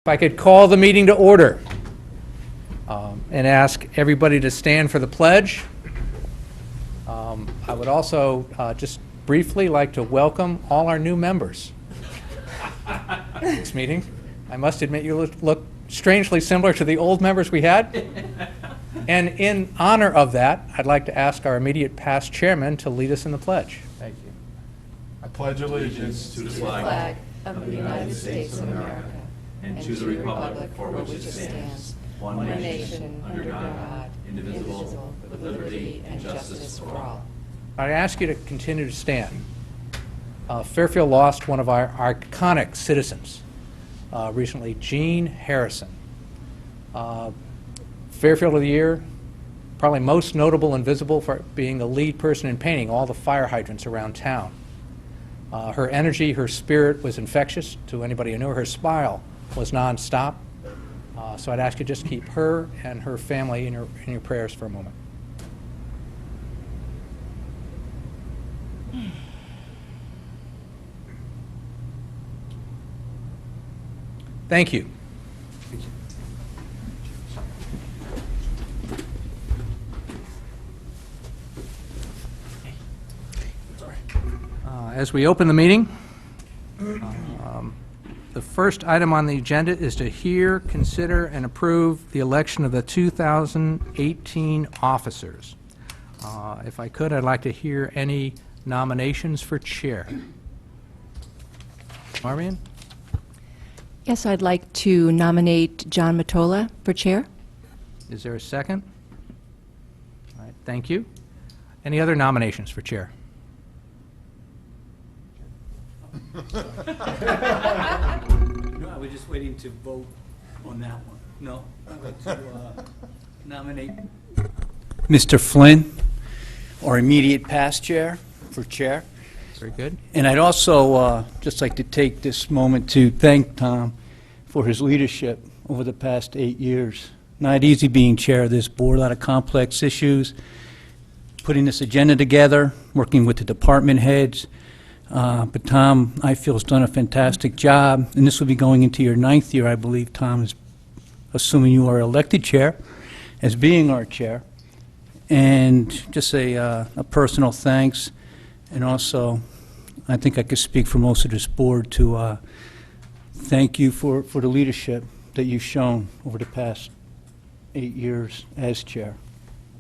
If I could call the meeting to order and ask everybody to stand for the pledge. I would also just briefly like to welcome all our new members to this meeting. I must admit you look strangely similar to the old members we had. And in honor of that, I'd like to ask our immediate past chairman to lead us in the pledge. Thank you. I pledge allegiance to the flag of the United States of America and to the republic for which it stands, one nation, under God, indivisible, with liberty and justice for all. I ask you to continue to stand. Fairfield lost one of our iconic citizens recently, Gene Harrison. Fairfield of the Year, probably most notable and visible for being the lead person in painting all the fire hydrants around town. Her energy, her spirit was infectious to anybody who knew her. Her smile was nonstop. So I'd ask you just keep her and her family in your prayers for a moment. Thank you. As we open the meeting, the first item on the agenda is to hear, consider, and approve the election of the 2018 officers. If I could, I'd like to hear any nominations for chair. Marian? Yes, I'd like to nominate John Mottola for chair. Is there a second? All right, thank you. Any other nominations for chair? No, I was just waiting to vote on that one. No, I'd like to nominate Mr. Flynn, our immediate past chair, for chair. Very good. And I'd also just like to take this moment to thank Tom for his leadership over the past 8 years. Not easy being chair of this board, a lot of complex issues, putting this agenda together, working with the department heads. But Tom, I feel, has done a fantastic job, and this will be going into your 9th year, I believe, Tom, is assuming you are elected chair, as being our chair. And just a personal thanks, and also, I think I could speak for most of this board to thank you for the leadership that you've shown over the past 8 years as chair.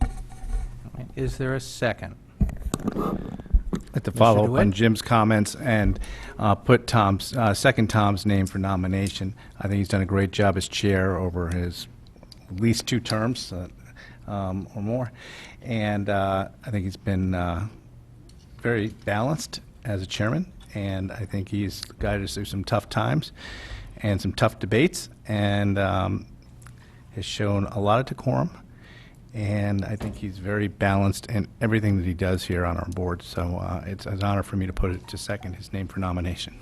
All right, is there a second? I'd like to follow up DeWitt? on Jim's comments and put second Tom's name for nomination. I think he's done a great job as chair over his at least 2 terms or more. And I think he's been very balanced as a chairman, and I think he's guided us through some tough times and some tough debates, and has shown a lot of decorum. And I think he's very balanced in everything that he does here on our board. So it's an honor for me to put it to second his name for nomination.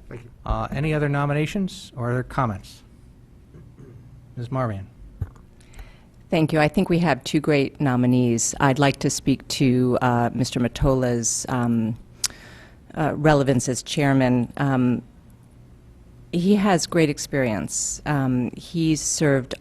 Thank you. Any other nominations or other comments? Ms. Marmion? Thank you. I think we have 2 great nominees. I'd like to speak to Mr. Mottola's relevance as chairman. He has great experience. He's served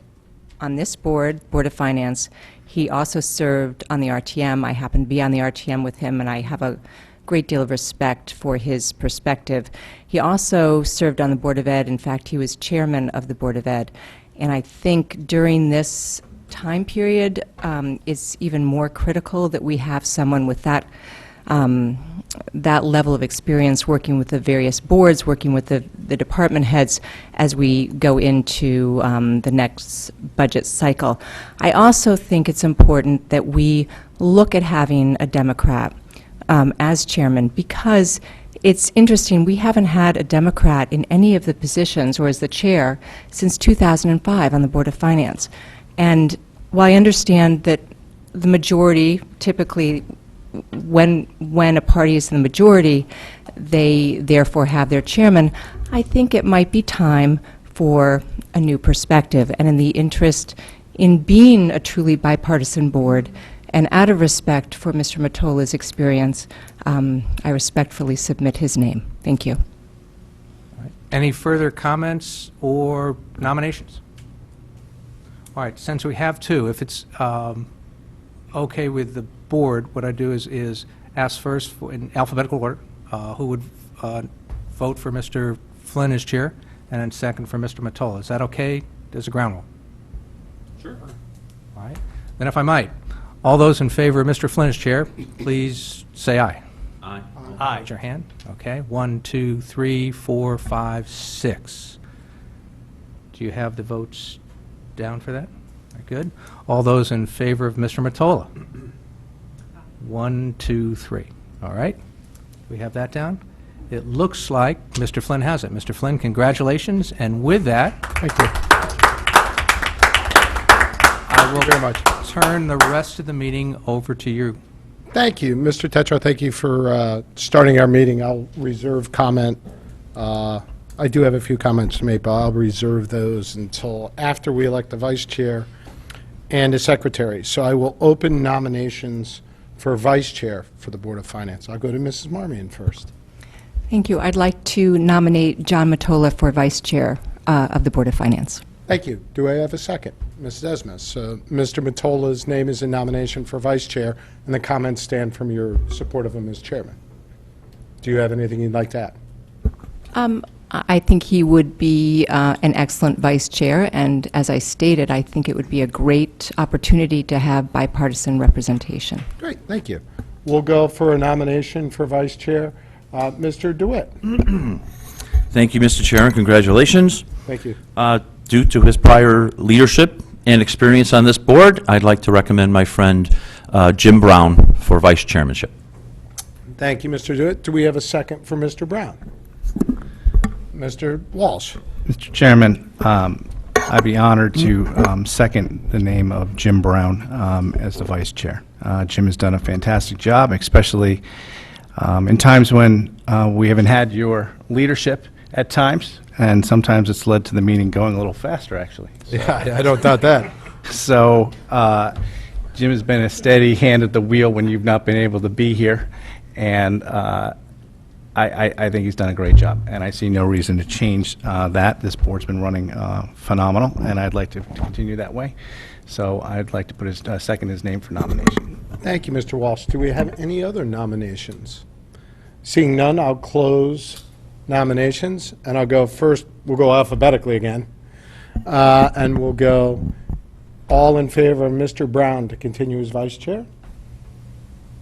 on this board, Board of Finance. He also served on the RTM. I happen to be on the RTM with him, and I have a great deal of respect for his perspective. He also served on the Board of Ed. In fact, he was chairman of the Board of Ed. And I think during this time period, it's even more critical that we have someone with that that level of experience working with the various boards, working with the department heads as we go into the next budget cycle. I also think it's important that we look at having a Democrat as chairman, because it's interesting, we haven't had a Democrat in any of the positions or as the chair since 2005 on the Board of Finance. And while I understand that the majority typically, when a party is in the majority, they therefore have their chairman, I think it might be time for a new perspective. And in the interest in being a truly bipartisan board, and out of respect for Mr. Mottola's experience, I respectfully submit his name. Thank you. All right. Any further comments or nominations? All right, since we have two, if it's okay with the board, what I do is ask first in alphabetical order who would vote for Mr. Flynn as chair, and then second for Mr. Mottola. Is that okay as a ground rule? Sure. All right. Then if I might, all those in favor of Mr. Flynn as chair, please say aye. Aye. Aye. Raise your hand. Okay. 1, 2, 3, 4, 5, 6. Do you have the votes down for that? Very good. All those in favor of Mr. Mottola? 1, 2, 3. All right. We have that down. It looks like Mr. Flynn has it. Mr. Flynn, congratulations. And with that, Thank you. I will Very much. turn the rest of the meeting over to you. Thank you, Mr. Tetra. Thank you for starting our meeting. I'll reserve comment. I do have a few comments to make, but I'll reserve those until after we elect the vice chair and a secretary. So I will open nominations for vice chair for the Board of Finance. I'll go to Mrs. Marmion first. Thank you. I'd like to nominate John Mottola for vice chair of the Board of Finance. Thank you. Do I have a second? Mrs. Esmes. So Mr. Mottola's name is in nomination for vice chair, and the comments stand from your support of him as chairman. Do you have anything you'd like to add? I think he would be an excellent vice chair, and as I stated, I think it would be a great opportunity to have bipartisan representation. Great, thank you. We'll go for a nomination for vice chair. Mr. DeWitt. Thank you, Mr. Chairman. Congratulations. Thank you. Due to his prior leadership and experience on this board, I'd like to recommend my friend Jim Brown for vice chairmanship. Thank you, Mr. DeWitt. Do we have a second for Mr. Brown? Mr. Walsh. Mr. Chairman, I'd be honored to second the name of Jim Brown as the vice chair. Jim has done a fantastic job, especially in times when we haven't had your leadership at times, and sometimes it's led to the meeting going a little faster, actually. Yeah, I don't doubt that. So Jim has been a steady hand at the wheel when you've not been able to be here, and I think he's done a great job, and I see no reason to change that. This board's been running phenomenal, and I'd like to continue that way. So I'd like to put his second his name for nomination. Thank you, Mr. Walsh. Do we have any other nominations? Seeing none, I'll close nominations, and I'll go first. We'll go alphabetically again, and we'll go all in favor of Mr. Brown to continue as vice chair.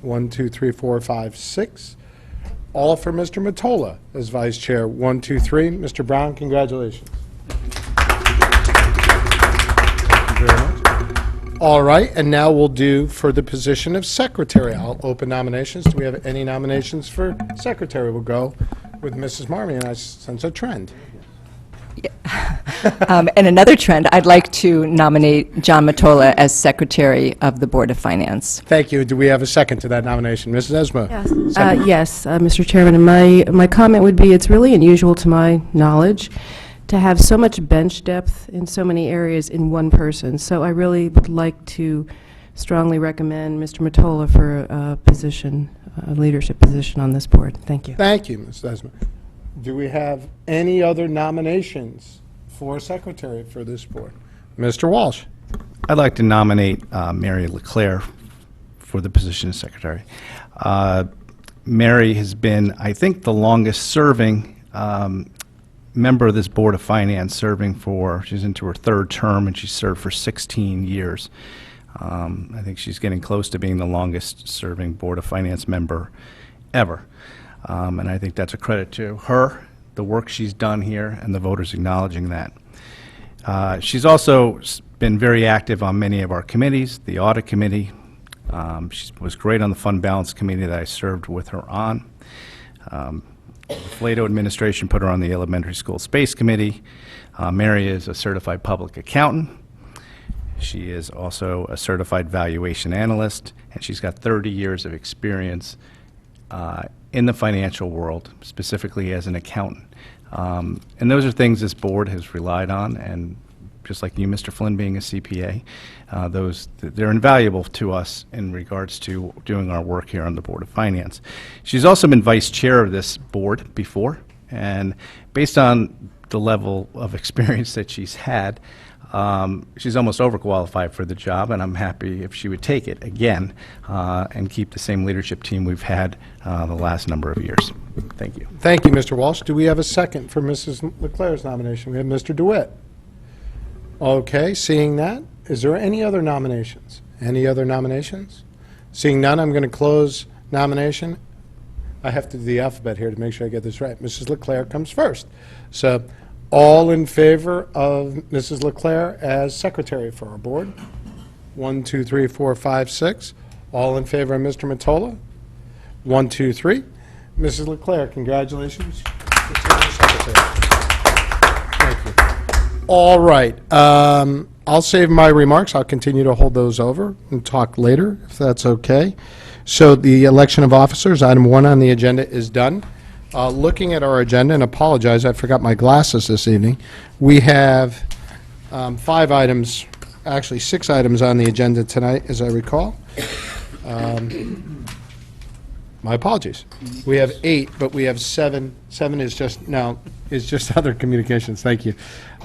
1, 2, 3, 4, 5, 6. All for Mr. Mottola as vice chair. 1, 2, 3. Mr. Brown, congratulations. Thank you very much. All right, and now we'll do for the position of secretary. I'll open nominations. Do we have any nominations for secretary? We'll go with Mrs. Marmion. I sense a trend. And another trend, I'd like to nominate John Mottola as secretary of the Board of Finance. Thank you. Do we have a second to that nomination? Mrs. Esma? Yes, Mr. Chairman, and my comment would be, it's really unusual to my knowledge to have so much bench depth in so many areas in one person. So I really would like to strongly recommend Mr. Mottola for a position, a leadership position on this board. Thank you. Thank you, Mrs. Esma. Do we have any other nominations for secretary for this board? Mr. Walsh? I'd like to nominate Mary LeClaire for the position of secretary. Mary has been, I think, the longest-serving member of this Board of Finance, she's into her third term, and she's served for 16 years. I think she's getting close to being the longest-serving Board of Finance member ever. And I think that's a credit to her, the work she's done here, and the voters acknowledging that. She's also been very active on many of our committees, the Audit Committee. She was great on the Fund Balance Committee that I served with her on. The Flato administration put her on the Elementary School Space Committee. Mary is a certified public accountant. She is also a certified valuation analyst, and she's got 30 years of experience in the financial world, specifically as an accountant. And those are things this board has relied on, and just like you, Mr. Flynn, being a CPA, they're invaluable to us in regards to doing our work here on the Board of Finance. She's also been vice chair of this board before, And based on the level of experience that she's had, she's almost overqualified for the job, and I'm happy if she would take it again and keep the same leadership team we've had the last number of years. Thank you. Thank you, Mr. Walsh. Do we have a second for Mrs. Leclerc's nomination? We have Mr. DeWitt. Okay, seeing that, is there any other nominations? Any other nominations? Seeing none, I'm going to close nomination. I have to do the alphabet here to make sure I get this right. Mrs. Leclerc comes first. So, all in favor of Mrs. Leclerc as secretary for our board? 1, 2, 3, 4, 5, 6. All in favor of Mr. Mottola? 1, 2, 3. Mrs. Leclerc, congratulations. Thank you. All right. I'll save my remarks. I'll continue to hold those over and talk later, if that's okay. So the election of officers, item 1 on the agenda is done. Looking at our agenda, and apologize, I forgot my glasses this evening, we have 5 items, actually 6 items on the agenda tonight, as I recall. My apologies. We have 8, but we have 7. 7 is just, no, is just other communications. Thank you.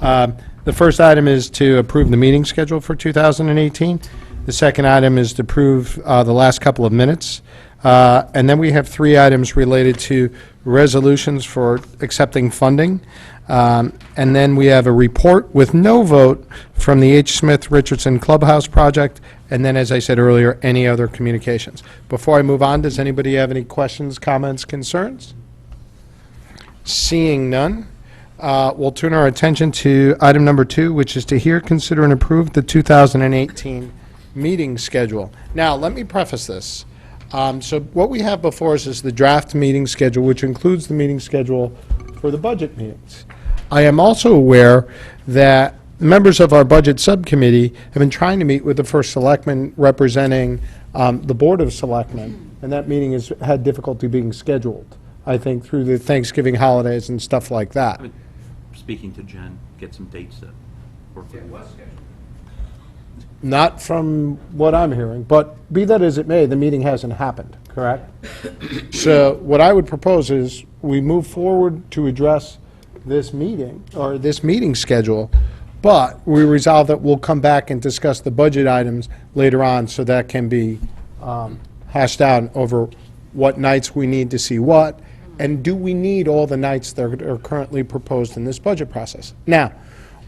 The first item is to approve the meeting schedule for 2018. The second item is to approve the last couple of minutes. And then we have 3 items related to resolutions for accepting funding. And then we have a report with no vote from the H. Smith Richardson Clubhouse project. And then, as I said earlier, any other communications. Before I move on, does anybody have any questions, comments, concerns? Seeing none, we'll turn our attention to item number 2, which is to hear, consider, and approve the 2018 meeting schedule. Now, let me preface this. So what we have before us is the draft meeting schedule, which includes the meeting schedule for the budget meetings. I am also aware that members of our budget subcommittee have been trying to meet with the first selectman representing the Board of Selectmen, and that meeting has had difficulty being scheduled, I think, through the Thanksgiving holidays and stuff like that. Speaking to Jen, get some dates that work with you. Not from what I'm hearing, but be that as it may, the meeting hasn't happened, correct? So what I would propose is we move forward to address this meeting, or this meeting schedule, but we resolve that we'll come back and discuss the budget items later on, so that can be hashed out over what nights we need to see what, and do we need all the nights that are currently proposed in this budget process. Now,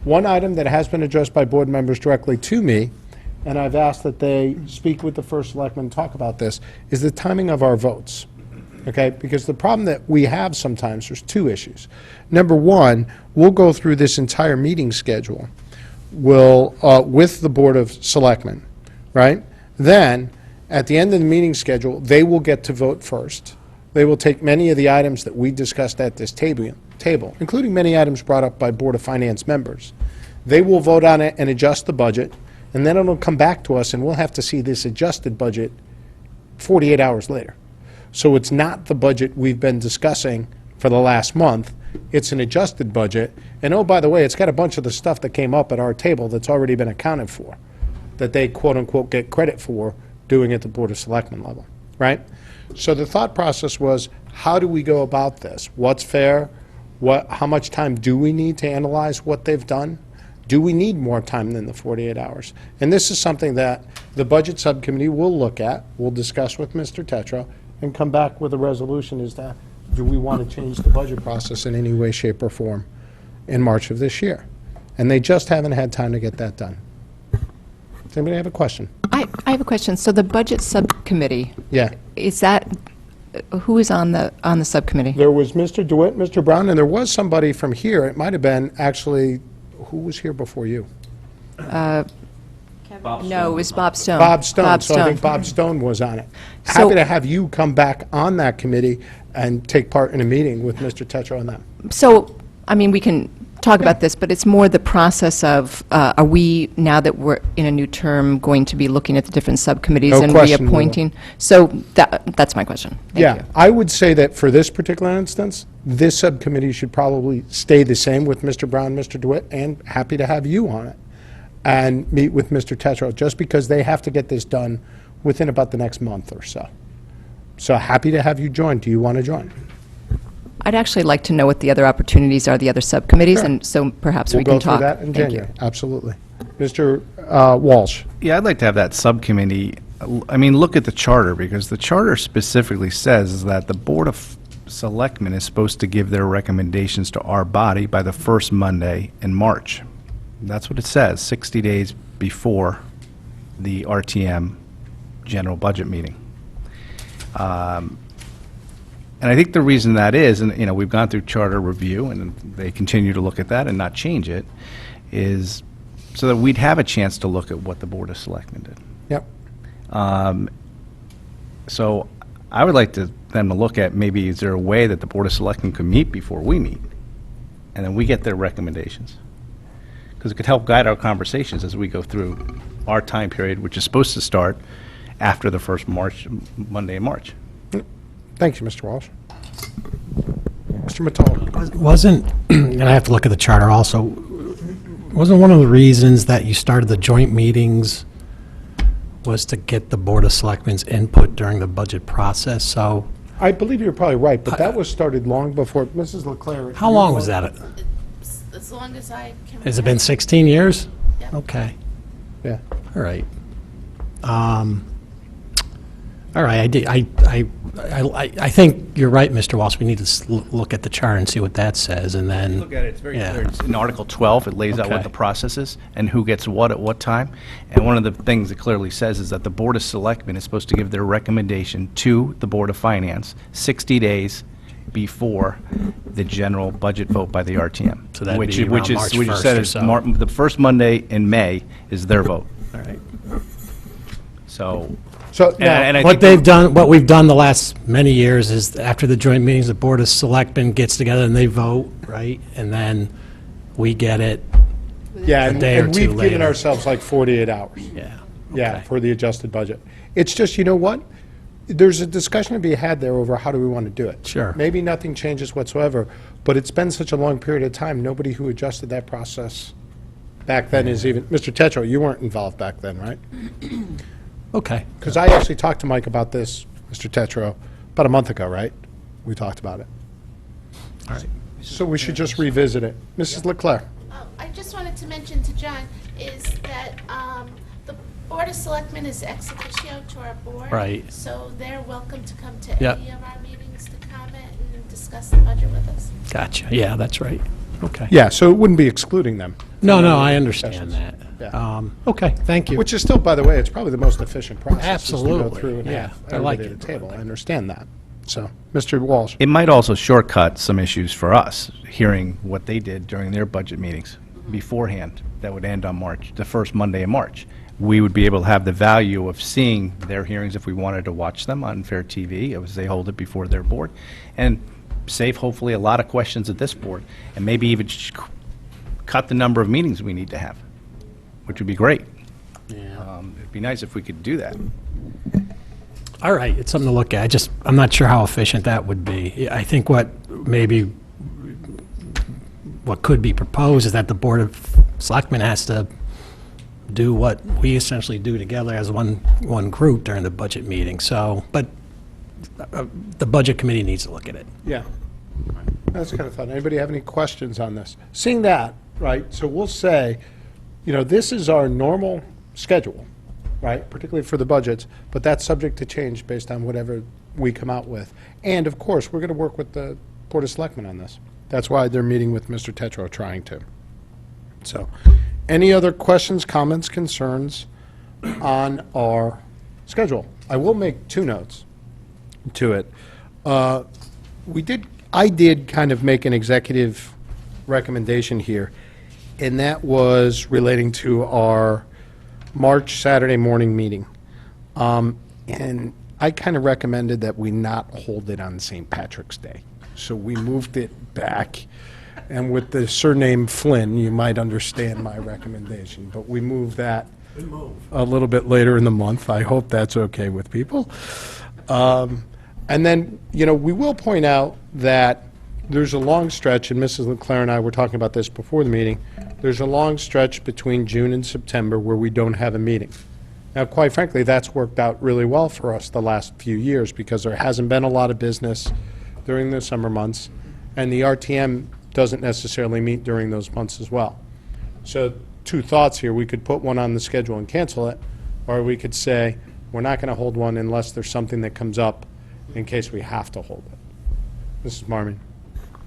one item that has been addressed by board members directly to me, and I've asked that they speak with the first selectman and talk about this, is the timing of our votes. Okay? Because the problem that we have sometimes, there's 2 issues. Number 1, we'll go through this entire meeting schedule with the Board of Selectmen, right? Then, at the end of the meeting schedule, they will get to vote first. They will take many of the items that we discussed at this table, including many items brought up by Board of Finance members. They will vote on it and adjust the budget, and then it'll come back to us, and we'll have to see this adjusted budget 48 hours later. So it's not the budget we've been discussing for the last month. It's an adjusted budget. And oh, by the way, it's got a bunch of the stuff that came up at our table that's already been accounted for, that they quote-unquote get credit for doing at the Board of Selectmen level, right? So the thought process was, how do we go about this? What's fair? How much time do we need to analyze what they've done? Do we need more time than the 48 hours? And this is something that the Budget Subcommittee will look at, we'll discuss with Mr. Tetra, and come back with a resolution as to, do we want to change the budget process in any way, shape, or form in March of this year? And they just haven't had time to get that done. Does anybody have a question? I have a question. So the Budget Subcommittee, Yeah. is that, who is on the subcommittee? There was Mr. DeWitt, Mr. Brown, and there was somebody from here. It might have been actually, who was here before you? No, it was Bob Stone. Bob Stone. Bob So I Stone. think Bob Stone was on it. So- Happy to have you come back on that committee and take part in a meeting with Mr. Tetra on that. So, I mean, we can talk about this, but it's more the process of, are we, now that we're in a new term, going to be looking at the different subcommittees No and question we will. reappointing? So that's my question. Thank Yeah, you. I would say that for this particular instance, this subcommittee should probably stay the same with Mr. Brown, Mr. DeWitt, and happy to have you on it, and meet with Mr. Tetra, just because they have to get this done within about the next month or so. So happy to have you join. Do you want to join? I'd actually like to know what the other opportunities are, the other subcommittees, Sure. and so perhaps We'll we go can through talk. that in Thank you. January. Absolutely. Mr. Walsh? Yeah, I'd like to have that subcommittee, I mean, look at the charter, because the charter specifically says that the Board of Selectmen is supposed to give their recommendations to our body by the first Monday in March. That's what it says, 60 days before the RTM general budget meeting. And I think the reason that is, and, you know, we've gone through charter review, and they continue to look at that and not change it, is so that we'd have a chance to look at what the Board of Selectmen did. Yep. So I would like them to look at, maybe is there a way that the Board of Selectmen could meet before we meet? And then we get their recommendations. Because it could help guide our conversations as we go through our time period, which is supposed to start after the first Monday in March. Thank you, Mr. Walsh. Mr. Mattola? Wasn't, and I have to look at the charter also, wasn't one of the reasons that you started the joint meetings was to get the Board of Selectmen's input during the budget process? So I believe you're probably right, but that was started long before, Mrs. Leclerc. how long was that? As long as I can. Has it been 16 years? Yep. Okay, Yeah. all right. All right, I think you're right, Mr. Walsh. We need to look at the chart and see what that says, and then. Look at it, it's very Yeah. clear. It's in Article 12, it lays out what Okay. the process is and who gets what at what time. And one of the things it clearly says is that the Board of Selectmen is supposed to give their recommendation to the Board of Finance 60 days before the general budget vote by the RTM. So that'd which be is- around which is- March which you 1st said or is so. the first Monday in May is their vote. All right. So, And I What think they've done, what we've done the last many years is after the joint meetings, the Board of Selectmen gets together and they vote, right? And then we get it, yeah, a and day or and two we've given later. ourselves like 48 hours. yeah. Yeah, Okay. for the adjusted budget. It's just, you know what? There's a discussion to be had there over how do we want to do it. Sure. Maybe nothing changes whatsoever, but it's been such a long period of time, nobody who adjusted that process back then is even, Mr. Tetro, you weren't involved back then, right? Okay. Because I actually talked to Mike about this, Mr. Tetro, about a month ago, right? We talked about it. All right. So we should just revisit it. Mrs. Leclerc? I just wanted to mention to John is that the Board of Selectmen is ex officio to our board. Right. So they're welcome to come to Yep. any of our meetings to comment and discuss the budget with us. Gotcha. Yeah, that's right. Okay. Yeah, so it wouldn't be excluding them. No, from no, any I discussions. understand Yeah. that. Okay, thank you. Which is still, by the way, it's probably the most efficient process. is to go Absolutely, through and yeah, have I like everybody at it. the table. I understand that. So, Mr. Walsh? it might also shortcut some issues for us, hearing what they did during their budget meetings beforehand, that would end on March, the first Monday in March. We would be able to have the value of seeing their hearings if we wanted to watch them on Fair TV, as they hold it before their board, and save hopefully a lot of questions at this board, and maybe even cut the number of meetings we need to have, which would be great. It'd be nice if we could do that. All right, it's something to look at. I'm not sure how efficient that would be. I think what could be proposed is that the Board of Selectmen has to do what we essentially do together as one group during the budget meeting. So, but the Budget Committee needs to look at it. Yeah. That's kind of fun. Anybody have any questions on this? Seeing that, right, so we'll say, you know, this is our normal schedule, right, particularly for the budgets, but that's subject to change based on whatever we come out with. And, of course, we're going to work with the Board of Selectmen on this. That's why they're meeting with Mr. Tetro, trying to. So, any other questions, comments, concerns on our schedule? I will make two notes to it. I did kind of make an executive recommendation here, and that was relating to our March Saturday morning meeting. And I kind of recommended that we not hold it on St. Patrick's Day. So we moved it back. And with the surname Flynn, you might understand my recommendation. But we moved that a little bit later in the month. I hope that's okay with people. And then, you know, we will point out that there's a long stretch, and Mrs. Leclerc and I were talking about this before the meeting, there's a long stretch between June and September where we don't have a meeting. Now, quite frankly, that's worked out really well for us the last few years because there hasn't been a lot of business during the summer months, and the RTM doesn't necessarily meet during those months as well. So two thoughts here. We could put one on the schedule and cancel it, or we could say, we're not going to hold one unless there's something that comes up in case we have to hold it. Mrs. Marmon?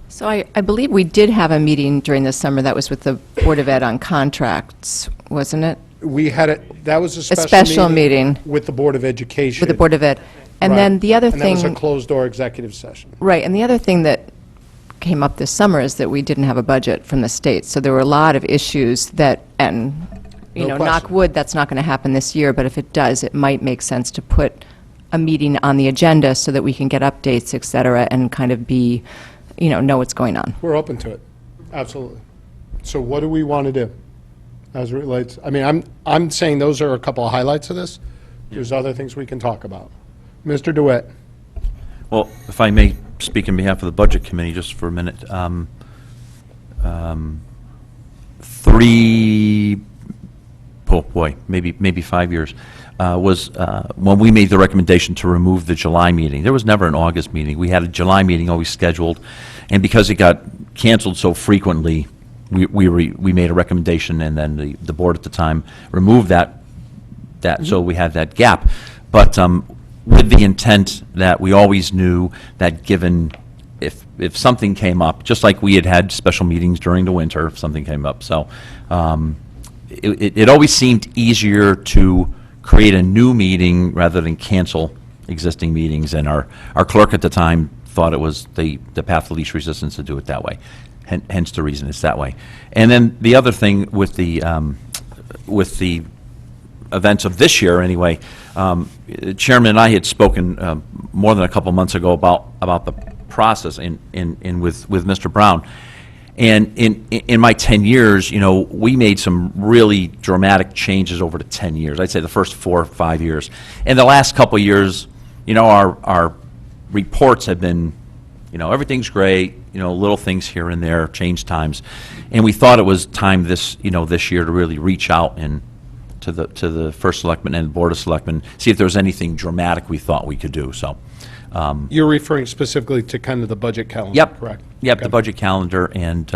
So I believe we did have a meeting during the summer that was with the Board of Ed on contracts, wasn't it? We had it, that was a special meeting. with the Board of Education. With the Board of Ed. And then Right. the other And that was a thing, closed-door executive session. right, and the other thing that came up this summer is that we didn't have a budget from the state. So there were a lot of issues that, and, you No know, knock question. wood, that's not going to happen this year, but if it does, it might make sense to put a meeting on the agenda so that we can get updates, et cetera, and kind of be, know what's going on. We're open to it, absolutely. So what do we want to do as it relates? I mean, I'm saying those are a couple of highlights of this. There's other things we can talk about. Mr. DeWitt? Well, if I may speak on behalf of the Budget Committee just for a minute. Maybe 5 years, was when we made the recommendation to remove the July meeting. There was never an August meeting. We had a July meeting always scheduled, and because it got canceled so frequently, we made a recommendation, and then the board at the time removed that, so we had that gap. But with the intent that we always knew that given if something came up, just like we had special meetings during the winter, if something came up. So it always seemed easier to create a new meeting rather than cancel existing meetings, and our clerk at the time thought it was the path of least resistance to do it that way, hence the reason it's that way. And then the other thing with the events of this year, anyway, Chairman and I had spoken more than a couple months ago about the process with Mr. Brown. And in my 10 years, we made some really dramatic changes over the 10 years. I'd say the first 4 or 5 years. And the last couple of years, our reports have been, everything's great, little things here and there, change times. And we thought it was time this year to really reach out and to the First Selectman and the Board of Selectmen, see if there was anything dramatic we thought we could do, so. You're referring specifically to kind of the budget calendar, Yep. correct? Yep, Okay. the budget calendar, and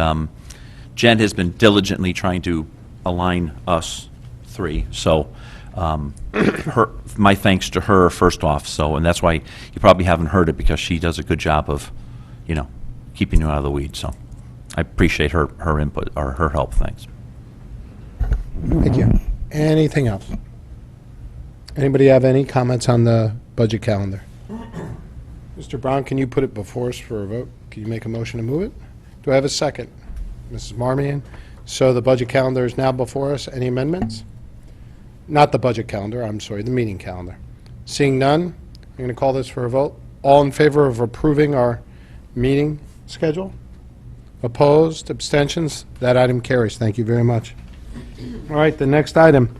Jen has been diligently trying to align us three, so my thanks to her first off, and that's why you probably haven't heard it, because she does a good job of, keeping you out of the weeds, so I appreciate her input, or her help, thanks. Thank you. Anything else? Anybody have any comments on the budget calendar? Mr. Brown, can you put it before us for a vote? Can you make a motion to move it? Do I have a second? Mrs. Marmion? So the budget calendar is now before us. Any amendments? Not the budget calendar, I'm sorry, the meeting calendar. Seeing none, I'm going to call this for a vote. All in favor of approving our meeting schedule? Opposed? Abstentions? That item carries. Thank you very much. All right, the next item,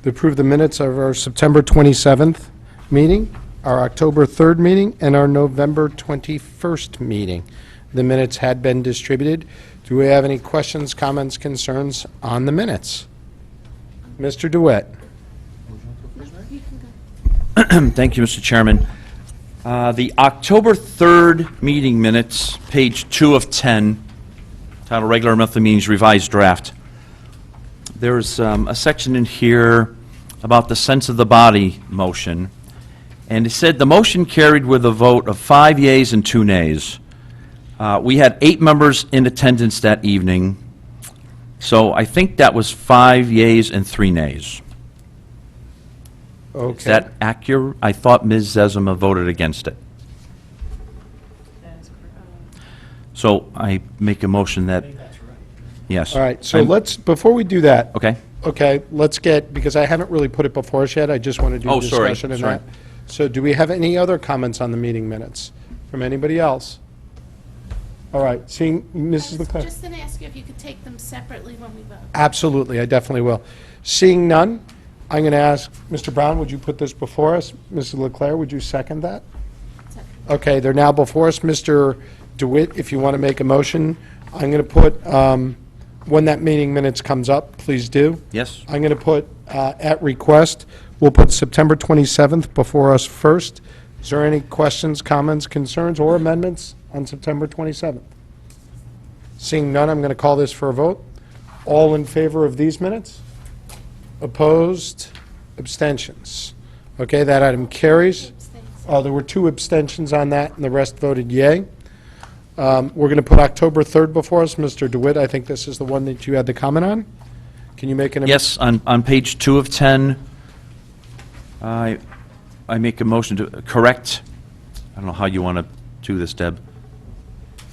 to approve the minutes of our September 27th meeting, our October 3rd meeting, and our November 21st meeting. The minutes had been distributed. Do we have any questions, comments, concerns on the minutes? Mr. DeWitt? Thank you, Mr. Chairman. The October 3rd meeting minutes, page 2 of 10, titled Regular Monthly Meetings Revised Draft. There's a section in here about the sense of the body motion, and it said the motion carried with a vote of 5 yeas and 2 nays. We had 8 members in attendance that evening, so I think that was 5 yeas and 3 nays. Okay. Is that accurate? I thought Ms. Zezima voted against it. So I make a motion that, yes. All right, so let's, before we do that, Okay. okay, let's get, because I haven't really put it before us yet, I just want to do Oh, sorry, discussion on sorry. that. So do we have any other comments on the meeting minutes from anybody else? All right, seeing Mrs. I was Leclerc? just going to ask you if you could take them separately when we vote. Absolutely, I definitely will. Seeing none, I'm going to ask, Mr. Brown, would you put this before us? Mrs. Leclerc, would you second that? Second. Okay, they're now before us. Mr. DeWitt, if you want to make a motion, I'm going to put, when that meeting minutes comes up, please do. Yes? I'm going to put, at request, we'll put September 27th before us first. Is there any questions, comments, concerns, or amendments on September 27th? Seeing none, I'm going to call this for a vote. All in favor of these minutes? Opposed? Abstentions? Okay, that item carries. There were 2 abstentions on that, and the rest voted yea. We're going to put October 3rd before us. Mr. DeWitt, I think this is the one that you had the comment on. Can you make an... Yes, on page 2 of 10, I make a motion to correct, I don't know how you want to do this, Deb.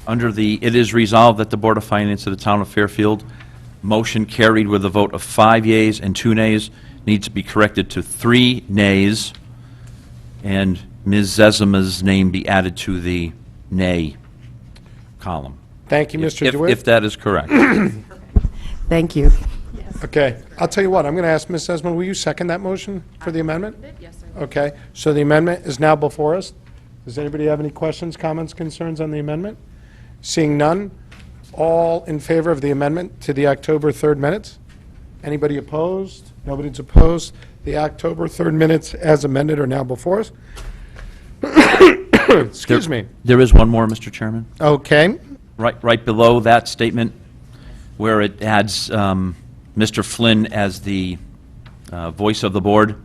Under the, it is resolved that the Board of Finance of the Town of Fairfield, motion carried with a vote of 5 yeas and 2 nays, needs to be corrected to 3 nays, and Ms. Zesima's name be added to the nay column. Thank you, Mr. If DeWitt. that is correct. Thank you. Okay, I'll tell you what, I'm going to ask Ms. Esmond, will you second that motion for the amendment? Yes, sir. Okay, so the amendment is now before us. Does anybody have any questions, comments, concerns on the amendment? Seeing none, all in favor of the amendment to the October 3rd minutes? Anybody opposed? Nobody's opposed. The October 3rd minutes as amended are now before us. Excuse me. There is one more, Mr. Chairman. Okay, Right below that statement, where it adds Mr. Flynn as the voice of the board,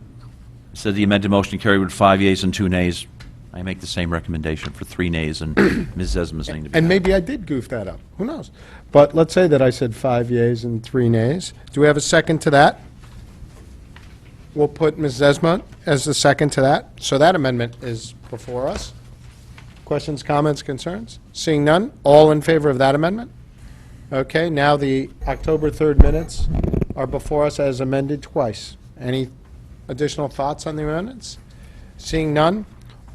said the amended motion carried with 5 yeas and 2 nays. I make the same recommendation for 3 nays and Ms. Zesima's name to be and added. maybe I did goof that up. Who knows? But let's say that I said 5 yeas and 3 nays. Do we have a second to that? We'll put Ms. Zesma as the second to that. So that amendment is before us. Questions, comments, concerns? Seeing none, all in favor of that amendment? Okay, now the October 3rd minutes are before us as amended twice. Any additional thoughts on the amendments? Seeing none,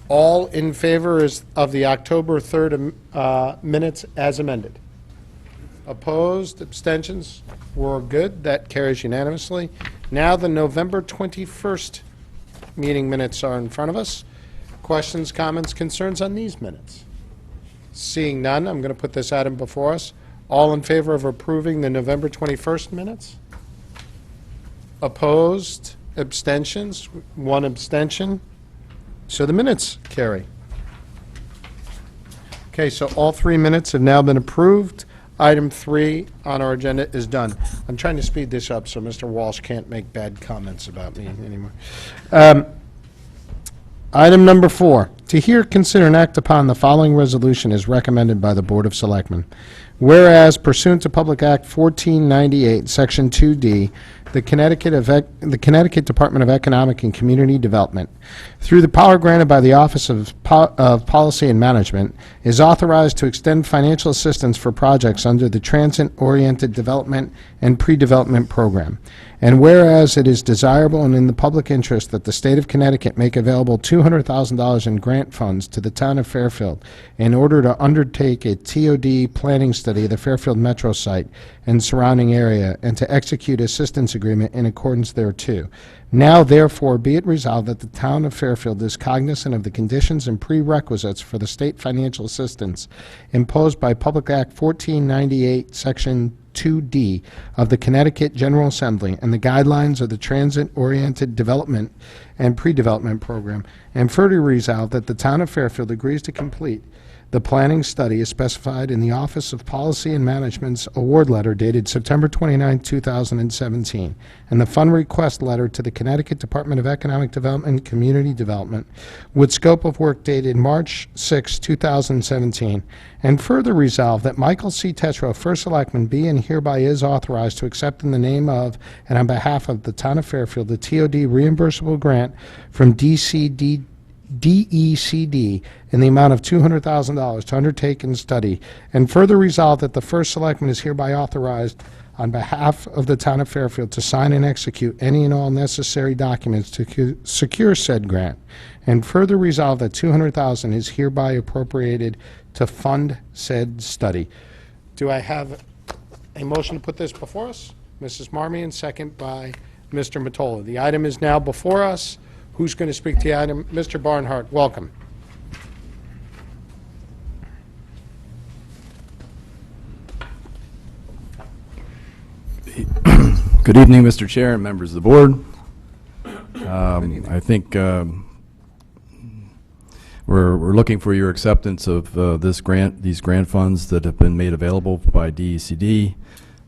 all in favor of the October 3rd minutes as amended? Opposed, abstentions? We're good. That carries unanimously. Now the November 21st meeting minutes are in front of us. Questions, comments, concerns on these minutes? Seeing none, I'm going to put this item before us. All in favor of approving the November 21st minutes? Opposed, abstentions? 1 abstention. So the minutes carry. Okay, so all 3 minutes have now been approved. Item 3 on our agenda is done. I'm trying to speed this up so Mr. Walsh can't make bad comments about me anymore. Item number 4, to hear, consider, and act upon the following resolution as recommended by the Board of Selectmen. Whereas pursuant to Public Act 1498, Section 2D, the Connecticut Department of Economic and Community Development, through the power granted by the Office of Policy and Management, is authorized to extend financial assistance for projects under the Transit-Oriented Development and Pre-Development Program. And whereas it is desirable and in the public interest that the state of Connecticut make available $200,000 in grant funds to the town of Fairfield in order to undertake a TOD planning study of the Fairfield Metro site and surrounding area and to execute assistance agreement in accordance thereto. Now therefore be it resolved that the town of Fairfield is cognizant of the conditions and prerequisites for the state financial assistance imposed by Public Act 1498, Section 2D of the Connecticut General Assembly and the guidelines of the Transit-Oriented Development and Pre-Development Program, and further resolved that the town of Fairfield agrees to complete the planning study is specified in the Office of Policy and Management's award letter dated September 29, 2017, and the fund request letter to the Connecticut Department of Economic Development and Community Development with scope of work dated March 6, 2017, and further resolved that Michael C. Tetro, First Selectman, be and hereby is authorized to accept in the name of and on behalf of the town of Fairfield the TOD reimbursable grant from DECD in the amount of $200,000 to undertake and study, and further resolve that the First Selectman is hereby authorized on behalf of the town of Fairfield to sign and execute any and all necessary documents to secure said grant, and further resolve that $200,000 is hereby appropriated to fund said study. Do I have a motion to put this before us? Mrs. Marmion, second by Mr. Mottola. The item is now before us. Who's going to speak to the item? Mr. Barnhart, welcome. Good evening, Mr. Chair and members of the board. I think we're looking for your acceptance of these grant funds that have been made available by DECD.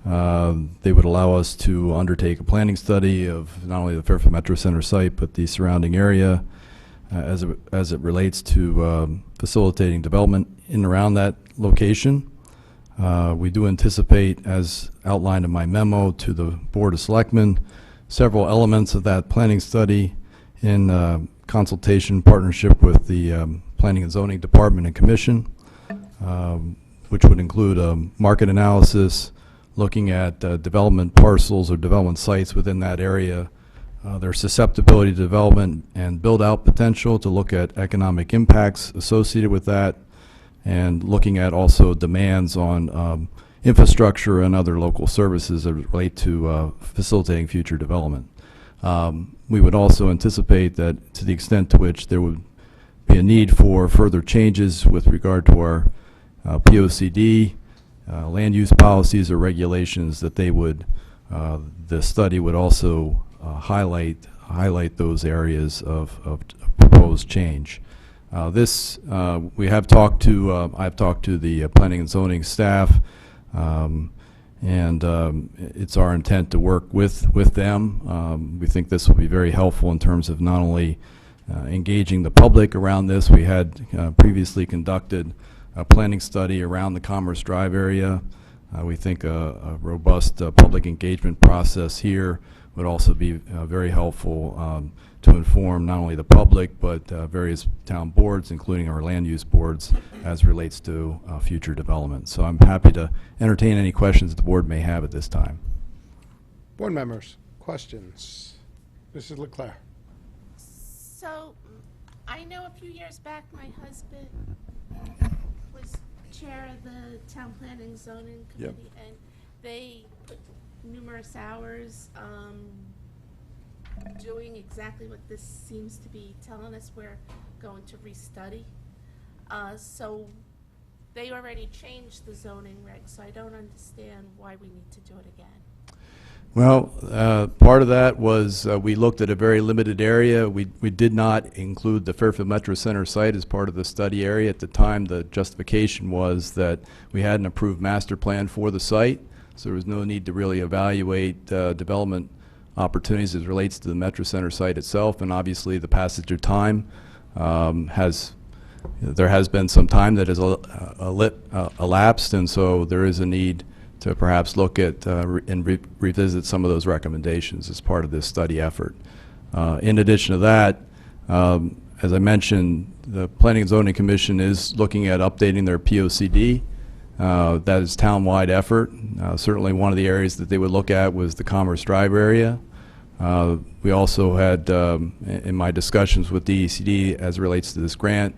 They would allow us to undertake a planning study of not only the Fairfield Metro Center site, but the surrounding area as it relates to facilitating development in and around that location. We do anticipate, as outlined in my memo to the Board of Selectmen, several elements of that planning study in consultation partnership with the Planning and Zoning Department and Commission, which would include a market analysis, looking at development parcels or development sites within that area, their susceptibility to development and build-out potential, to look at economic impacts associated with that, and looking at also demands on infrastructure and other local services that relate to facilitating future development. We would also anticipate that to the extent to which there would be a need for further changes with regard to our POCD, land use policies or regulations, that they would, the study would also highlight those areas of proposed change. We have talked to, I've talked to the planning and zoning staff, and it's our intent to work with them. We think this will be very helpful in terms of not only engaging the public around this. We had previously conducted a planning study around the Commerce Drive area. We think a robust public engagement process here would also be very helpful to inform not only the public, but various town boards, including our land use boards, as relates to future development. So I'm happy to entertain any questions the board may have at this time. Board members, questions? Mrs. Leclerc. So, I know a few years back, my husband was chair of the Town Planning Zoning Yep. Committee, and they put numerous hours doing exactly what this seems to be telling us we're going to restudy. So they already changed the zoning regs, so I don't understand why we need to do it again. Well, part of that was we looked at a very limited area. We did not include the Fairfield Metro Center site as part of the study area. At the time, the justification was that we had an approved master plan for the site, so there was no need to really evaluate development opportunities as it relates to the Metro Center site itself. And obviously, the passage of time there has been some time that has elapsed, and so there is a need to perhaps look at and revisit some of those recommendations as part of this study effort. In addition to that, as I mentioned, the Planning and Zoning Commission is looking at updating their POCD. That is town-wide effort. Certainly one of the areas that they would look at was the Commerce Drive area. We also had, in my discussions with DECD as it relates to this grant,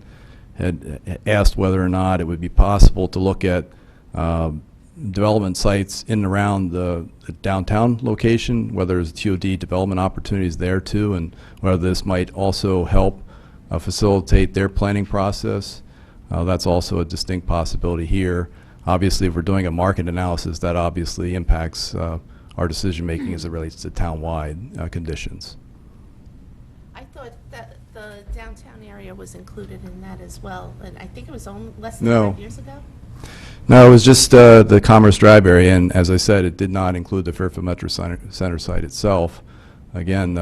had asked whether or not it would be possible to look at development sites in and around the downtown location, whether there's TOD development opportunities there too, and whether this might also help facilitate their planning process. That's also a distinct possibility here. Obviously, if we're doing a market analysis, that obviously impacts our decision-making as it relates to town-wide conditions. I thought that the downtown area was included in that as well, and I think it was only less than No. 5 years ago. No, it was just the Commerce Drive area, and as I said, it did not include the Fairfield Metro Center site itself. Again,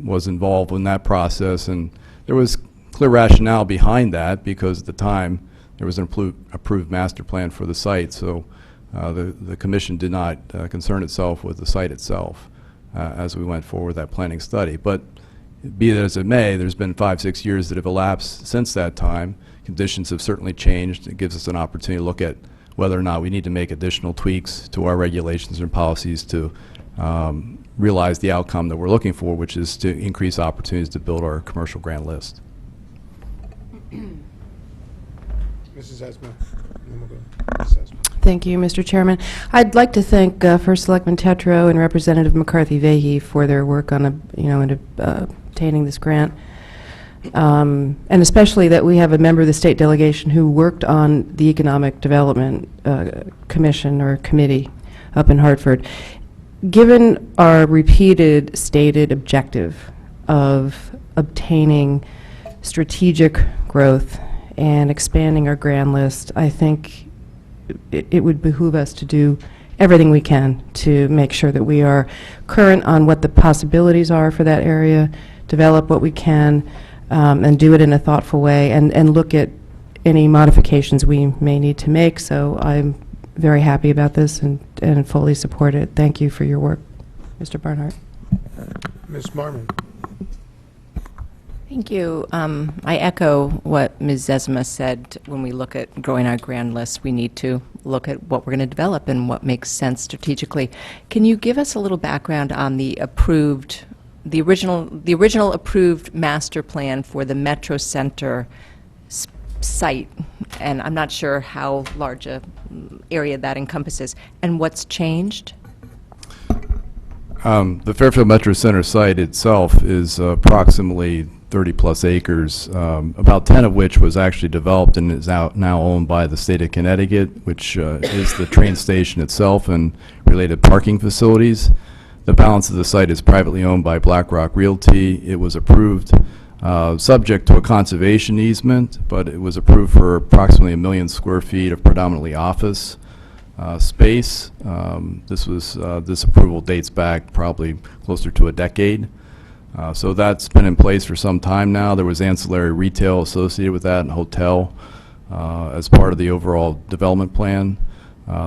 was involved in that process, and there was clear rationale behind that because at the time there was an approved master plan for the site, so the commission did not concern itself with the site itself as we went forward with that planning study. But be that as it may, there's been 5-6 years that have elapsed since that time. Conditions have certainly changed. It gives us an opportunity to look at whether or not we need to make additional tweaks to our regulations and policies to realize the outcome that we're looking for, which is to increase opportunities to build our commercial grant list. Mrs. Esma. And then we'll go to Mrs. Esma. Thank you, Mr. Chairman. I'd like to thank First Selectman Tetro and Representative McCarthy Vahey for their work on, obtaining this grant. And especially that we have a member of the state delegation who worked on the Economic Development Commission or Committee up in Hartford. Given our repeated stated objective of obtaining strategic growth and expanding our grand list, I think it would behoove us to do everything we can to make sure that we are current on what the possibilities are for that area, develop what we can, and do it in a thoughtful way, and look at any modifications we may need to make. So I'm very happy about this and fully support it. Thank you for your work, Mr. Barnhart. Ms. Marmon? Thank you. I echo what Ms. Zezima said. When we look at growing our grand list, we need to look at what we're going to develop and what makes sense strategically. Can you give us a little background on the original approved master plan for the Metro Center site? And I'm not sure how large a area that encompasses, and what's changed? The Fairfield Metro Center site itself is approximately 30-plus acres, about 10 of which was actually developed and is now owned by the state of Connecticut, which is the train station itself and related parking facilities. The balance of the site is privately owned by BlackRock Realty. It was approved subject to a conservation easement, but it was approved for approximately 1 million square feet of predominantly office space. This approval dates back probably closer to a decade. So that's been in place for some time now. There was ancillary retail associated with that and hotel as part of the overall development plan.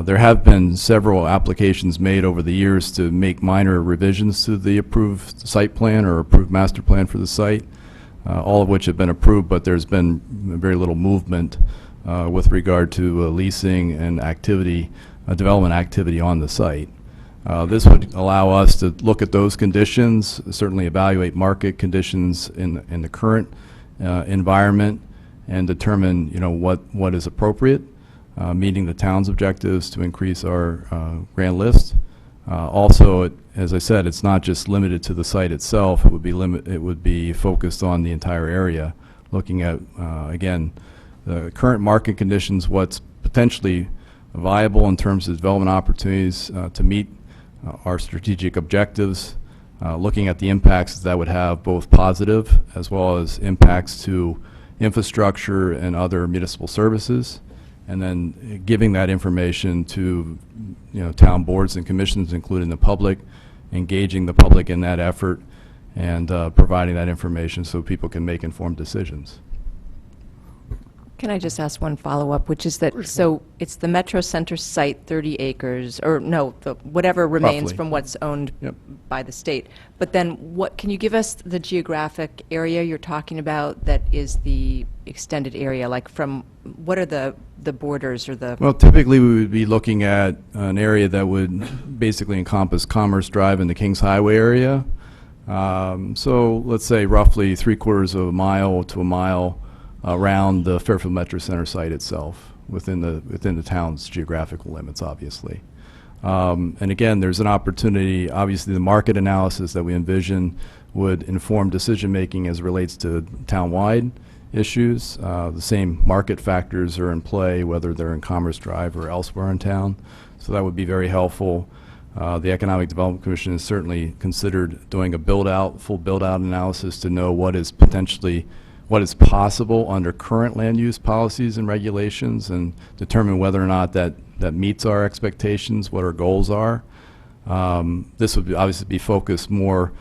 There have been several applications made over the years to make minor revisions to the approved site plan or approved master plan for the site, all of which have been approved, but there's been very little movement with regard to leasing and activity, development activity on the site. This would allow us to look at those conditions, certainly evaluate market conditions in the current environment, and determine, what is appropriate, meeting the town's objectives to increase our grand list. Also, as I said, it's not just limited to the site itself. It would be focused on the entire area, looking at again the current market conditions, what's potentially viable in terms of development opportunities to meet our strategic objectives, looking at the impacts that would have, both positive as well as impacts to infrastructure and other municipal services, and then giving that information to town boards and commissions, including the public, engaging the public in that effort, and providing that information so people can make informed decisions. Can I just ask one follow-up, which is that, so it's the Metro Center site, 30 acres, or no, whatever remains Roughly. from what's owned Yep. by the state. But then can you give us the geographic area you're talking about that is the extended area? Like what are the borders or the? Well, typically we would be looking at an area that would basically encompass Commerce Drive and the Kings Highway area. So let's say roughly 3/4 of a mile to a mile around the Fairfield Metro Center site itself, within the town's geographical limits, obviously. And again, there's an opportunity. Obviously, the market analysis that we envision would inform decision-making as it relates to town-wide issues. The same market factors are in play, whether they're in Commerce Drive or elsewhere in town. So that would be very helpful. The Economic Development Commission has certainly considered doing a full build-out analysis to know what is possible under current land use policies and regulations, and determine whether or not that meets our expectations, what our goals are. This would obviously be focused more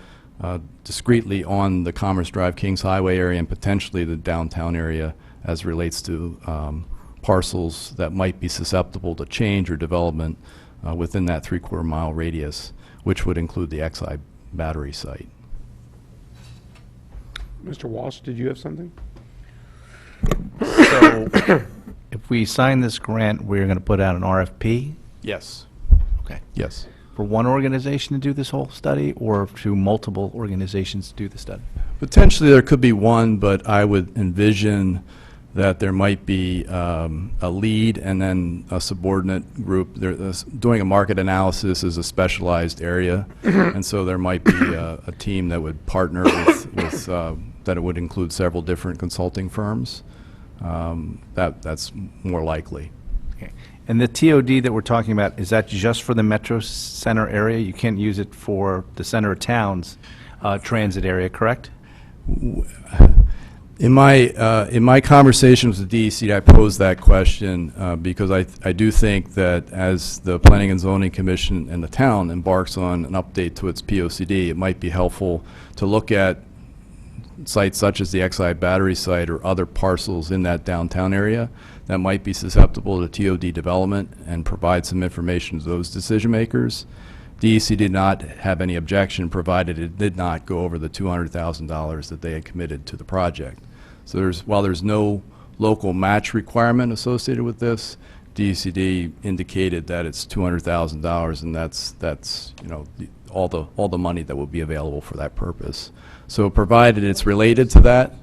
discreetly on the Commerce Drive, Kings Highway area, and potentially the downtown area as it relates to parcels that might be susceptible to change or development within that 3/4 mile radius, which would include the Exide battery site. Mr. Walsh, did you have something? So if we sign this grant, we're going to put out an RFP? Yes. Okay. Yes. For one organization to do this whole study, or to multiple organizations to do the study? Potentially there could be one, but I would envision that there might be a lead and then a subordinate group. Doing a market analysis is a specialized area, and so there might be a team that would partner with that it would include several different consulting firms. That's more likely. Okay. And the TOD that we're talking about, is that just for the Metro Center area? You can't use it for the center of town's transit area, correct? In my conversations with DEC, I posed that question because I do think that as the Planning and Zoning Commission and the town embarks on an update to its POCD, it might be helpful to look at sites such as the Exide battery site or other parcels in that downtown area that might be susceptible to TOD development and provide some information to those decision makers. DEC did not have any objection, provided it did not go over the $200,000 that they had committed to the project. So while there's no local match requirement associated with this, DECD indicated that it's $200,000, and that's all the money that will be available for that purpose. So provided it's related to that,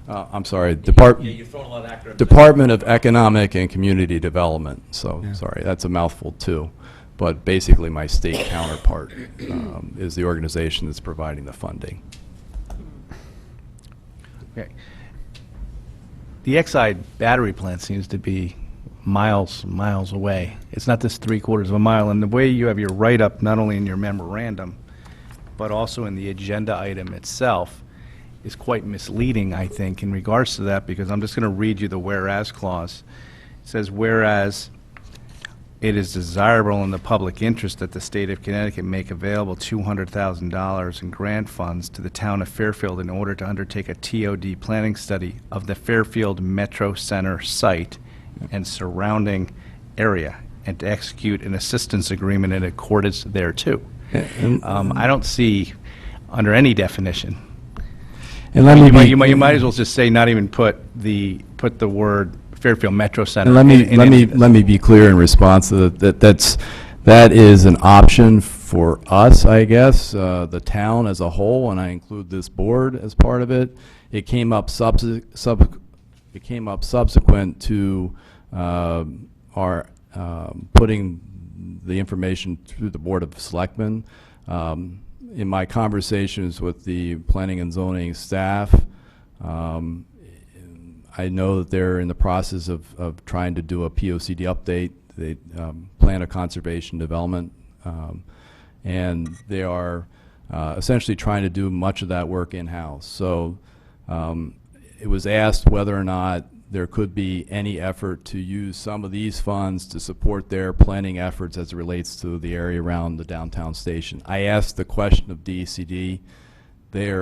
I'm sorry, Department of Economic and Community Development. So sorry, that's a mouthful too. But basically, my state counterpart is the organization that's providing the funding. Okay. The Exide battery plant seems to be miles away. It's not this 3/4 of a mile. And the way you have your write-up, not only in your memorandum, but also in the agenda item itself, is quite misleading, I think, in regards to that, because I'm just going to read you the whereas clause. It says, whereas it is desirable in the public interest that the state of Connecticut make available $200,000 in grant funds to the town of Fairfield in order to undertake a TOD planning study of the Fairfield Metro Center site and surrounding area, and to execute an assistance agreement in accordance thereto. I don't see, under any definition, And let me you might as well just say, not even put the word Fairfield Metro Center. And in any of this. let me be clear in response to that is an option for us, I guess, the town as a whole, and I include this board as part of it. It came up subsequent to our putting the information through the Board of Selectmen. In my conversations with the Planning and Zoning staff, I know that they're in the process of trying to do a POCD update. They plan a conservation development, and they are essentially trying to do much of that work in-house. So it was asked whether or not there could be any effort to use some of these funds to support their planning efforts as it relates to the area around the downtown station. I asked the question of DECD. They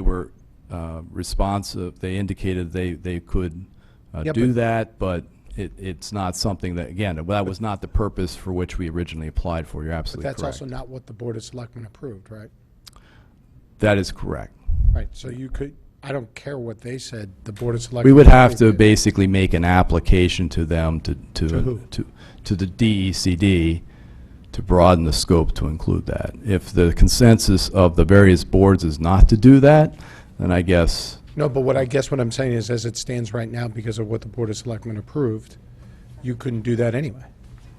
were responsive. They indicated they could do that, but it's not something that, again, that was not the purpose for which we originally applied for. You're But absolutely that's correct. also not what the Board of Selectmen approved, right? That is correct. Right, so you could, I don't care what they said, the Board of Selectmen. We would have to approved it. basically make an application to them To who? to the DECD to broaden the scope to include that. If the consensus of the various boards is not to do that, then I guess, No, but what I'm saying is, as it stands right now, because of what the Board of Selectmen approved, you couldn't do that anyway.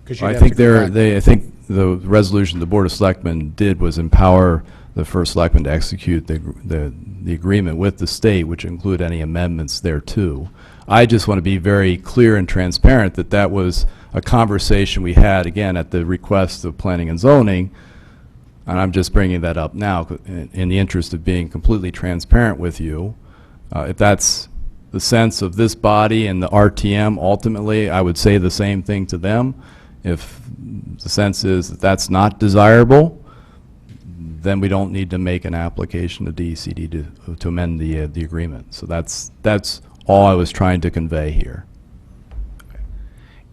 'Cause you'd I have think to go back. I think the resolution the Board of Selectmen did was empower the first selectman to execute the agreement with the state, which include any amendments thereto. I just want to be very clear and transparent that that was a conversation we had, again, at the request of Planning and Zoning, and I'm just bringing that up now in the interest of being completely transparent with you. If that's the sense of this body and the RTM, ultimately, I would say the same thing to them. If the sense is that that's not desirable, then we don't need to make an application to DECD to amend the agreement. So that's all I was trying to convey here.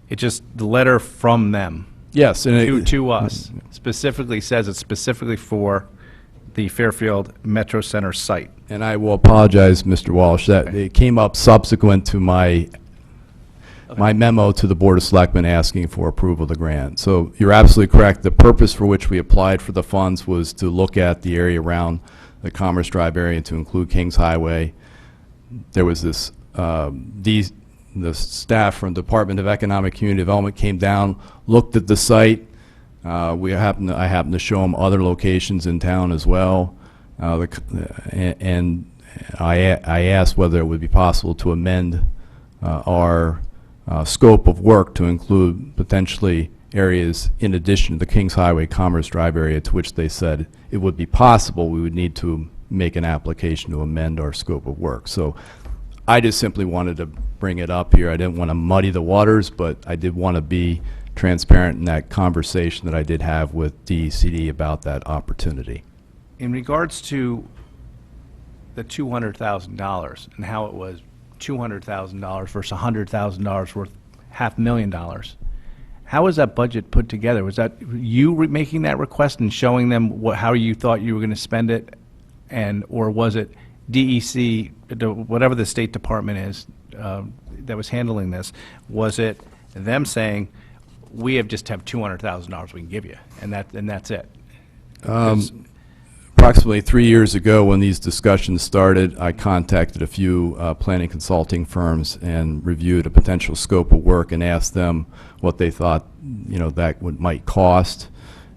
It just, the letter from them Yes, and to us specifically says it's specifically for the Fairfield Metro Center site. and I will apologize, Mr. Walsh, that it came up subsequent to my memo to the Board of Selectmen asking for approval of the grant. So you're absolutely correct. The purpose for which we applied for the funds was to look at the area around the Commerce Drive area to include Kings Highway. There was this, the staff from Department of Economic Community Development came down, looked at the site. I happened to show them other locations in town as well. And I asked whether it would be possible to amend our scope of work to include potentially areas in addition to the Kings Highway Commerce Drive area, to which they said it would be possible. We would need to make an application to amend our scope of work. So I just simply wanted to bring it up here. I didn't want to muddy the waters, but I did want to be transparent in that conversation that I did have with DECD about that opportunity. In regards to the $200,000 and how it was $200,000 versus $100,000 worth $500,000, how was that budget put together? Was that you making that request and showing them how you thought you were going to spend it, or was it DEC, whatever the State Department is that was handling this? Was it them saying, we just have $200,000 we can give you, and that's it? Approximately 3 years ago, when these discussions started, I contacted a few planning consulting firms and reviewed a potential scope of work and asked them what they thought, that might cost,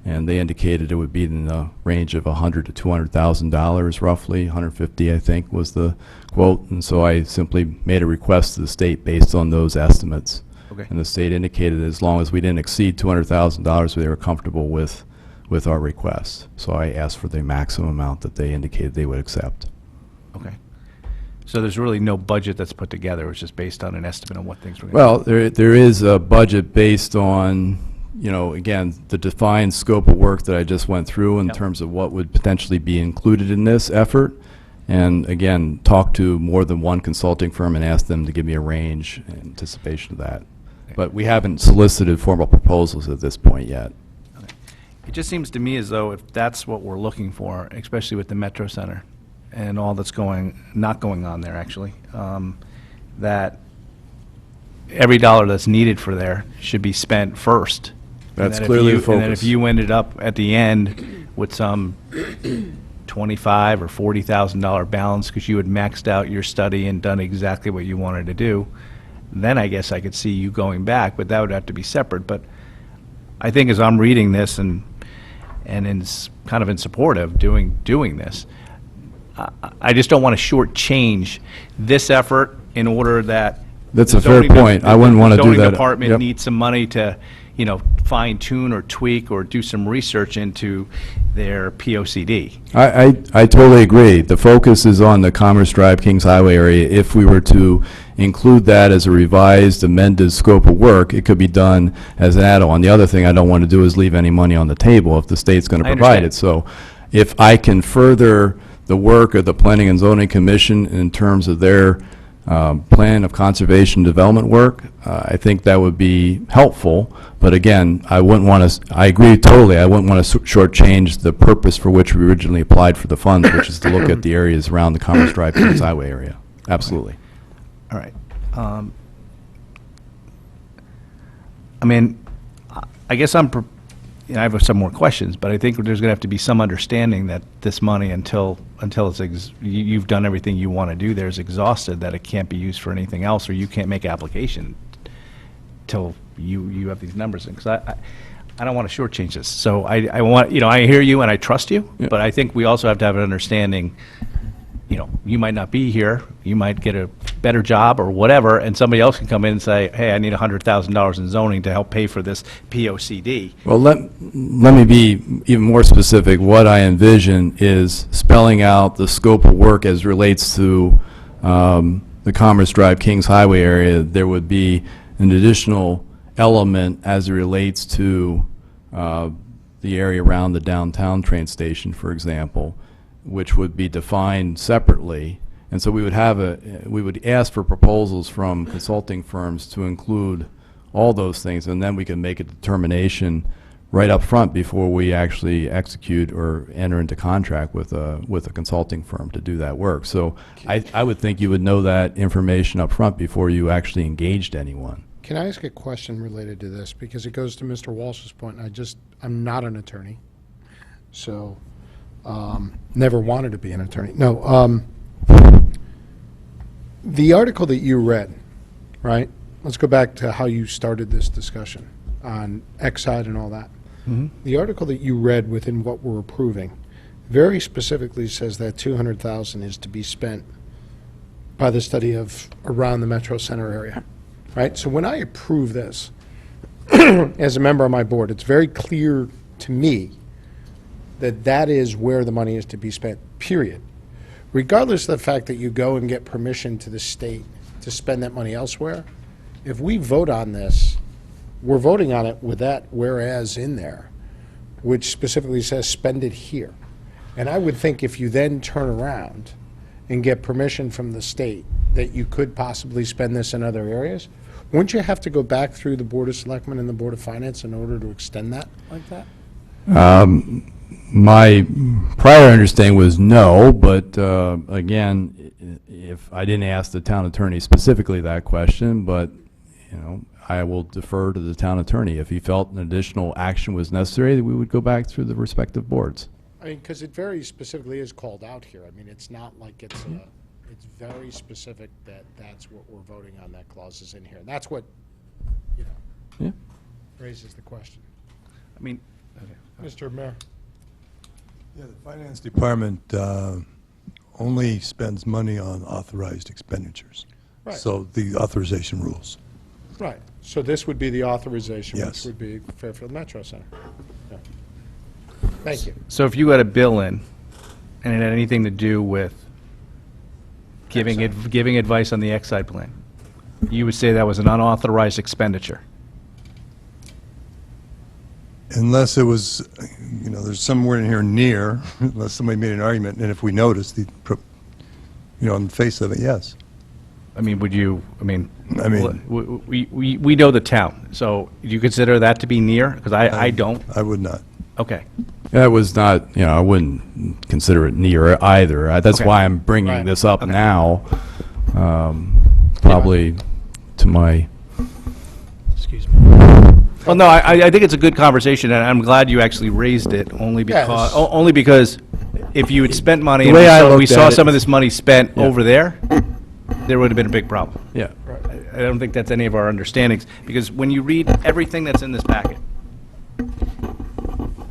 and they indicated it would be in the range of $100,000 to $200,000, roughly. 150, I think, was the quote, and so I simply made a request to the state based on those estimates. Okay. And the state indicated as long as we didn't exceed $200,000, they were comfortable with our request. So I asked for the maximum amount that they indicated they would accept. Okay. So there's really no budget that's put together. It was just based on an estimate on what things were going to Well, there is a budget based on, again, the defined scope of work that I just went through in Yep. terms of what would potentially be included in this effort. And again, talk to more than one consulting firm and ask them to give me a range in anticipation of that. But we haven't solicited formal proposals at this point yet. It just seems to me as though if that's what we're looking for, especially with the Metro Center and all that's not going on there, actually, that every dollar that's needed for there should be spent first. That's And that if clearly you- the And then if focus. you ended up at the end with some $25,000 or $40,000 balance because you had maxed out your study and done exactly what you wanted to do, then I guess I could see you going back, but that would have to be separate. But I think as I'm reading this and kind of in support of doing this, I just don't want to shortchange this effort in order that. That's the a fair zoning- point. I wouldn't want to do The that. zoning department Yep. needs some money to, fine tune or tweak or do some research into their POCD. I totally agree. The focus is on the Commerce Drive, Kings Highway area. If we were to include that as a revised, amended scope of work, it could be done as an add-on. The other thing I don't want to do is leave any money on the table if the state's going to I provide understand. it. So if I can further the work of the Planning and Zoning Commission in terms of their plan of conservation development work, I think that would be helpful. But again, I wouldn't want to, I agree totally, I wouldn't want to shortchange the purpose for which we originally applied for the funds, which is to look at the areas around the Commerce Drive, Kings Highway area. Absolutely. All right. I mean, I guess I have some more questions, but I think there's going to have to be some understanding that this money, until you've done everything you want to do, there's exhausted, that it can't be used for anything else, or you can't make application till you have these numbers in. Because I don't want to shortchange this. So I want, I hear you and I trust you, Yeah. but I think we also have to have an understanding, you might not be here, you might get a better job or whatever, and somebody else can come in and say, hey, I need $100,000 in zoning to help pay for this POCD. Well, let me be even more specific. What I envision is spelling out the scope of work as relates to the Commerce Drive, Kings Highway area. There would be an additional element as it relates to the area around the downtown train station, for example, which would be defined separately. And so we would ask for proposals from consulting firms to include all those things, and then we can make a determination right up front before we actually execute or enter into contract with a consulting firm to do that work. So I would think you would know that information up front before you actually engaged anyone. Can I ask a question related to this? Because it goes to Mr. Walsh's point, and I'm not an attorney, so never wanted to be an attorney. No, the article that you read, right? Let's go back to how you started this discussion on Exide and all that. The article that you read within what we're approving very specifically says that $200,000 is to be spent by the study of around the Metro Center area, right? So when I approve this as a member of my board, it's very clear to me that that is where the money is to be spent, period. regardless of the fact that you go and get permission to the state to spend that money elsewhere, if we vote on this, we're voting on it with that whereas in there, which specifically says spend it here. And I would think if you then turn around and get permission from the state that you could possibly spend this in other areas, wouldn't you have to go back through the Board of Selectmen and the Board of Finance in order to extend that like that? My prior understanding was no, but again, if I didn't ask the town attorney specifically that question, but you know, I will defer to the town attorney. If he felt an additional action was necessary, we would go back through the respective boards. I mean, because it very specifically is called out here. I mean, it's not like it's very specific that that's what we're voting on, that clause is in here. And that's what, you know, Yeah. raises the question. I mean, Mr. Mayor? Yeah, the Finance Department only spends money on authorized expenditures. Right. So the authorization rules. Right. So this would be the authorization, which Yes. would be Fairfield Metro Center. Yeah. Thank you. so if you got a bill in, and it had anything to do with giving advice on the Exide plan, you would say that was an unauthorized expenditure? Unless it was, you know, there's somewhere in here near, unless somebody made an argument, and if we noticed, you know, on the face of it, yes. I mean, would you, I mean, I mean- we know the town, so do you consider that to be near? Because I don't. I would not. Okay. That was not, you know, I wouldn't consider it near either. That's Okay. why I'm bringing Right. this up now, probably to my, Excuse me. Well, no, I think it's a good conversation, and I'm glad you actually raised it, only because, Yes. only because if you had spent money, The and way I we looked saw at it- some of this money spent Yeah. over there, there would have been a big problem. yeah. I don't think that's any of our understandings, because when you read everything that's in this packet,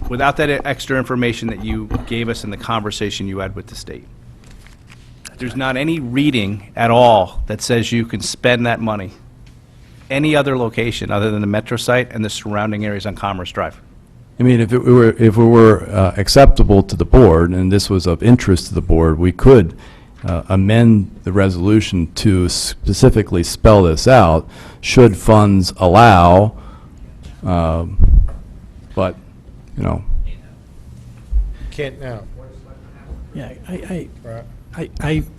without that extra information that you gave us in the conversation you had with the state, there's not any reading at all that says you can spend that money any other location other than the Metro site and the surrounding areas on Commerce Drive. I mean, if it were acceptable to the board, and this was of interest to the board, we could amend the resolution to specifically spell this out, should funds allow, but, you know, Can't now. Yeah, Right.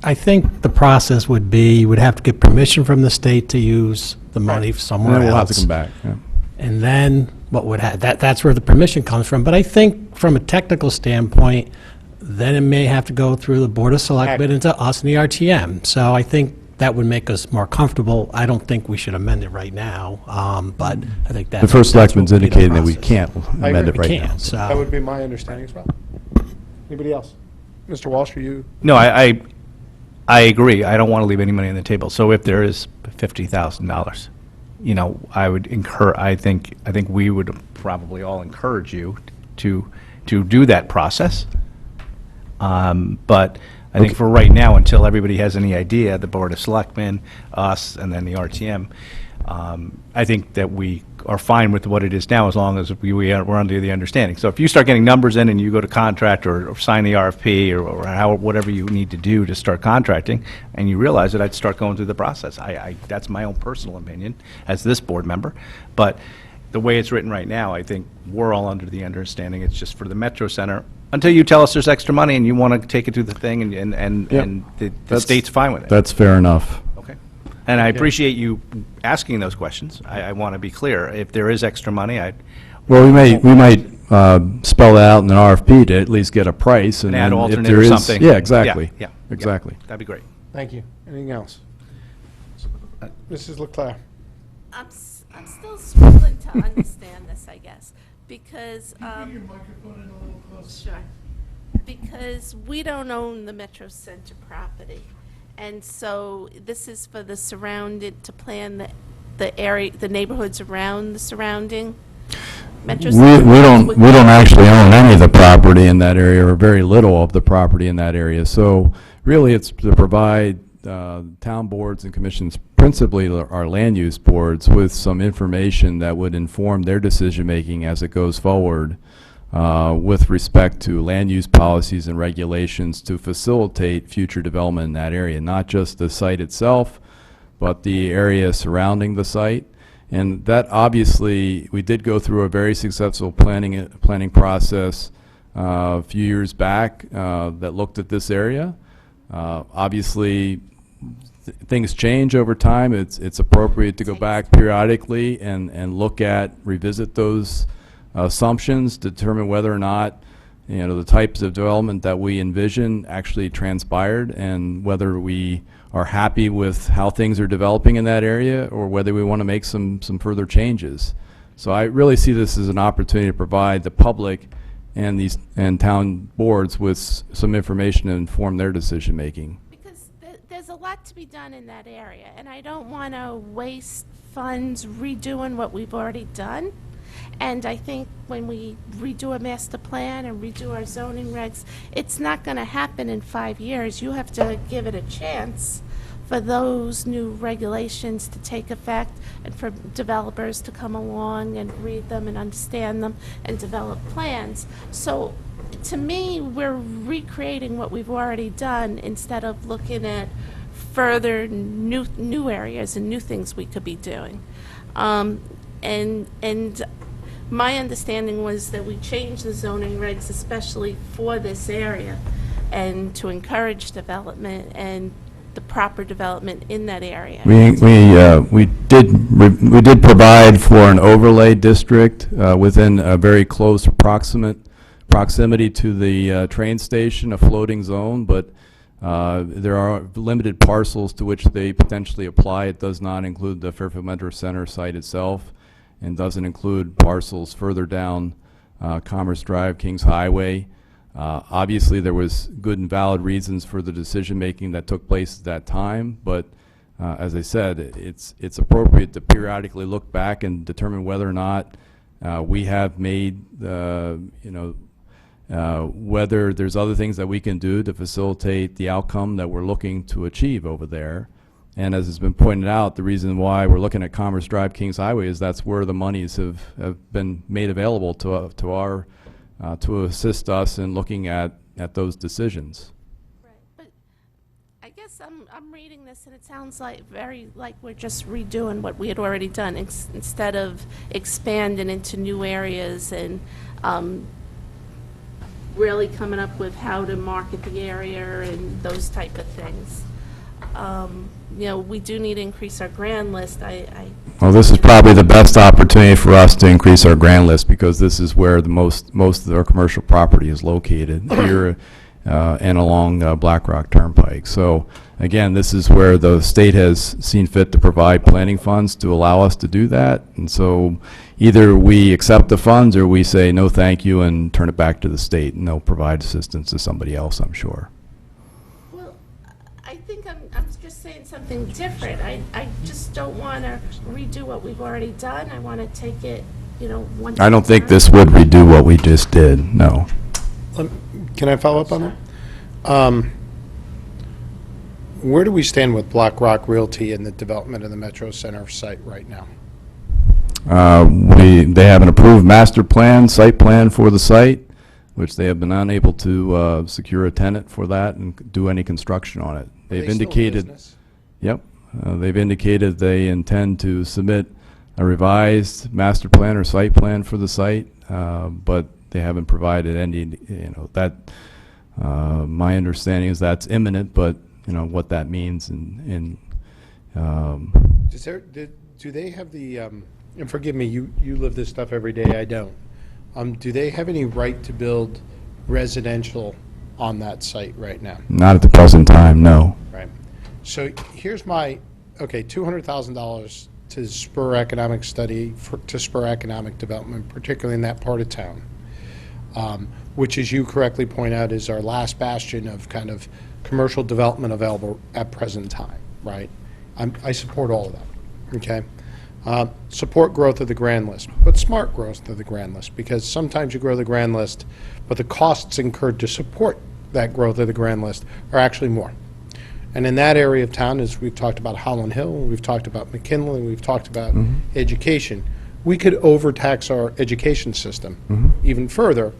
I think the process would be, you would have to get permission from the state to use the money and somewhere then else. we'll have to come back, yeah. And then what would that's where the permission comes from. But I think from a technical standpoint, then it may have to go through the Board of Selectmen and to us and the RTM. So I think that would make us more comfortable. I don't think we should amend it right now, but I think that. The first that's selectman's what would be the indicating that we process. can't amend agree. it right We now. can't, so. That would be my understanding as well. Anybody else? Mr. Walsh, are you? No, I agree. I don't want to leave any money on the table. So if there is $50,000, you know, I would I think we would probably all encourage you to do that process. But I think for right now, until everybody has any idea, the Board of Selectmen, us, and then the RTM, I think that we are fine with what it is now, as long as we're under the understanding. So if you start getting numbers in and you go to contract or sign the RFP or whatever you need to do to start contracting, and you realize it, I'd start going through the process. That's my own personal opinion as this board member. But the way it's written right now, I think we're all under the understanding it's just for the Metro Center, until you tell us there's extra money and you want to take it to the thing, and the That's- state's fine with it. That's fair enough. Okay. And I appreciate you asking those questions. I want to be clear. If there is extra money, Well, we might spell that out in an RFP to at least get a price, and An ad then if alternate there or is, something. yeah, exactly. Yeah. Exactly. That'd be great. Thank you. Anything else? Mrs. Leclerc? I'm still struggling to understand this, I guess, because. Sure. Because we don't own the Metro Center property, and so this is for the to plan the area, the neighborhoods around the surrounding Metro We Center. don't actually own any of the property in that area, or very little of the property in that area. So really, it's to provide town boards and commissions, principally our land use boards, with some information that would inform their decision-making as it goes forward with respect to land use policies and regulations to facilitate future development in that area, not just the site itself, but the area surrounding the site. And that obviously, we did go through a very successful planning process a few years back that looked at this area. Obviously, things change over time. It's appropriate to go back periodically and look at, revisit those assumptions, determine whether or not, you know, the types of development that we envision actually transpired, and whether we are happy with how things are developing in that area, or whether we want to make some further changes. So I really see this as an opportunity to provide the public and town boards with some information to inform their decision making. Because there's a lot to be done in that area, and I don't want to waste funds redoing what we've already done. And I think when we redo a master plan and redo our zoning regs, it's not going to happen in 5 years. You have to give it a chance for those new regulations to take effect and for developers to come along and read them and understand them and develop plans. So to me, we're recreating what we've already done instead of looking at further new areas and new things we could be doing. And my understanding was that we changed the zoning regs especially for this area and to encourage development and the proper development in that area. We did provide for an overlay district within a very close proximity to the train station, a floating zone, but there are limited parcels to which they potentially apply. It does not include the Fairfield Metro Center site itself, and doesn't include parcels further down Commerce Drive, Kings Highway. Obviously, there was good and valid reasons for the decision-making that took place at that time, but as I said, it's appropriate to periodically look back and determine whether or not we have made, whether there's other things that we can do to facilitate the outcome that we're looking to achieve over there. And as has been pointed out, the reason why we're looking at Commerce Drive, Kings Highway, is that's where the monies have been made available to assist us in looking at those decisions. Right, but I guess I'm reading this and it sounds like we're just redoing what we had already done instead of expanding into new areas and really coming up with how to market the area and those type of things. We do need to increase our grand list. Well, this is probably the best opportunity for us to increase our grand list, because this is where the most of our commercial property is located, here and along Black Rock Turnpike. So again, this is where the state has seen fit to provide planning funds to allow us to do that. And so either we accept the funds or we say no thank you and turn it back to the state, and they'll provide assistance to somebody else, I'm sure. I think I'm just saying something different. I just don't want to redo what we've already done. I want to take it, one I don't think this would redo what we just did, no. Can I follow up on that? Where do we stand with Black Rock Realty and the development of the Metro Center site right now? They have an approved master plan, site plan for the site, which they have been unable to secure a tenant for that and do any construction on it. They've indicated, yep, they've indicated they intend to submit a revised master plan or site plan for the site, but they haven't provided any, my understanding is that's imminent, but what that means do they have the, and forgive me, you live this stuff every day, I don't. Do they have any right to build residential on that site right now? Not at the present time, no. Right. So here's my, $200,000 to spur economic study, to spur economic development, particularly in that part of town, which, as you correctly point out, is our last bastion of kind of commercial development available at present time, right? I support all of that, okay? Support growth of the grand list, but smart growth of the grand list, because sometimes you grow the grand list, but the costs incurred to support that growth of the grand list are actually more. And in that area of town, as we've talked about Holland Hill, we've talked about McKinley, we've talked about education, we could overtax our education system Mm-hmm. even further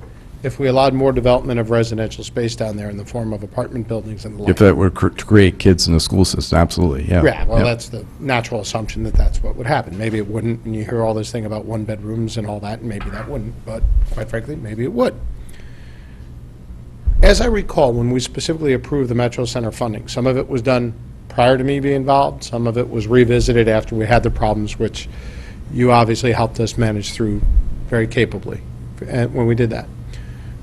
if we allowed more development of residential space down there in the form of apartment buildings and the like. If that were to create kids in the school system, absolutely, yeah. Yeah, well, Yeah. that's the natural assumption that that's what would happen. Maybe it wouldn't, and you hear all this thing about one-bedrooms and all that, and maybe that wouldn't, but quite frankly, maybe it would. As I recall, when we specifically approved the Metro Center funding, some of it was done prior to me being involved, some of it was revisited after we had the problems, which you obviously helped us manage through very capably when we did that.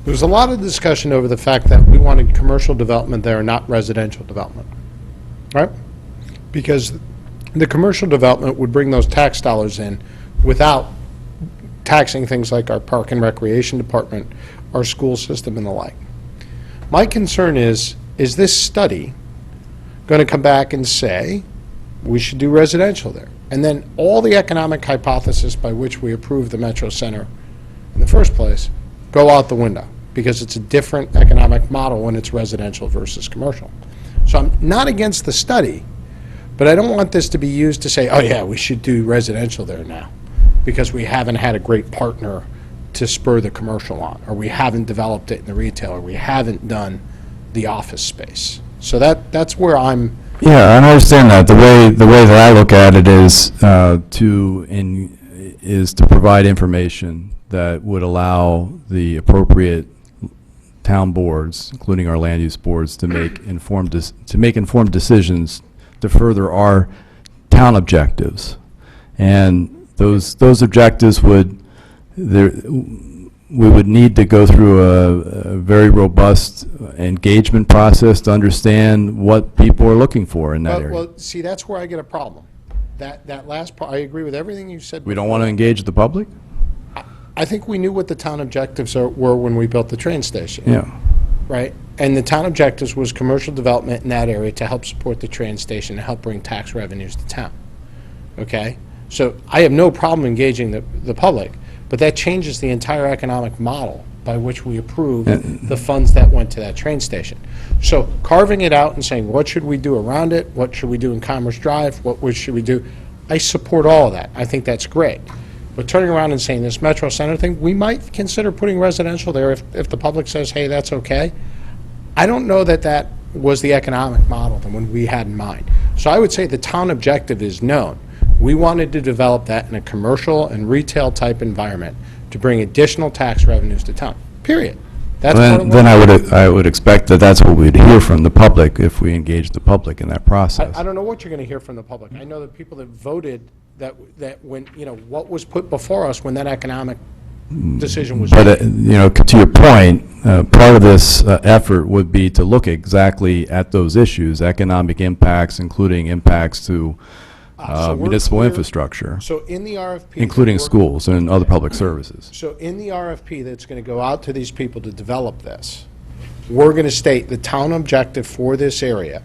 There was a lot of discussion over the fact that we wanted commercial development there, not residential development, right? Because the commercial development would bring those tax dollars in without taxing things like our park and recreation department, our school system, and the like. My concern is this study going to come back and say we should do residential there? And then all the economic hypothesis by which we approved the Metro Center in the first place go out the window, because it's a different economic model when it's residential versus commercial. So I'm not against the study, but I don't want this to be used to say, oh yeah, we should do residential there now, because we haven't had a great partner to spur the commercial on, or we haven't developed it in the retail, or we haven't done the office space. So that's where I'm, Yeah, and I understand that. The way that I look at it is to provide information that would allow the appropriate town boards, including our land use boards, to make informed decisions to further our town objectives. And those objectives we would need to go through a very robust engagement process to understand what people are looking for in that area. well, see, that's where I get a problem. That last part, I agree with everything you said. We don't want to engage the public? I think we knew what the town objectives were when we built the train station. Yeah. Right? And the town objectives was commercial development in that area to help support the train station and help bring tax revenues to town. Okay? So I have no problem engaging the public, but that changes the entire economic model by which we approve the funds that went to that train station. So carving it out and saying, what should we do around it? What should we do in Commerce Drive? What should we do? I support all of that. I think that's great. But turning around and saying this Metro Center thing, we might consider putting residential there if the public says, hey, that's okay. I don't know that was the economic model that we had in mind. So I would say the town objective is known. We wanted to develop that in a commercial and retail type environment to bring additional tax revenues to town, period. That's part of Then what- I would expect that that's what we'd hear from the public if we engage the public in that process. I don't know what you're going to hear from the public. I know the people that voted that when, what was put before us when that economic decision was But, made. to your point, part of this effort would be to look exactly at those issues, economic impacts, including impacts to So we're municipal clear- infrastructure, So in the RFP. including that we're- schools and other public services. So in the RFP that's going to go out to these people to develop this, we're going to state the town objective for this area,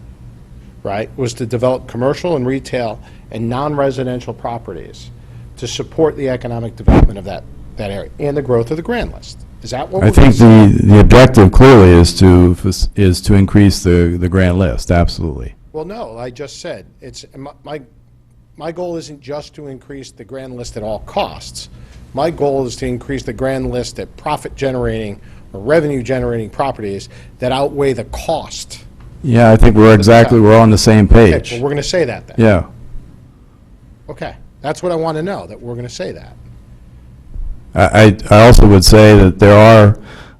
right, was to develop commercial and retail and non-residential properties to support the economic development of that area and the growth of the grand list. Is that what I we're going to think say? the objective clearly is to increase the grand list, absolutely. Well, no, I just said, my goal isn't just to increase the grand list at all costs. My goal is to increase the grand list at profit-generating or revenue-generating properties that outweigh the cost. Yeah, I think we're on the same Okay, page. well, we're going to say that then. Yeah. Okay, that's what I want to know, that we're going to say that. I also would say that there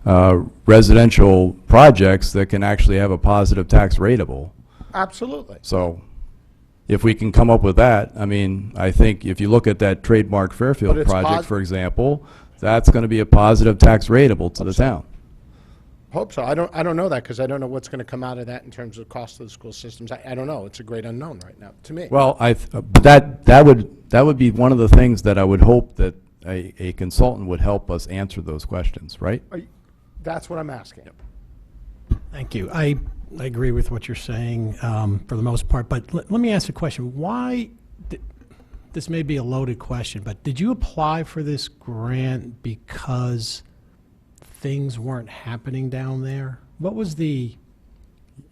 are residential projects that can actually have a positive tax rateable. Absolutely. So if we can come up with that, I mean, I think if you look at that trademark But Fairfield it's project, for example, that's going to be a positive tax rateable to the town. Hope so. I don't know that because I don't know what's going to come out of that in terms of cost of the school systems. I don't know. It's a great unknown right now, to me. Well, but that would be one of the things that I would hope that a consultant would help us answer those questions, right? That's what I'm asking. Thank you. I agree with what you're saying for the most part, but let me ask a question. Why, this may be a loaded question, but did you apply for this grant because things weren't happening down there? What was the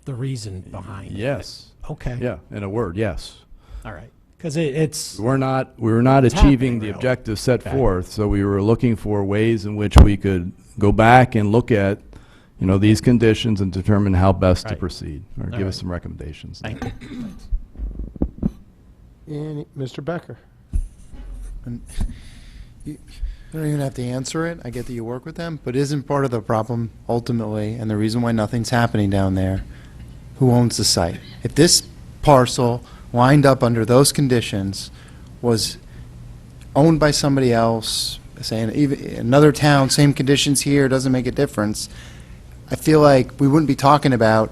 reason behind it? Yes. Okay. Yeah, in a word, yes. All right. Because it's, We were not achieving the really. objectives set Okay. forth, so we were looking for ways in which we could go back and look at, these conditions and determine how best to Right. proceed, or All give us right. some recommendations. thank you. Mr. Becker? You don't even have to answer it. I get that you work with them, but isn't part of the problem ultimately, and the reason why nothing's happening down there, who owns the site? If this parcel lined up under those conditions was owned by somebody else, saying even another town, same conditions here, doesn't make a difference, I feel like we wouldn't be talking about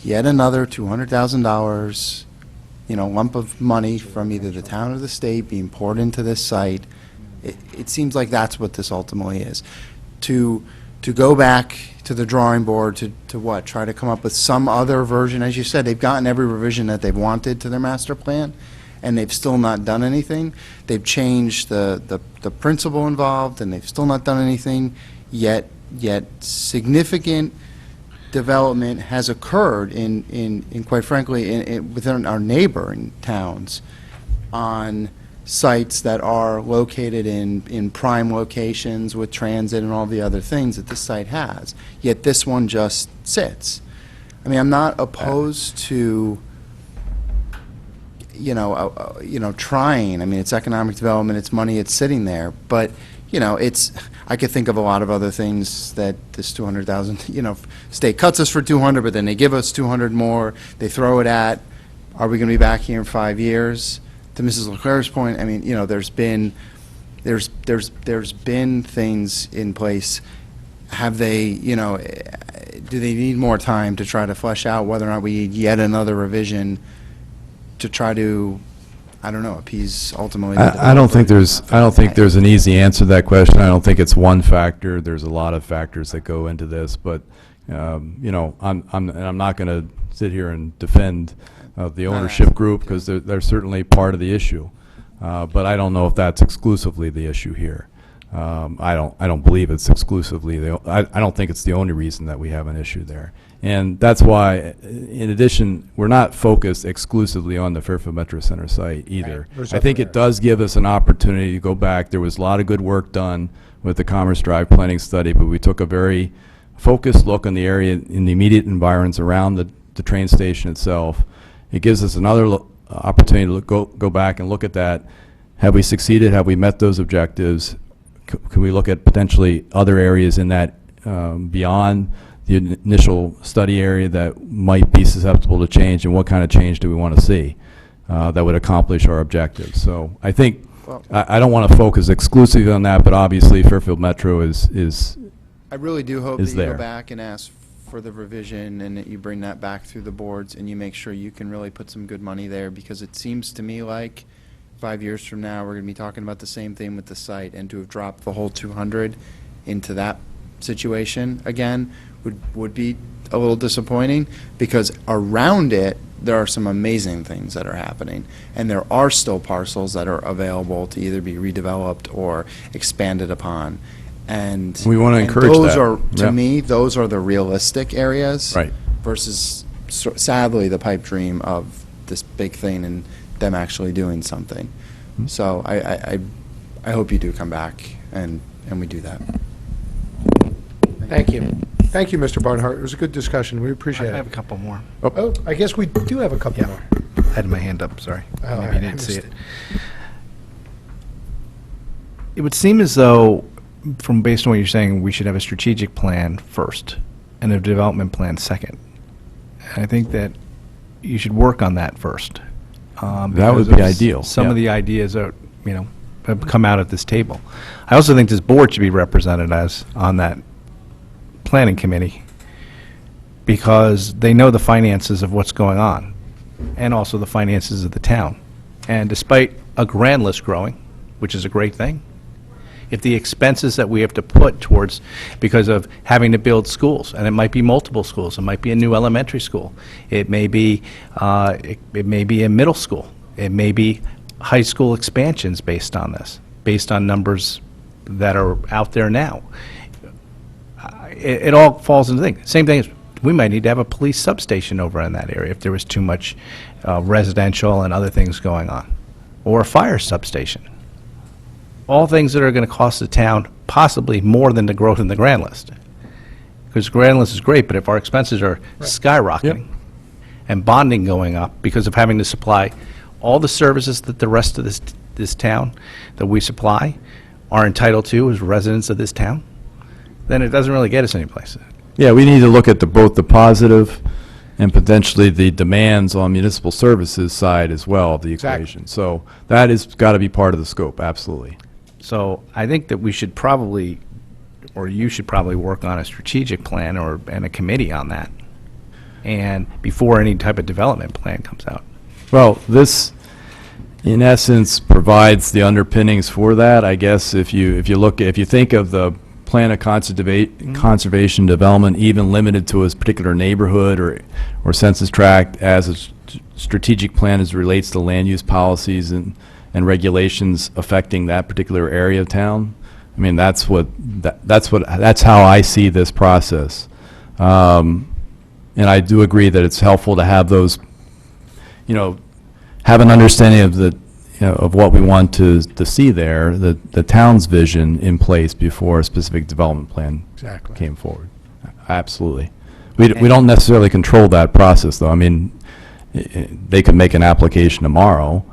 yet another $200,000, lump of money from either the town or the state being poured into this site. It seems like that's what this ultimately is. To go back to the drawing board to what? Try to come up with some other version. As you said, they've gotten every revision that they've wanted to their master plan, and they've still not done anything. They've changed the principle involved, and they've still not done anything, yet significant development has occurred in quite frankly, within our neighboring towns on sites that are located in prime locations with transit and all the other things that this site has. Yet this one just sits. I mean, I'm not opposed to, trying. I mean, it's economic development, it's money, it's sitting there. But, I could think of a lot of other things that this 200,000, state cuts us for 200, but then they give us 200 more. They throw it at, are we going to be back here in 5 years? To Mrs. Leclerc's point, I mean, there's been things in place. Have they, do they need more time to try to flesh out whether or not we need yet another revision to try to, I don't know, appease ultimately the I don't think developer? there's an easy answer to that question. I don't think it's one factor. There's a lot of factors that go into this, but, I'm not going to sit here and defend the ownership group, because they're certainly part of the issue. But I don't know if that's exclusively the issue here. I don't believe it's exclusively, I don't think it's the only reason that we have an issue there. And that's why, in addition, we're not focused exclusively on the Fairfield Metro Center site either. There's I think other it does give us an opportunity to go back. There was a lot of good work done with the Commerce Drive planning study, but we took a very focused look on the area in the immediate environs around the train station itself. It gives us another opportunity to go back and look at that. Have we succeeded? Have we met those objectives? Can we look at potentially other areas in that beyond the initial study area that might be susceptible to change, and what kind of change do we want to see that would accomplish our objectives? So I think, Well- I don't want to focus exclusively on that, but obviously Fairfield Metro is I really do hope that is you there. go back and ask for the revision, and that you bring that back through the boards, and you make sure you can really put some good money there, because it seems to me like 5 years from now, we're going to be talking about the same thing with the site, and to have dropped the whole 200 into that situation again would be a little disappointing, because around it, there are some amazing things that are happening, and there are still parcels that are available to either be redeveloped or expanded upon. And We wanna and encourage those that. are, Yeah. to me, those are the realistic areas. Right. Versus, sadly, the pipe dream of this big thing and them actually doing something. Hmm. So I hope you do come back and we do that. Thank you. Thank you, Mr. Barnhart. It was a good discussion. We appreciate I have a it. couple more. Oh, I guess we do have a couple Yeah. more. I had my hand up, sorry. Oh, Maybe you I didn't see missed it. It would seem as though, from based on what you're saying, we should have a strategic plan first and a development plan second. And I think that you should work on that first. That would because be of ideal, Some of yeah. the ideas are, have come out at this table. I also think this board should be represented on that planning committee, because they know the finances of what's going on, and also the finances of the town. And despite a grand list growing, which is a great thing, if the expenses that we have to put towards, because of having to build schools, and it might be multiple schools, it might be a new elementary school, it may be, it may be a middle school, it may be high school expansions based on this, based on numbers that are out there now. It all falls into things. Same thing as, we might need to have a police substation over in that area if there was too much residential and other things going on. or a fire substation. All things that are going to cost the town possibly more than the growth in the grand list. Because grand list is great, but if our expenses are skyrocketing and bonding going up because of having to supply all the services that the rest of this town that we supply are entitled to as residents of this town, then it doesn't really get us anyplace. Yeah, we need to look at both the positive and potentially the demands on municipal services side as well of the Exactly. equation. So that has got to be part of the scope, absolutely. So I think that we should probably, or you should probably work on a strategic plan and a committee on that, and before any type of development plan comes out. Well, this, in essence, provides the underpinnings for that. I guess if you think of the plan of conservation development, even limited to a particular neighborhood or census tract, as a strategic plan as it relates to land use policies and regulations affecting that particular area of town. I mean, that's how I see this process. And I do agree that it's helpful to have those, have an understanding of of what we want to see there, the town's vision in place before a specific development plan Exactly. came forward. Absolutely. We don't necessarily control that process, though. I mean, they could make an application tomorrow,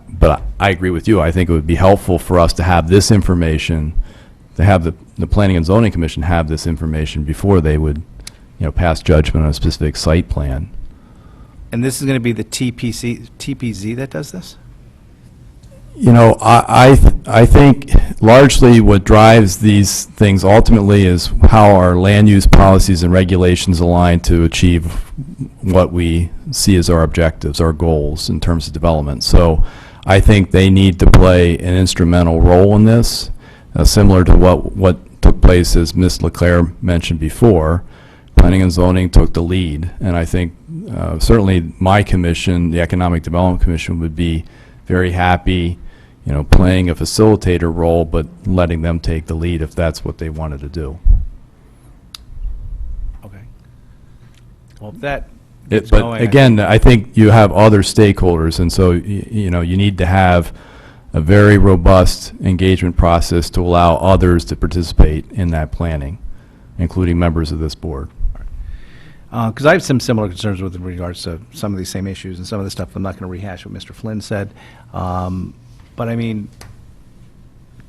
but I agree with you. I think it would be helpful for us to have this information, to have the Planning and Zoning Commission have this information before they would, pass judgment on a specific site plan. And this is going to be the TPZ that does this? I think largely what drives these things ultimately is how our land use policies and regulations align to achieve what we see as our objectives, our goals in terms of development. So I think they need to play an instrumental role in this, similar to what took place, as Ms. LeClaire mentioned before. Planning and Zoning took the lead, and I think certainly my commission, the Economic Development Commission, would be very happy, playing a facilitator role, but letting them take the lead if that's what they wanted to do. Okay. Well, if that gets going, But again, I think you have other stakeholders, and so, you need to have a very robust engagement process to allow others to participate in that planning, including members of this board. Because I have some similar concerns with regards to some of these same issues and some of the stuff. I'm not going to rehash what Mr. Flynn said. But I mean,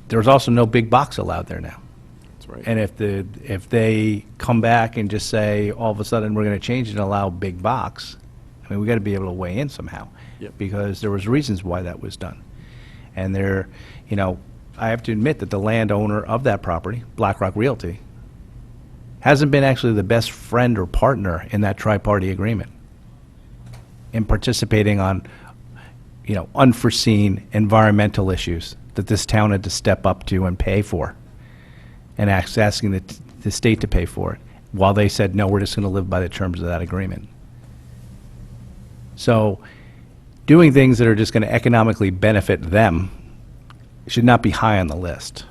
there's also no big box allowed there now. That's right. And if they come back and just say, all of a sudden, we're going to change it and allow big box, I mean, we got to be able to weigh in somehow. Yep. Because there was reasons why that was done. And I have to admit that the landowner of that property, BlackRock Realty, hasn't been actually the best friend or partner in that tri-party agreement in participating on, unforeseen environmental issues that this town had to step up to and pay for, and asking the state to pay for it, while they said, no, we're just going to live by the terms of that agreement. So doing things that are just going to economically benefit them should not be high on the list.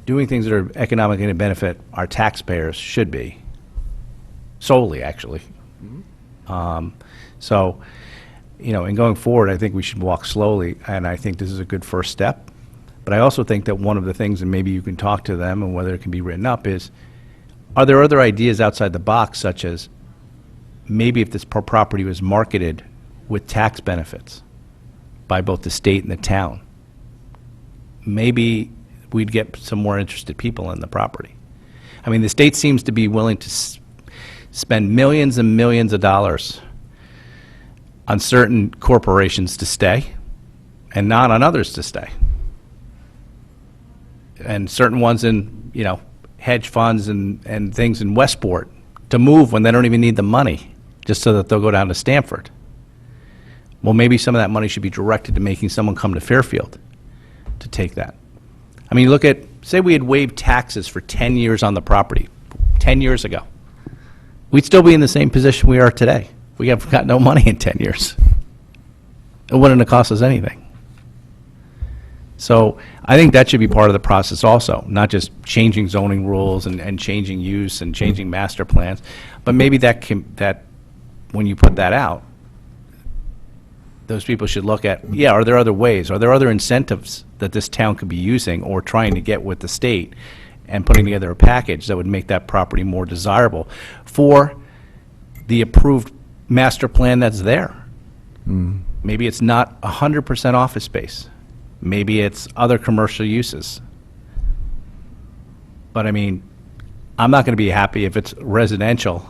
Doing things that are economically going to benefit our taxpayers should be, solely, actually. So, in going forward, I think we should walk slowly, and I think this is a good first step. But I also think that one of the things, and maybe you can talk to them, and whether it can be written up, is, are there other ideas outside the box, such as maybe if this property was marketed with tax benefits by both the state and the town, maybe we'd get some more interested people in the property. I mean, the state seems to be willing to spend millions and millions of dollars on certain corporations to stay and not on others to stay. And certain ones in, hedge funds and things in Westport to move when they don't even need the money, just so that they'll go down to Stamford. Well, maybe some of that money should be directed to making someone come to Fairfield to take that. I mean, look at, say we had waived taxes for 10 years on the property, 10 years ago. We'd still be in the same position we are today. We have got no money in 10 years. It wouldn't have cost us anything. So I think that should be part of the process also, not just changing zoning rules and changing use and changing master plans, but maybe that when you put that out, those people should look at, yeah, are there other ways? Are there other incentives that this town could be using or trying to get with the state and putting together a package that would make that property more desirable for the approved master plan that's there? Maybe it's not 100% office space. Maybe it's other commercial uses. But I mean, I'm not going to be happy if it's residential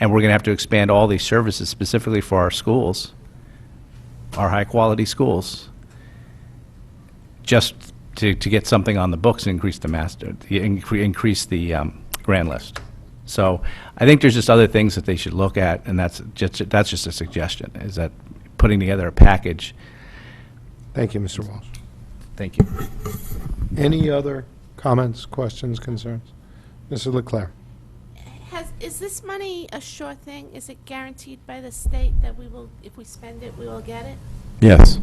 and we're going to have to expand all these services specifically for our schools, our high-quality schools, just to get something on the books and increase increase the grand list. So I think there's just other things that they should look at, and that's just a suggestion, is that putting together a package. Thank you, Mr. Walsh. Thank you. Any other comments, questions, concerns? Mrs. Leclerc? Is this money a sure thing? Is it guaranteed by the state that we will, if we spend it, we will get it? Yes.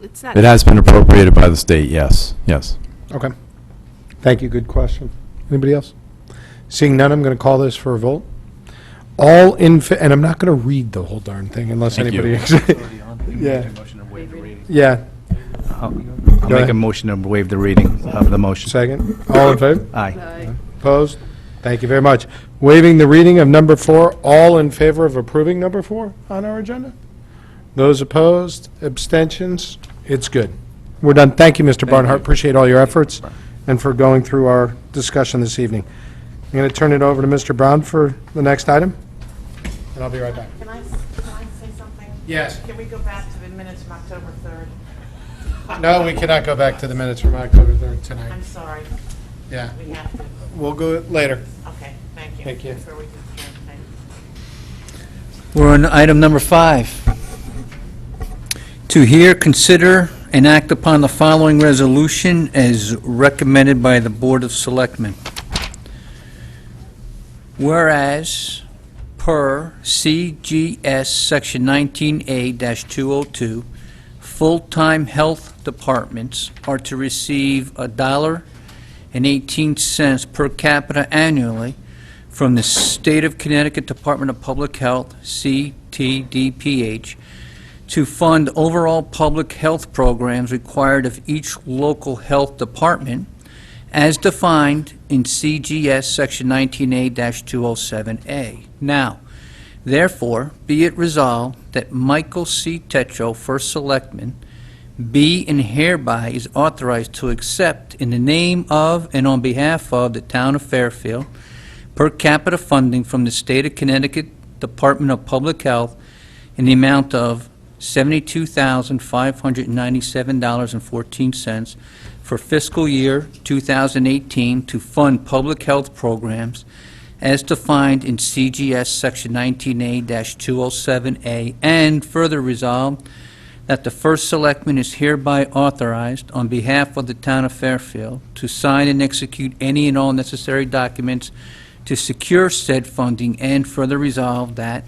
It's not. It has been appropriated by the state, yes, yes. Okay. Thank you, good question. Anybody else? Seeing none, I'm going to call this for a vote. All in, and I'm not going to read the whole darn thing unless Thank you. anybody... Yeah. Yeah. I'll Go make ahead. a motion to waive the reading of the motion. Second. All in favor? Aye. Opposed? Thank you very much. Waiving the reading of number 4. All in favor of approving number 4 on our agenda? Those opposed? Abstentions? It's good. We're done. Thank you, Mr. Barnhart. Appreciate all your efforts and for going through our discussion this evening. I'm going to turn it over to Mr. Brown for the next item, and I'll be right back. Can I say something? Yes. Can we go back to the minutes from October 3rd? No, we cannot go back to the minutes from October 3rd tonight. I'm sorry. Yeah. We have to. We'll go later. Okay, thank you. Thank you. Before we can adjourn, thank you. We're on item number 5. To hear, consider, and act upon the following resolution as recommended by the Board of Selectmen. Whereas, per CGS Section 19A-202, full-time health departments are to receive $1.18 per capita annually from the State of Connecticut Department of Public Health, CTDPH, to fund overall public health programs required of each local health department, as defined in CGS Section 19A-207A. Now, therefore, be it resolved that Michael C. Tetro, First Selectman, be and hereby is authorized to accept in the name of and on behalf of the town of Fairfield per capita funding from the State of Connecticut Department of Public Health in the amount of $72,597.14 for fiscal year 2018 to fund public health programs as defined in CGS Section 19A-207A, and further resolved that the First Selectman is hereby authorized on behalf of the town of Fairfield to sign and execute any and all necessary documents to secure said funding, and further resolved that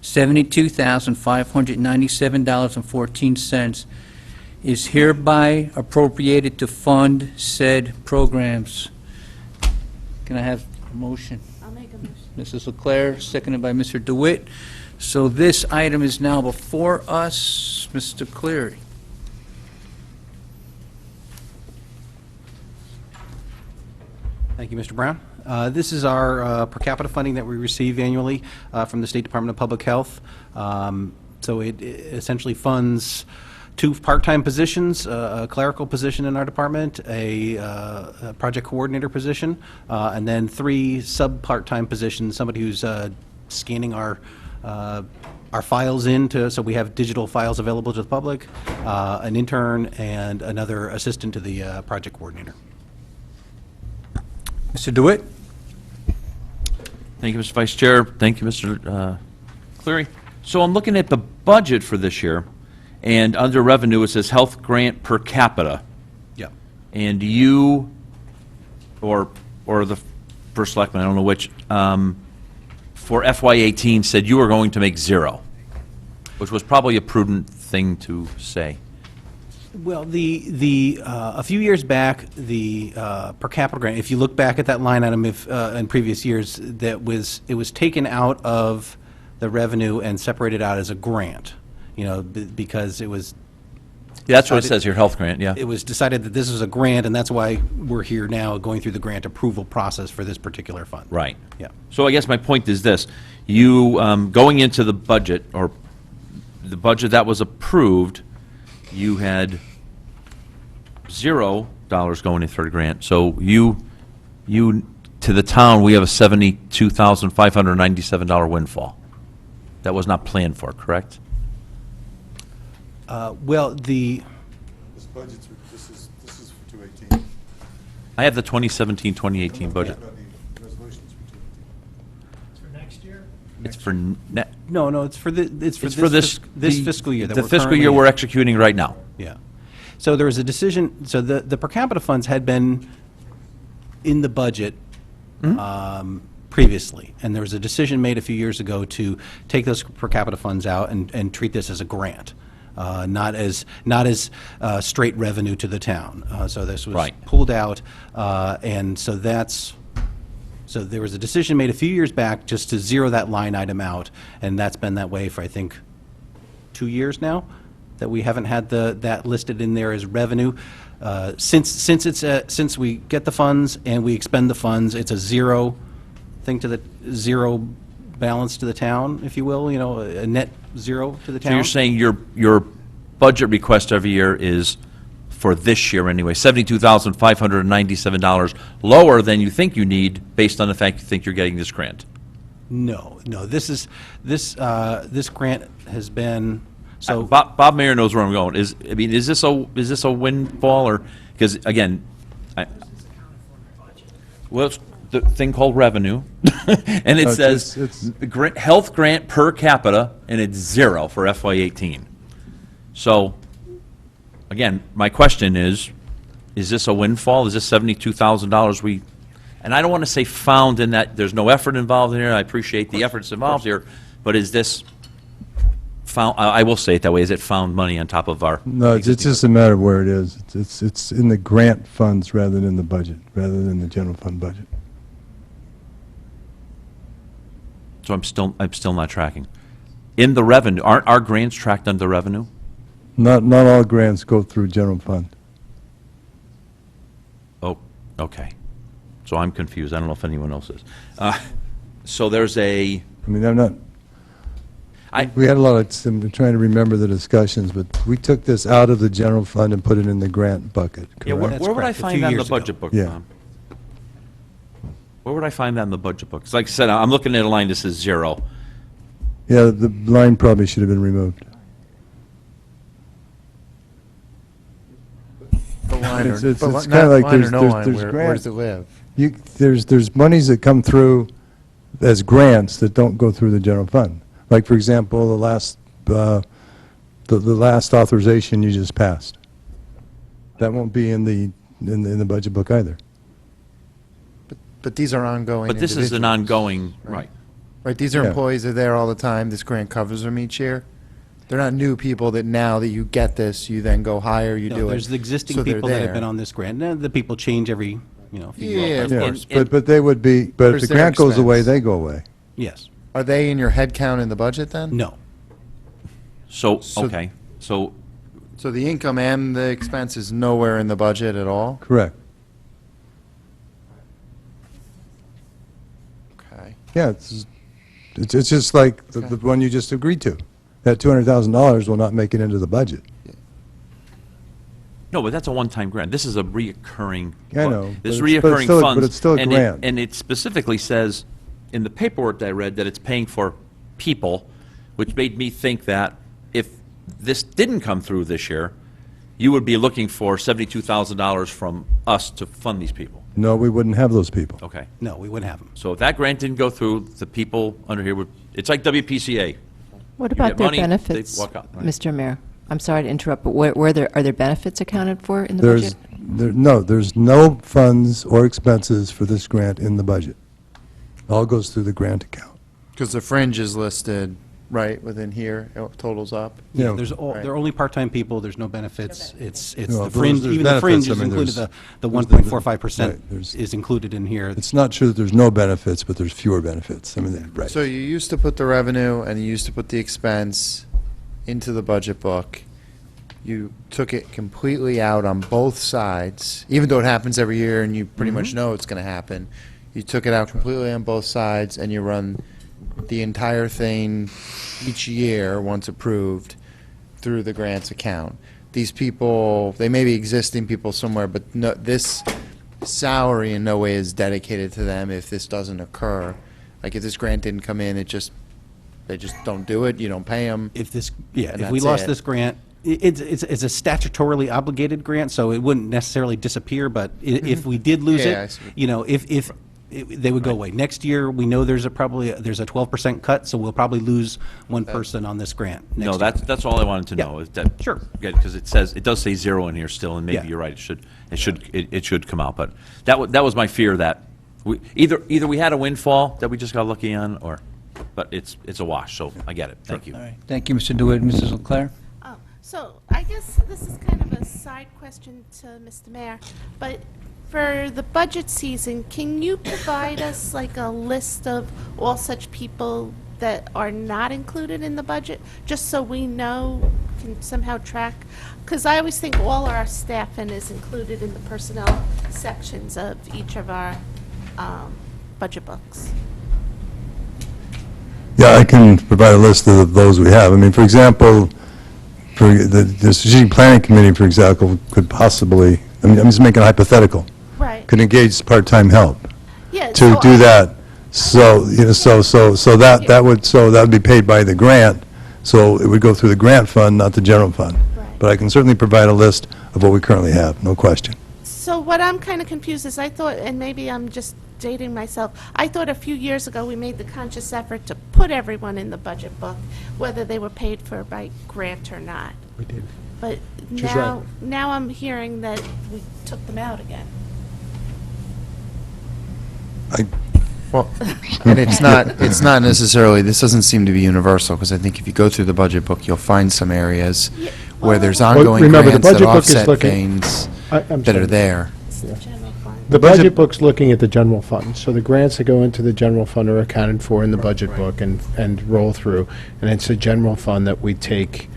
$72,597.14 is hereby appropriated to fund said programs. Can I have a motion? I'll make a motion. Mrs. Leclerc, seconded by Mr. DeWitt. So this item is now before us. Mr. Cleary. Thank you, Mr. Brown. This is our per capita funding that we receive annually from the State Department of Public Health. So it essentially funds 2 part-time positions, a clerical position in our department, a project coordinator position, and then 3 sub-part-time positions, somebody who's scanning our files so we have digital files available to the public, an intern, and another assistant to the project coordinator. Mr. DeWitt? Thank you, Mr. Vice Chair. Thank you, Mr. Cleary. So I'm looking at the budget for this year, and under revenue, it says health grant per capita. Yeah. And you, or the First Selectman, I don't know which, for FY18 said you were going to make 0, which was probably a prudent thing to say. Well, a few years back, the per capita grant, if you look back at that line item in previous years, it was taken out of the revenue and separate it out as a grant, because it was Yeah, that's what it decided- says here, health grant, yeah. It was decided that this is a grant, and that's why we're here now, going through the grant approval process for this particular fund. Right. Yeah. So I guess my point is this, you, going into the budget, or the budget that was approved, you had $0 going in for the grant. So you, to the town, we have a $72,597 windfall. That was not planned for, correct? Well, the, This budget's, this is for 218. I have the 2017-2018 budget. Resolutions for 218. It's for, no, it's for this this this fiscal year that the we're fiscal currently year in. we're executing right now. Yeah. So there was a decision, so the per capita funds had been in the budget previously, and there was a decision made a few years ago to take those per capita funds out and treat this as a grant, not as straight revenue to the town. So this was Right. pulled out, and so so there was a decision made a few years back just to zero that line item out, and that's been that way for, I think, 2 years now, that we haven't had that listed in there as revenue. Since we get the funds and we expend the funds, it's a zero zero balance to the town, if you will, a net zero to the So town. you're saying your budget request every year is, for this year anyway, $72,597 lower than you think you need, based on the fact you think you're getting this grant? No, this grant has been, so. Bob Mayer knows where I'm going. Is this a windfall, or, because, again, well, it's the thing called revenue, and it No, says health grant per capita, and it's 0 for FY18. So, again, my question is this a windfall? Is this $72,000 and I don't want to say found in that there's no effort involved in here, I appreciate the efforts involved here, but is this found, I will say it that way, is it found money on top of our? No, it's just a matter of where it is. It's in the grant funds rather than the budget, rather than the general fund budget. So I'm still not tracking. In the revenue, aren't our grants tracked under revenue? Not all grants go through general fund. Oh, okay. So I'm confused. I don't know if anyone else is. So there's a, I mean, I'm not, we had a lot of, I'm trying to remember the discussions, but we took this out of the general fund and put it in the grant bucket, yeah, where correct? would I correct, a find few that in the years ago. budget book, Yeah. Tom? Where would I find that in the budget book? 'Cause like I said, I'm looking at a line that says 0. Yeah, the line probably should have been removed. But line It's- or, it's- but it's li- kinda not like line or there's- no there's- line, there's where grant- does it live? There's monies that come through as grants that don't go through the general fund. Like, for example, the last authorization you just passed. That won't be in the budget book either. But these are ongoing But this is an individuals, ongoing, right. Right, these are Yeah. employees that are there all the time, this grant covers them each year? They're not new people that now that you get this, you then go hire, you No, do it. there's the existing so they're people that have there. been on this grant. Now, the people change every, few Yeah, years. of Yeah, course. but they would be, but if Where's the their grant goes away, expense? they go away. Yes. Are they in your head count in the budget then? No. So, So- okay, so, So the income and the expense is nowhere in the budget at all? Correct. Okay. Yeah, it's just like the one you just agreed to. That $200,000 will not make it into the budget. no, but that's a one-time grant. This is a reoccurring. I know, This is but it's reoccurring still- funds. but it's still a and grant. And it specifically says in the paperwork that I read that it's paying for people, which made me think that if this didn't come through this year, you would be looking for $72,000 from us to fund these people. No, we wouldn't have those people. Okay. No, we wouldn't have them. So if that grant didn't go through, the people under here would, it's like WPCA. What You about get their money, they benefits, walk out, right? Mr. Mayor? I'm sorry to interrupt, but are there benefits accounted for in the There's, budget? there's no funds or expenses for this grant in the budget. All goes through the grant account. Because the fringe is listed right, within here, it totals up? Yeah. Right. They're only part-time people, there's no benefits. It's No, the there's- fringe, there's even the benefits. fringe I is mean, included, there's- the there's 1.45% right, there's- is included in here. It's not true that there's no benefits, but there's fewer benefits. I mean, right. So you used to put the revenue and you used to put the expense into the budget book. You took it completely out on both sides, even though it happens every year and you pretty much know it's going to happen. You took it out completely on both sides and you run the entire thing each year, once approved, through the grants account. These people, they may be existing people somewhere, but no, this salary in no way is dedicated to them if this doesn't occur. Like if this grant didn't come in, they just don't do it, you don't pay them. If we that's lost it. this grant, it's a statutorily obligated grant, so it wouldn't necessarily disappear, but if we did lose Yeah, I it, see. they would go away. Next year, we know there's a 12% cut, so we'll probably lose one person on this grant next No, year. that's all I wanted to Yeah. know, is that. Sure. Because it does say 0 in here still, and maybe Yeah. you're right, it should come out, but that was my fear, that either we had a windfall that we just got lucky on, but it's a wash, so I get it, thank you. All right. Thank you, Mr. DeWitt. Mrs. Leclerc? Oh, so I guess this is kind of a side question to Mr. Mayor, but for the budget season, can you provide us like a list of all such people that are not included in the budget, just so we know, can somehow track? Because I always think all our staffing is included in the personnel sections of each of our budget books. Yeah, I can provide a list of those we have. I mean, for example, for the strategic planning committee, for example, could possibly, I mean, I'm just making a hypothetical, Right. could engage part-time help Yeah. to so do I- that. So, that would be paid by the grant, so it would go through the grant fund, not the general fund. Right. But I can certainly provide a list of what we currently have, no question. So what I'm kind of confused is I thought, and maybe I'm just dating myself, I thought a few years ago we made the conscious effort to put everyone in the budget book, whether they were paid for by grant or not. We did. But She's right. now I'm hearing that we took them out again. Well, and it's not necessarily, this doesn't seem to be universal, because I think if you go through the budget book, you'll find some areas Yeah, where there's well- ongoing remember, the grants that budget book is offset looking- things I'm that are sorry. there. It's the general fund. The budget book's looking at the general fund, so the grants that go into the general fund are accounted for in the budget book and roll through, and it's a general fund that we take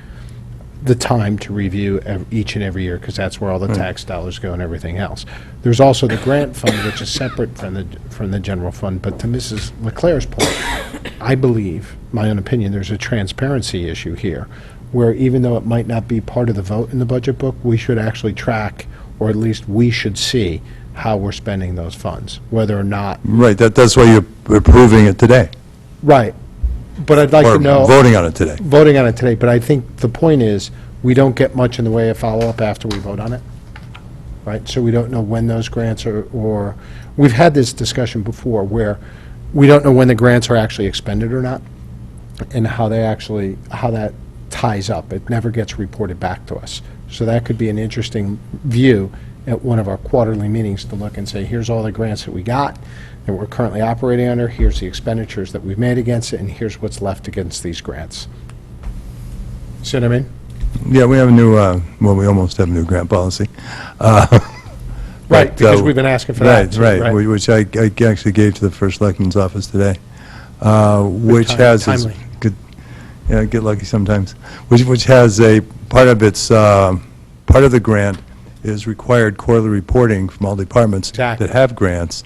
the time to review each and every year, because that's where all the tax dollars go and everything else. There's also the grant fund, which is separate from the general fund, but to Mrs. Leclerc's point, I believe, my own opinion, there's a transparency issue here, where even though it might not be part of the vote in the budget book, we should actually track, or at least we should see how we're spending those funds, whether or not. Right, that's why you're approving it today, Right. But I'd like or to know. voting on it today. Voting on it today, but I think the point is, we don't get much in the way of follow-up after we vote on it, right? So we don't know when those grants are, or, we've had this discussion before, where we don't know when the grants are actually expended or not, and how that ties up. It never gets reported back to us. So that could be an interesting view at one of our quarterly meetings, to look and say, here's all the grants that we got, that we're currently operating under, here's the expenditures that we've made against it, and here's what's left against these grants. See what I mean? Yeah, we have a new, well, we almost have a new grant policy. Right, because we've been asking for that. too, Right, which I actually gave to the First Selectman's office today, which has, timely. good, yeah, get lucky sometimes, which has a, part of the grant is required quarterly reporting from all departments Exactly. that have grants,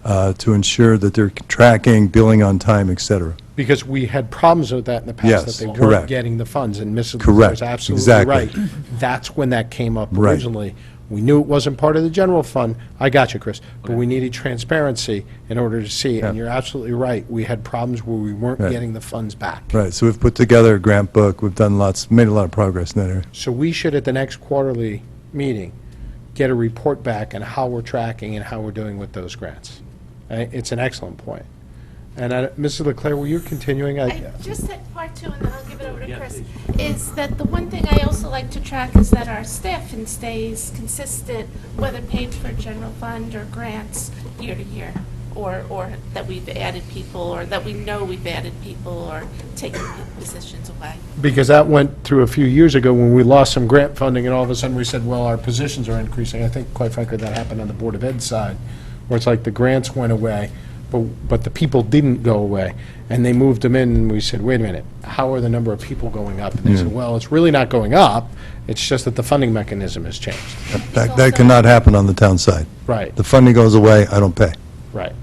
to ensure that they're tracking, billing on time, et cetera. Because we had problems with that in the past, Yes, that they weren't correct. getting the funds, and Mrs. Correct, Leclerc is absolutely exactly. right. That's when that came up Right. originally. We knew it wasn't part of the general fund. I got you, Chris. But we needed transparency in order to see, and Yeah. you're absolutely right. We had problems where we weren't Right. getting the funds back. Right, so we've put together a grant book, we've done made a lot of progress in that area. So we should, at the next quarterly meeting, get a report back on how we're tracking and how we're doing with those grants. It's an excellent point. And Mrs. Leclerc, were you continuing? I just had part two, and then I'll give it over to Chris, is that the one thing I also like to track is that our staffing stays consistent, whether paid for general fund or grants, year to year, or that we've added people, or that we know we've added people or taken positions away? Because that went through a few years ago when we lost some grant funding, and all of a sudden we said, well, our positions are increasing. I think, quite frankly, that happened on the Board of Ed side, where it's like the grants went away, but the people didn't go away. And they moved them in, and we said, wait a minute, how are the number of people going up? And they said, well, it's really not going up, it's just that the funding mechanism has changed. That cannot happen on the town side. Right, The funding goes away, I don't pay. right.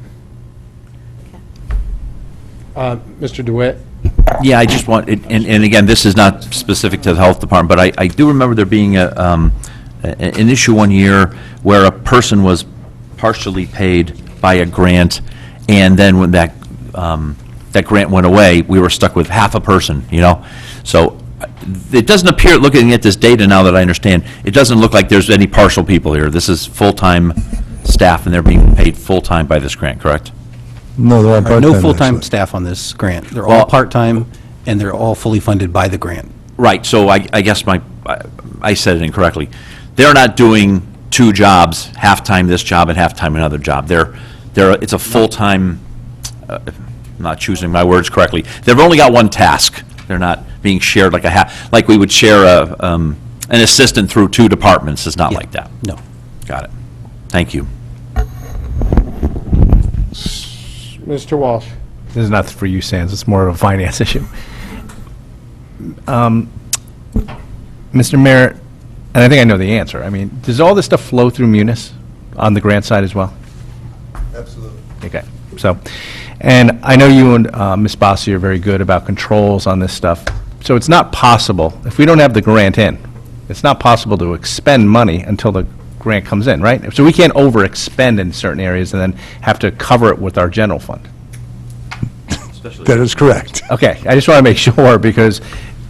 Mr. DeWitt? Yeah, I just want, and again, this is not specific to the health department, but I do remember there being an issue one year where a person was partially paid by a grant, and then when that grant went away, we were stuck with half a person, you know? So it doesn't appear, looking at this data now that I understand, it doesn't look like there's any partial people here. This is full-time staff, and they're being paid full-time by this grant, correct? No, they're on part-time. No full-time actually. staff on this grant. They're Well- all part-time, and they're all fully funded by the grant. Right, so I guess I said it incorrectly. They're not doing two jobs, half-time this job and half-time another job. It's a full-time, I'm not choosing my words correctly. They've only got one task. They're not being shared like we would share an assistant through two departments. It's not like that. No. Got it. Thank you. Mr. Walsh? This is not for you, Sands, it's more of a finance issue. Mr. Mayor, and I think I know the answer, I mean, does all this stuff flow through Munis on the grant side as well? Absolutely. Okay, so, and I know you and Ms. Bossi are very good about controls on this stuff, so it's not possible, if we don't have the grant in, it's not possible to expend money until the grant comes in, right? So we can't over-expend in certain areas and then have to cover it with our general fund. That is correct. Okay, I just want to make sure, because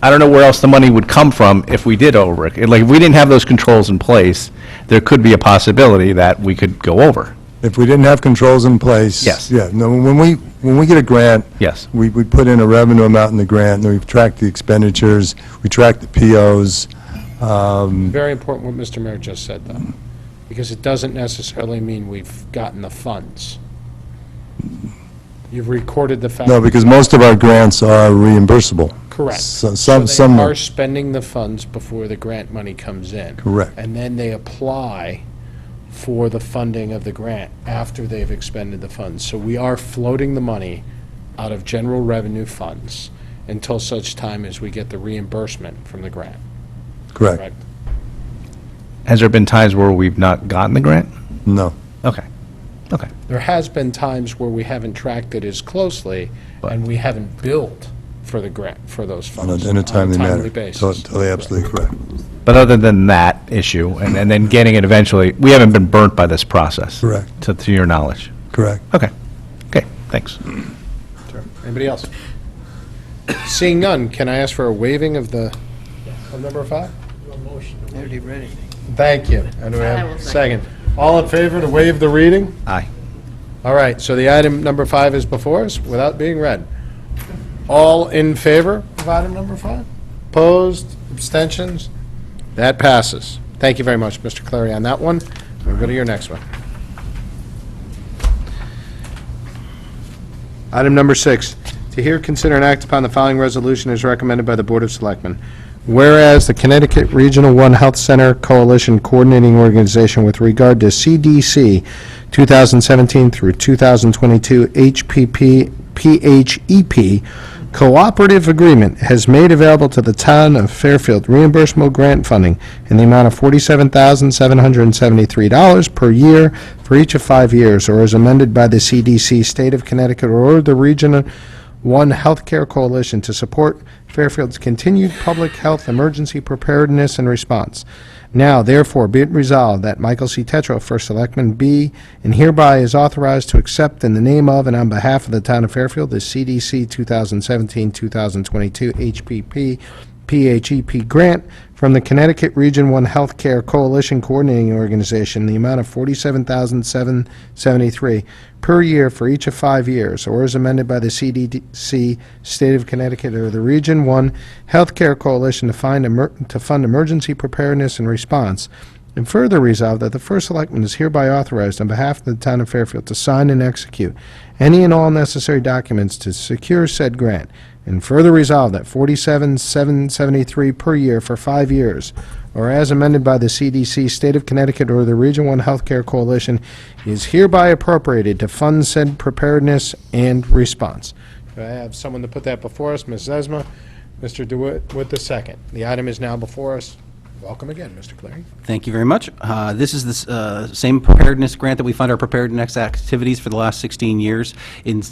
I don't know where else the money would come from if we did over, like, if we didn't have those controls in place, there could be a possibility that we could go over. If we didn't have controls in place. Yes. Yeah, no, when we get a grant. Yes. We put in a revenue amount in the grant, and we track the expenditures, we track the POs. Very important what Mr. Mayor just said, though, because it doesn't necessarily mean we've gotten the funds. You've recorded the fact. No, because most of our grants are reimbursable. Correct. So So some they are. are spending the funds before the grant money comes in. Correct. And then they apply for the funding of the grant after they've expended the funds. So we are floating the money out of general revenue funds until such time as we get the reimbursement from the grant. Correct. Has there been times where we've not gotten the grant? No. Okay, okay. There has been times where we haven't tracked it as closely, and we haven't billed for the grant, for those funds. In a timely manner. basis. Totally, absolutely correct. But other than that issue, and then getting it eventually, we haven't been burnt by this process? Correct. To your knowledge? Correct. Okay, okay, thanks. Anybody else? Seeing none, can I ask for a waiving of number 5? Already ready. Thank you. And do we I have will a second? All in favor to waive the reading? Aye. All right, so the item number 5 is before us without being read. All in favor of item number 5? Opposed, abstentions? That passes. Thank you very much, Mr. Clary, on that one. We'll go to your next one. Item number 6, to hear, consider, and act upon the following resolution as recommended by the Board of Selectmen. Whereas the Connecticut Regional One Health Center Coalition Coordinating Organization with regard to CDC 2017 through 2022 PHEP cooperative agreement has made available to the town of Fairfield reimbursable grant funding in the amount of $47,773 per year for each of 5 years, or as amended by the CDC, State of Connecticut, or the Regional One Healthcare Coalition to support Fairfield's continued public health emergency preparedness and response. Now, therefore, be it resolved that Michael C. Tetro, First Selectman, be and hereby is authorized to accept in the name of and on behalf of the town of Fairfield the CDC 2017-2022 HPP PHEP grant from the Connecticut Region 1 Healthcare Coalition Coordinating Organization in the amount of $47,773 per year for each of 5 years, or as amended by the CDC, State of Connecticut, or the Region 1 Healthcare Coalition to fund emergency preparedness and response, And further resolved that the first selectman is hereby authorized on behalf of the town of Fairfield to sign and execute any and all necessary documents to secure said grant. And further resolved that $47,773 per year for 5 years, or as amended by the CDC, State of Connecticut, or the Region 1 Healthcare Coalition, is hereby appropriated to fund said preparedness and response. Do I have someone to put that before us? Ms. Zesma, Mr. DeWitt with the second. The item is now before us. Welcome again, Mr. Clary. Thank you very much. This is the same preparedness grant that we fund our preparedness activities for the last 16 years. In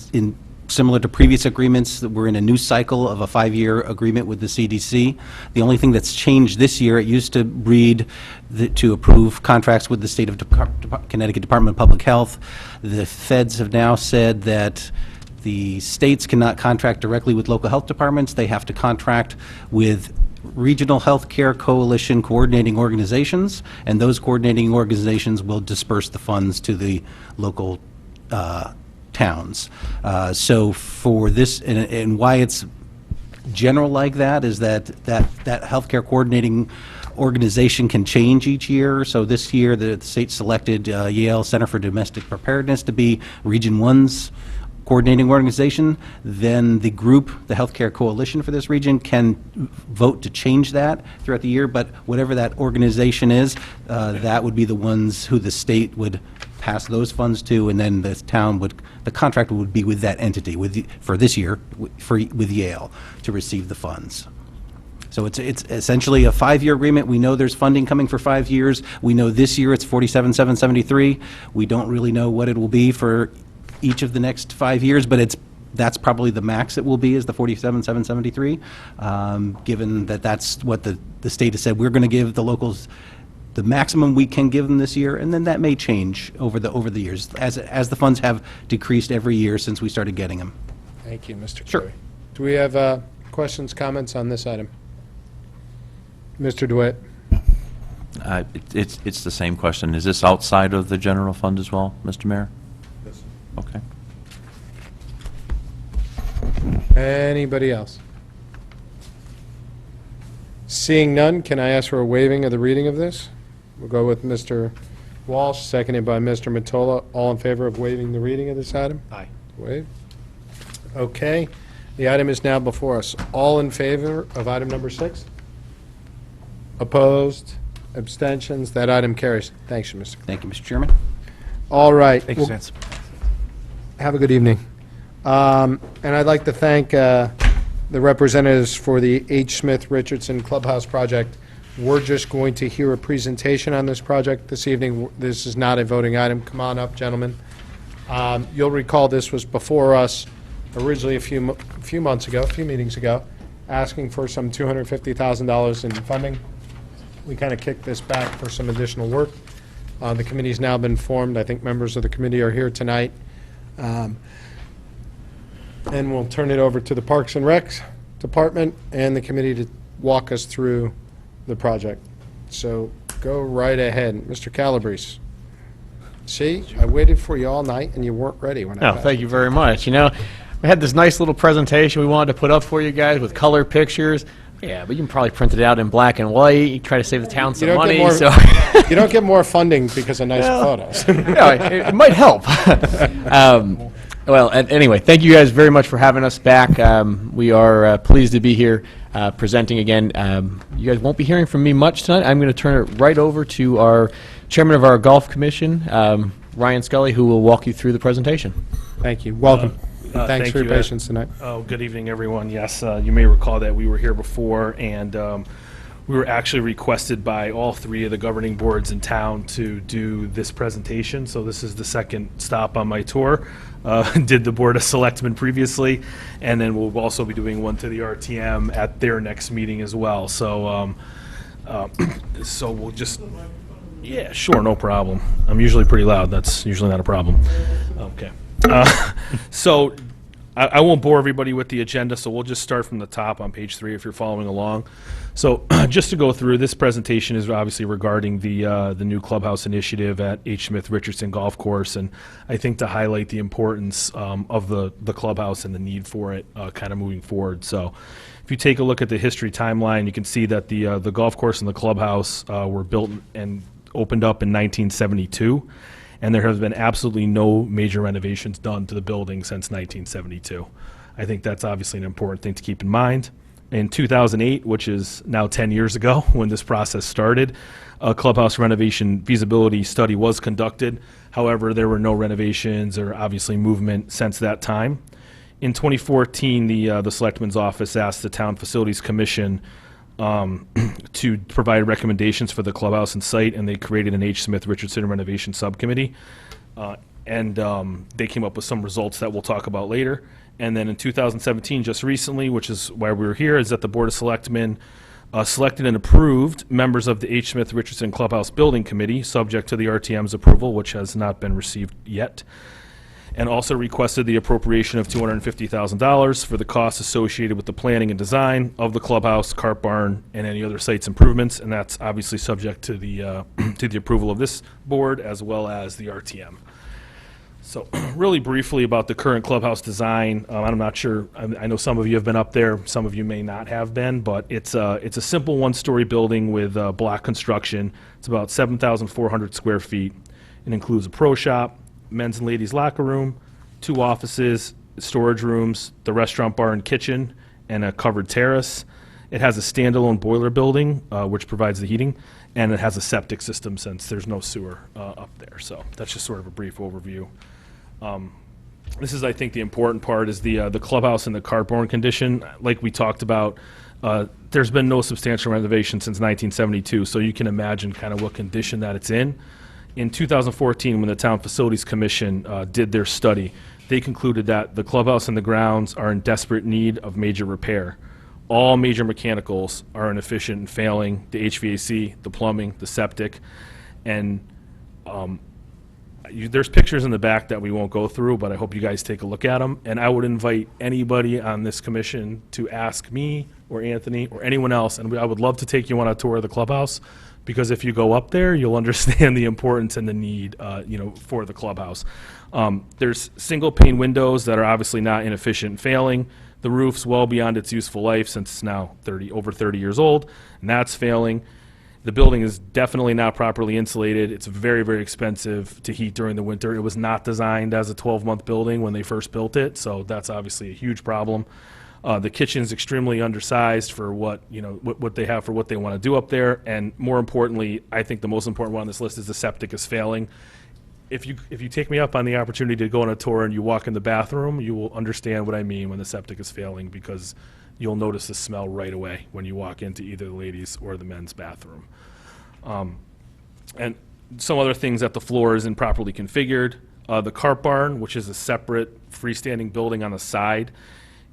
similar to previous agreements, we're in a new cycle of a 5-year agreement with the CDC. The only thing that's changed this year, it used to read to approve contracts with the State of Connecticut Department of Public Health. The feds have now said that the states cannot contract directly with local health departments. They have to contract with regional healthcare coalition coordinating organizations, and those coordinating organizations will disperse the funds to the local towns. So for this, and why it's general like that is that healthcare coordinating organization can change each year. So this year, the state selected Yale Center for Domestic Preparedness to be Region 1's coordinating organization. Then the group, the Healthcare Coalition for this region, can vote to change that throughout the year, but whatever that organization is, that would be the ones who the state would pass those funds to, and then the town would, the contract would be with that entity for this year, with Yale, to receive the funds. So it's essentially a 5-year agreement. We know there's funding coming for 5 years. We know this year it's $47,773. We don't really know what it will be for each of the next 5 years, but that's probably the max it will be, is the $47,773, given that that's what the state has said. We're going to give the locals the maximum we can give them this year, and then that may change over the years as the funds have decreased every year since we started getting them. Thank you, Mr. Sure. Clary. Do we have questions, comments on this item? Mr. DeWitt? It's the same question. Is this outside of the general fund as well, Mr. Mayor? Yes. Okay. Anybody else? Seeing none, can I ask for a waiving of the reading of this? We'll go with Mr. Walsh, seconded by Mr. Mottola. All in favor of waiving the reading of this item? Aye. Waive. Okay. The item is now before us. All in favor of item number 6? Opposed? Abstentions? That item carries. Thanks, Mr. Thank you, Mr. Chairman. All right. Thank you, Well, Stan. have a good evening. And I'd like to thank the representatives for the H. Smith Richardson Clubhouse project. We're just going to hear a presentation on this project this evening. This is not a voting item. Come on up, gentlemen. You'll recall this was before us originally a few months ago, a few meetings ago, asking for some $250,000 in funding. We kind of kicked this back for some additional work. The committee's now been formed. I think members of the committee are here tonight. And we'll turn it over to the Parks and Recs Department and the committee to walk us through the project. So go right ahead. Mr. Calabrese. See, I waited for you all night and you weren't ready when I Oh, thank you very much. You know, we had this nice little presentation we wanted to put up for you guys with color pictures. Yeah, but you can probably print it out in black and white. You try to save the town some money. You don't get more funding because of nice photos. Yeah, it might help. Well, anyway, thank you guys very much for having us back. We are pleased to be here presenting again. You guys won't be hearing from me much tonight. I'm going to turn it right over to our chairman of our golf commission, Ryan Scully, who will walk you through the presentation. Thank you. Welcome. Thanks Thank for your you, patience tonight. Oh, good evening, everyone. Yes, you may recall that we were here before, and we were actually requested by all 3 of the governing boards in town to do this presentation. So this is the second stop on my tour. Did the Board of Selectmen previously, and then we'll also be doing one to the RTM at their next meeting as well. So, so we'll just. Yeah, sure, no problem. I'm usually pretty loud. That's usually not a problem. Okay. So I won't bore everybody with the agenda, so we'll just start from the top on page 3 if you're following along. So just to go through, this presentation is obviously regarding the new clubhouse initiative at H. Smith Richardson Golf Course, and I think to highlight the importance of the clubhouse and the need for it kind of moving forward. So if you take a look at the history timeline, you can see that the golf course and the clubhouse were built and opened up in 1972, and there has been absolutely no major renovations done to the building since 1972. I think that's obviously an important thing to keep in mind. In 2008, which is now 10 years ago when this process started, a clubhouse renovation feasibility study was conducted. However, there were no renovations or obviously movement since that time. In 2014, the Selectman's Office asked the Town Facilities Commission to provide recommendations for the clubhouse and site, and they created an H. Smith Richardson Renovation Subcommittee. They came up with some results that we'll talk about later. And then in 2017, just recently, which is why we were here, is that the Board of Selectmen selected and approved members of the H. Smith Richardson Clubhouse Building Committee, subject to the RTM's approval, which has not been received yet, and also requested the appropriation of $250,000 for the costs associated with the planning and design of the clubhouse, cart barn, and any other sites improvements, and that's obviously subject to the to the approval of this board as well as the RTM. So really briefly about the current clubhouse design, I'm not sure, I know some of you have been up there, some of you may not have been, but it's a simple one-story building with block construction. It's about 7,400 square feet. It includes a pro shop, men's and ladies' locker room, 2 offices, storage rooms, the restaurant, bar, and kitchen, and a covered terrace. It has a standalone boiler building, which provides the heating, and it has a septic system since there's no sewer up there. So that's just sort of a brief overview. This is, I think, the important part is the clubhouse and the cart barn condition. Like we talked about, there's been no substantial renovation since 1972, so you can imagine kind of what condition that it's in. In 2014, when the Town Facilities Commission did their study, they concluded that the clubhouse and the grounds are in desperate need of major repair. All major mechanicals are inefficient and failing, the HVAC, the plumbing, the septic, and there's pictures in the back that we won't go through, but I hope you guys take a look at them. And I would invite anybody on this commission to ask me or Anthony or anyone else, and I would love to take you on a tour of the clubhouse, because if you go up there, you'll understand the importance and the need, for the clubhouse. There's single pane windows that are obviously not inefficient and failing. The roof's well beyond its useful life since it's now over 30 years old, and that's failing. The building is definitely not properly insulated. It's very, very expensive to heat during the winter. It was not designed as a 12-month building when they first built it, so that's obviously a huge problem. The kitchen is extremely undersized for what they have for what they want to do up there, and more importantly, I think the most important one on this list is the septic is failing. If you take me up on the opportunity to go on a tour and you walk in the bathroom, you will understand what I mean when the septic is failing, because you'll notice the smell right away when you walk into either the ladies' or the men's bathroom. And some other things, that the floor isn't properly configured. The cart barn, which is a separate freestanding building on the side,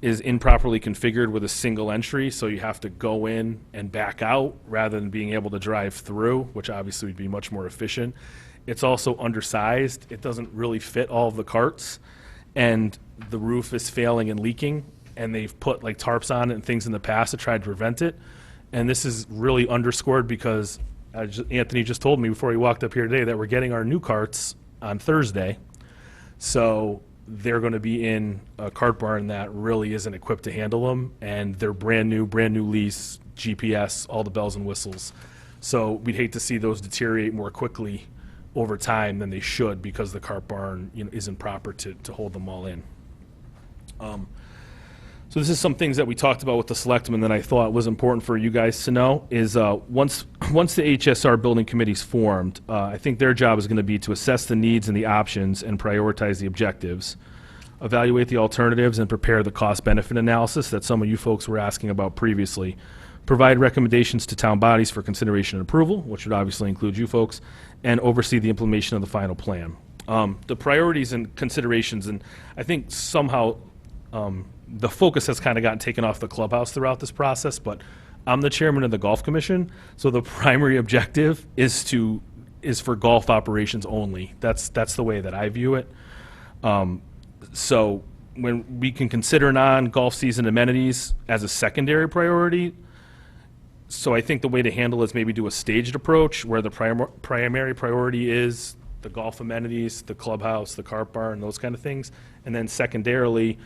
is improperly configured with a single entry, so you have to go in and back out rather than being able to drive through, which obviously would be much more efficient. It's also undersized. It doesn't really fit all of the carts, and the roof is failing and leaking, and they've put like tarps on it and things in the past to try to prevent it. And this is really underscored because Anthony just told me before he walked up here today that we're getting our new carts on Thursday. So they're going to be in a cart barn that really isn't equipped to handle them, and they're brand new lease, GPS, all the bells and whistles. So we'd hate to see those deteriorate more quickly over time than they should, because the cart barn isn't proper to hold them all in. So this is some things that we talked about with the selectmen that I thought was important for you guys to know, is once the HSR building committee's formed, I think their job is going to be to assess the needs and the options and prioritize the objectives, evaluate the alternatives, and prepare the cost-benefit analysis that some of you folks were asking about previously, provide recommendations to town bodies for consideration and approval, which would obviously include you folks, and oversee the implementation of the final plan. The priorities and considerations, and I think somehow the focus has kind of gotten taken off the clubhouse throughout this process, but I'm the chairman of the Golf Commission, so the primary objective is for golf operations only. That's the way that I view it. So when we can consider non-golf season amenities as a secondary priority, so I think the way to handle it is maybe do a staged approach where the primary priority is the golf amenities, the clubhouse, the cart barn, those kind of things, and then secondarily,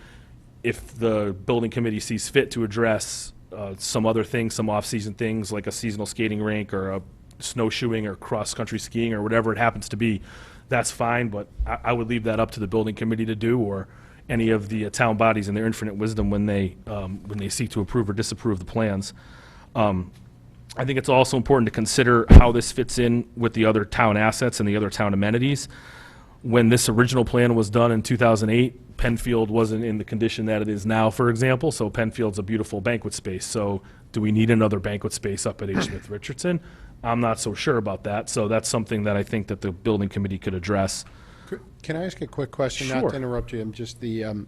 if the building committee sees fit to address some other things, some off-season things like a seasonal skating rink or snowshoeing or cross-country skiing or whatever it happens to be, that's fine, but I would leave that up to the building committee to do, or any of the town bodies in their infinite wisdom when they seek to approve or disapprove the plans. I think it's also important to consider how this fits in with the other town assets and the other town amenities. When this original plan was done in 2008, Penfield wasn't in the condition that it is now, for example, so Penfield's a beautiful banquet space. So do we need another banquet space up at H. Smith Richardson? I'm not so sure about that, so that's something that I think that the building committee could address. Can I ask a quick question? Sure. Not to interrupt you, just the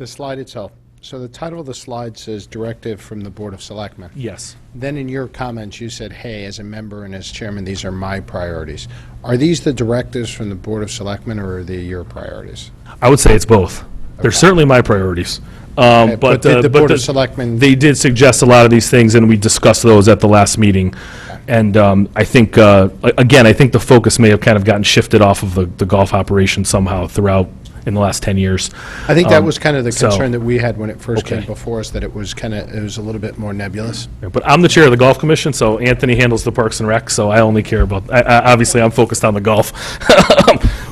slide itself. So the title of the slide says Directive from the Board of Selectmen. Yes. Then in your comments, you said, hey, as a member and as chairman, these are my priorities. Are these the directives from the Board of Selectmen, or are they your priorities? I would say it's both. They're certainly my priorities. but did the Board of Selectmen- They did suggest a lot of these things, and we discussed those at the last meeting. And I think, again, I think the focus may have kind of gotten shifted off of the golf operation somehow throughout in the last 10 years. I think that was kind of the so- concern that we had when it first came Okay. before us, that it was a little bit more nebulous. Yeah, but I'm the chair of the golf commission, so Anthony handles the Parks and Rec, so I only care about, obviously, I'm focused on the golf.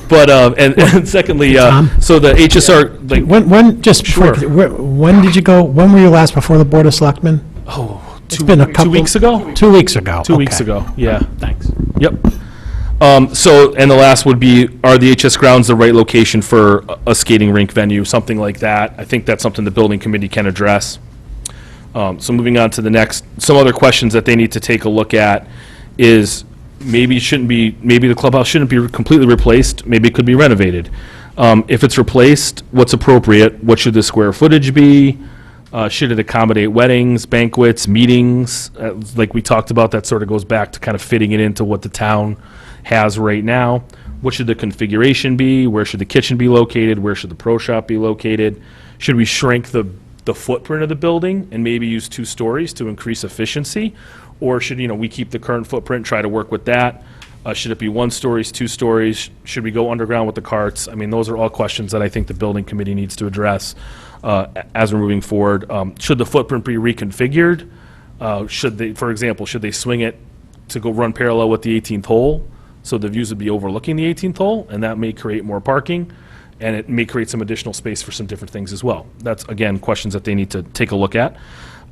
But, and secondly, so the HSR, like, When, just before, Sure. when did you go, when were you last before the Board of Selectmen? It's been a couple. 2 weeks ago? 2 weeks ago. 2 weeks okay. ago, yeah. Thanks. Yep. So, and the last would be, are the HS grounds the right location for a skating rink venue, something like that? I think that's something the building committee can address. So moving on to the next, some other questions that they need to take a look at is, maybe the clubhouse shouldn't be completely replaced, maybe it could be renovated. If it's replaced, what's appropriate? What should the square footage be? Should it accommodate weddings, banquets, meetings? Like we talked about, that sort of goes back to kind of fitting it into what the town has right now. What should the configuration be? Where should the kitchen be located? Where should the pro shop be located? Should we shrink the footprint of the building and maybe use 2 stories to increase efficiency? Or should, we keep the current footprint, try to work with that? Should it be 1 stories, 2 stories? Should we go underground with the carts? I mean, those are all questions that I think the building committee needs to address as we're moving forward. Should the footprint be reconfigured? For example, should they swing it to go run parallel with the 18th hole? So the views would be overlooking the 18th hole, and that may create more parking, and it may create some additional space for some different things as well. That's, again, questions that they need to take a look at.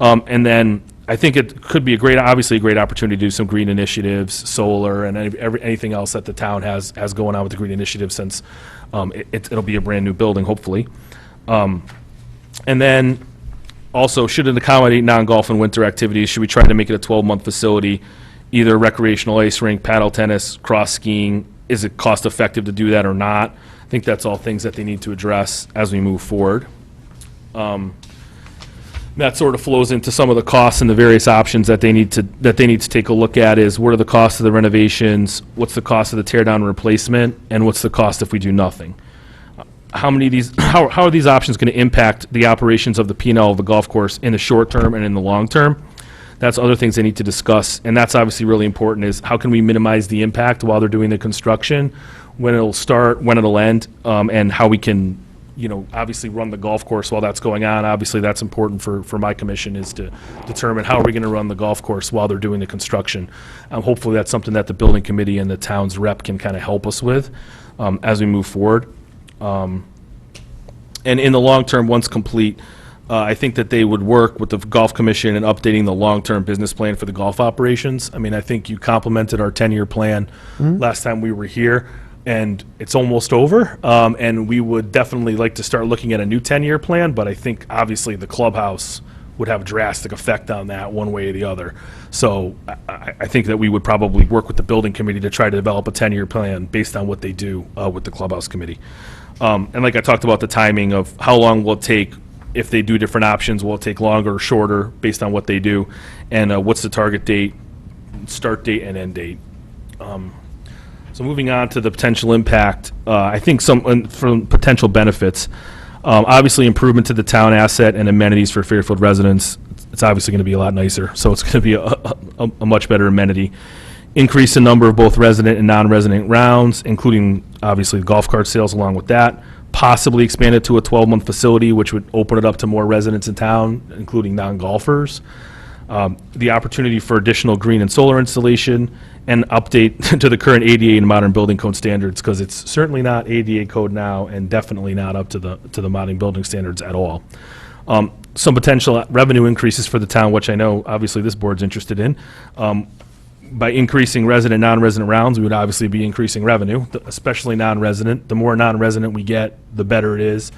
And then I think it could be obviously a great opportunity to do some green initiatives, solar, and anything else that the town has going on with the green initiative, since it'll be a brand-new building, hopefully. And then also, should it accommodate non-golf and winter activities? Should we try to make it a 12-month facility, either recreational ice rink, paddle tennis, cross skiing? Is it cost-effective to do that or not? I think that's all things that they need to address as we move forward. That sort of flows into some of the costs and the various options that they need to take a look at. Is, what are the costs of the renovations? What's the cost of the tear down and replacement? And what's the cost if we do nothing? How are these options going to impact the operations of the P&L of the golf course in the short term and in the long term? That's other things they need to discuss, and that's obviously really important, is how can we minimize the impact while they're doing the construction, when it'll start, when it'll end, and how we can, obviously run the golf course while that's going on. Obviously, that's important for my commission, is to determine how are we going to run the golf course while they're doing the construction. Hopefully, that's something that the building committee and the town's rep can kind of help us with as we move forward. And in the long term, once complete, I think that they would work with the golf commission in updating the long-term business plan for the golf operations. I mean, I think you complimented our 10-year plan last time we were here, and it's almost over. And we would definitely like to start looking at a new 10-year plan, but I think obviously the clubhouse would have a drastic effect on that one way or the other. So I think that we would probably work with the building committee to try to develop a 10-year plan based on what they do with the clubhouse committee. And like I talked about, the timing of how long will it take. If they do different options, will it take longer or shorter based on what they do? And what's the target date, start date, and end date? So moving on to the potential impact, I think from potential benefits, obviously improvement to the town asset and amenities for Fairfield residents. It's obviously going to be a lot nicer, so it's going to be a much better amenity. Increase the number of both resident and non-resident rounds, including obviously golf cart sales along with that. Possibly expand it to a 12-month facility, which would open it up to more residents in town, including non-golfers. The opportunity for additional green and solar installation, and update to the current ADA and modern building code standards, because it's certainly not ADA code now and definitely not up to the modern building standards at all. Some potential revenue increases for the town, which I know obviously this board's interested in. By increasing resident, non-resident rounds, we would obviously be increasing revenue, especially non-resident. The more non-resident we get, the better it is,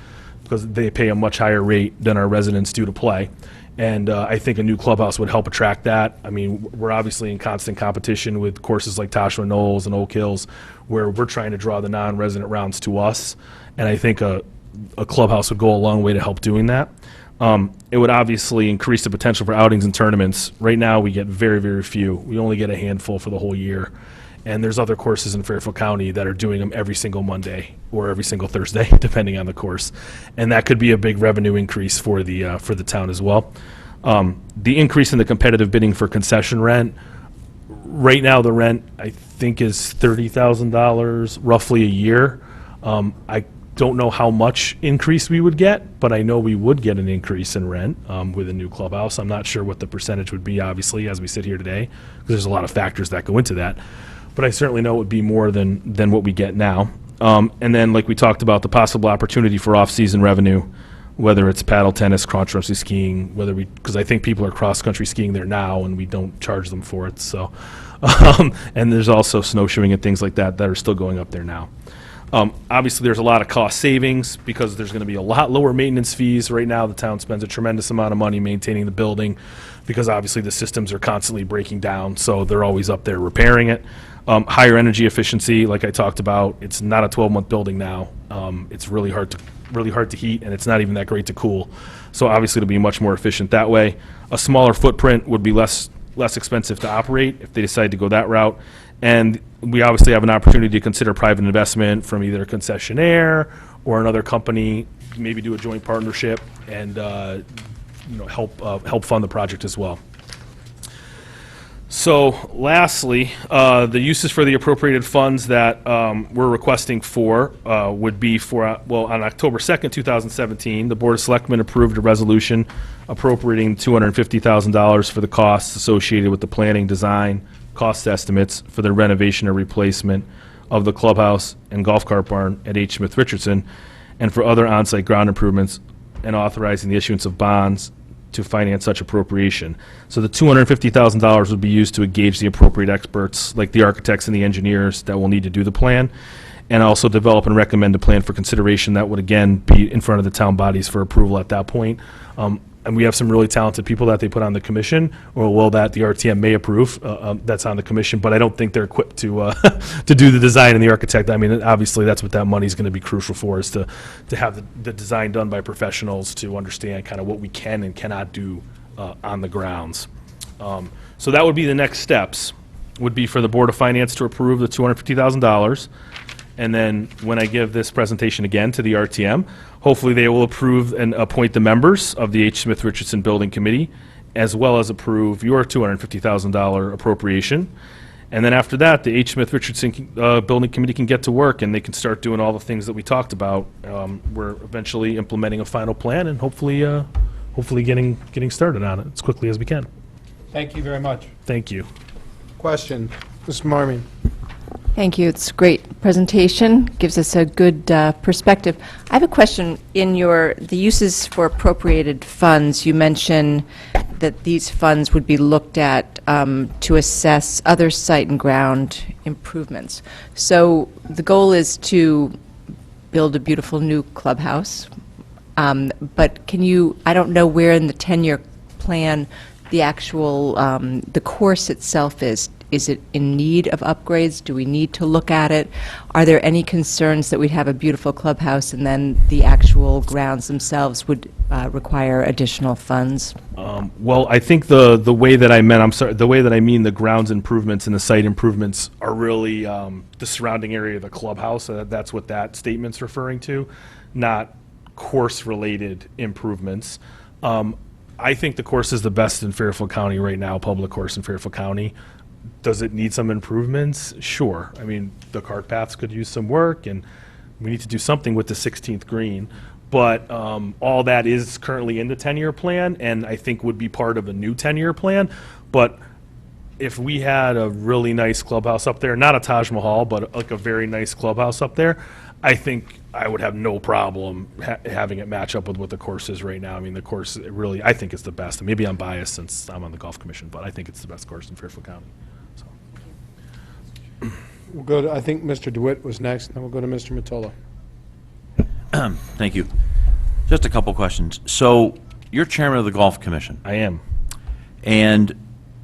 because they pay a much higher rate than our residents do to play. And I think a new clubhouse would help attract that. I mean, we're obviously in constant competition with courses like Toshua Knolls and Oak Hills, where we're trying to draw the non-resident rounds to us. And I think a clubhouse would go a long way to help doing that. It would obviously increase the potential for outings and tournaments. Right now, we get very, very few. We only get a handful for the whole year. And there's other courses in Fairfield County that are doing them every single Monday or every single Thursday, depending on the course. And that could be a big revenue increase for the town as well. The increase in the competitive bidding for concession rent, right now the rent, I think, is $30,000 roughly a year. I don't know how much increase we would get, but I know we would get an increase in rent with a new clubhouse. I'm not sure what the percentage would be, obviously, as we sit here today, because there's a lot of factors that go into that. But I certainly know it would be more than what we get now. And then, like we talked about, the possible opportunity for off-season revenue, whether it's paddle tennis, cross-country skiing, because I think people are cross-country skiing there now, and we don't charge them for it. So, and there's also snowshoeing and things like that are still going up there now. Obviously, there's a lot of cost savings because there's going to be a lot lower maintenance fees. Right now, the town spends a tremendous amount of money maintaining the building because obviously the systems are constantly breaking down, so they're always up there repairing it. Higher energy efficiency, like I talked about, it's not a 12-month building now. It's really hard to heat, and it's not even that great to cool. So obviously, it'll be much more efficient that way. A smaller footprint would be less expensive to operate if they decide to go that route. And we obviously have an opportunity to consider private investment from either a concessionaire or another company, maybe do a joint partnership and help fund the project as well. So lastly, the uses for the appropriated funds that we're requesting for would be for, on October 2nd, 2017, the Board of Selectmen approved a resolution appropriating $250,000 for the costs associated with the planning, design, cost estimates for the renovation or replacement of the clubhouse and golf cart barn at H. Smith Richardson, and for other on-site ground improvements, and authorizing the issuance of bonds to finance such appropriation. So the $250,000 would be used to engage the appropriate experts, like the architects and the engineers that will need to do the plan, and also develop and recommend a plan for consideration that would again be in front of the town bodies for approval at that point. And we have some really talented people that they put on the commission, or that the RTM may approve, that's on the commission, but I don't think they're equipped to to do the design and the architect. I mean, obviously, that's what that money's going to be crucial for, is to have the design done by professionals to understand kind of what we can and cannot do on the grounds. So that would be the next steps, would be for the Board of Finance to approve the $250,000. And then when I give this presentation again to the RTM, hopefully they will approve and appoint the members of the H. Smith Richardson Building Committee, as well as approve your $250,000 appropriation. And then after that, the H. Smith Richardson Building Committee can get to work, and they can start doing all the things that we talked about. We're eventually implementing a final plan, and hopefully getting started on it as quickly as we can. Thank you very much. Thank you. Question, Ms. Marmee. Thank you. It's a great presentation. Gives us a good perspective. I have a question. In the uses for appropriated funds, you mention that these funds would be looked at to assess other site and ground improvements. So the goal is to build a beautiful new clubhouse. But I don't know where in the 10-year plan the actual, the course itself is. Is it in need of upgrades? Do we need to look at it? Are there any concerns that we'd have a beautiful clubhouse and then the actual grounds themselves would require additional funds? Well, I think the way that I mean the grounds improvements and the site improvements are really the surrounding area of the clubhouse. That's what that statement's referring to, not course-related improvements. I think the course is the best in Fairfield County right now, public course in Fairfield County. Does it need some improvements? Sure. I mean, the cart paths could use some work, and we need to do something with the 16th green. But all that is currently in the 10-year plan, and I think would be part of a new 10-year plan. But if we had a really nice clubhouse up there, not a Taj Mahal, but like a very nice clubhouse up there, I think I would have no problem having it match up with what the course is right now. I mean, the course, it really, I think it's the best. And maybe I'm biased since I'm on the golf commission, but I think it's the best course in Fairfield County. So. We'll go to, I think Mr. DeWitt was next, then we'll go to Mr. Mottola. Thank you. Just a couple questions. So, you're chairman of the Golf Commission. I am. And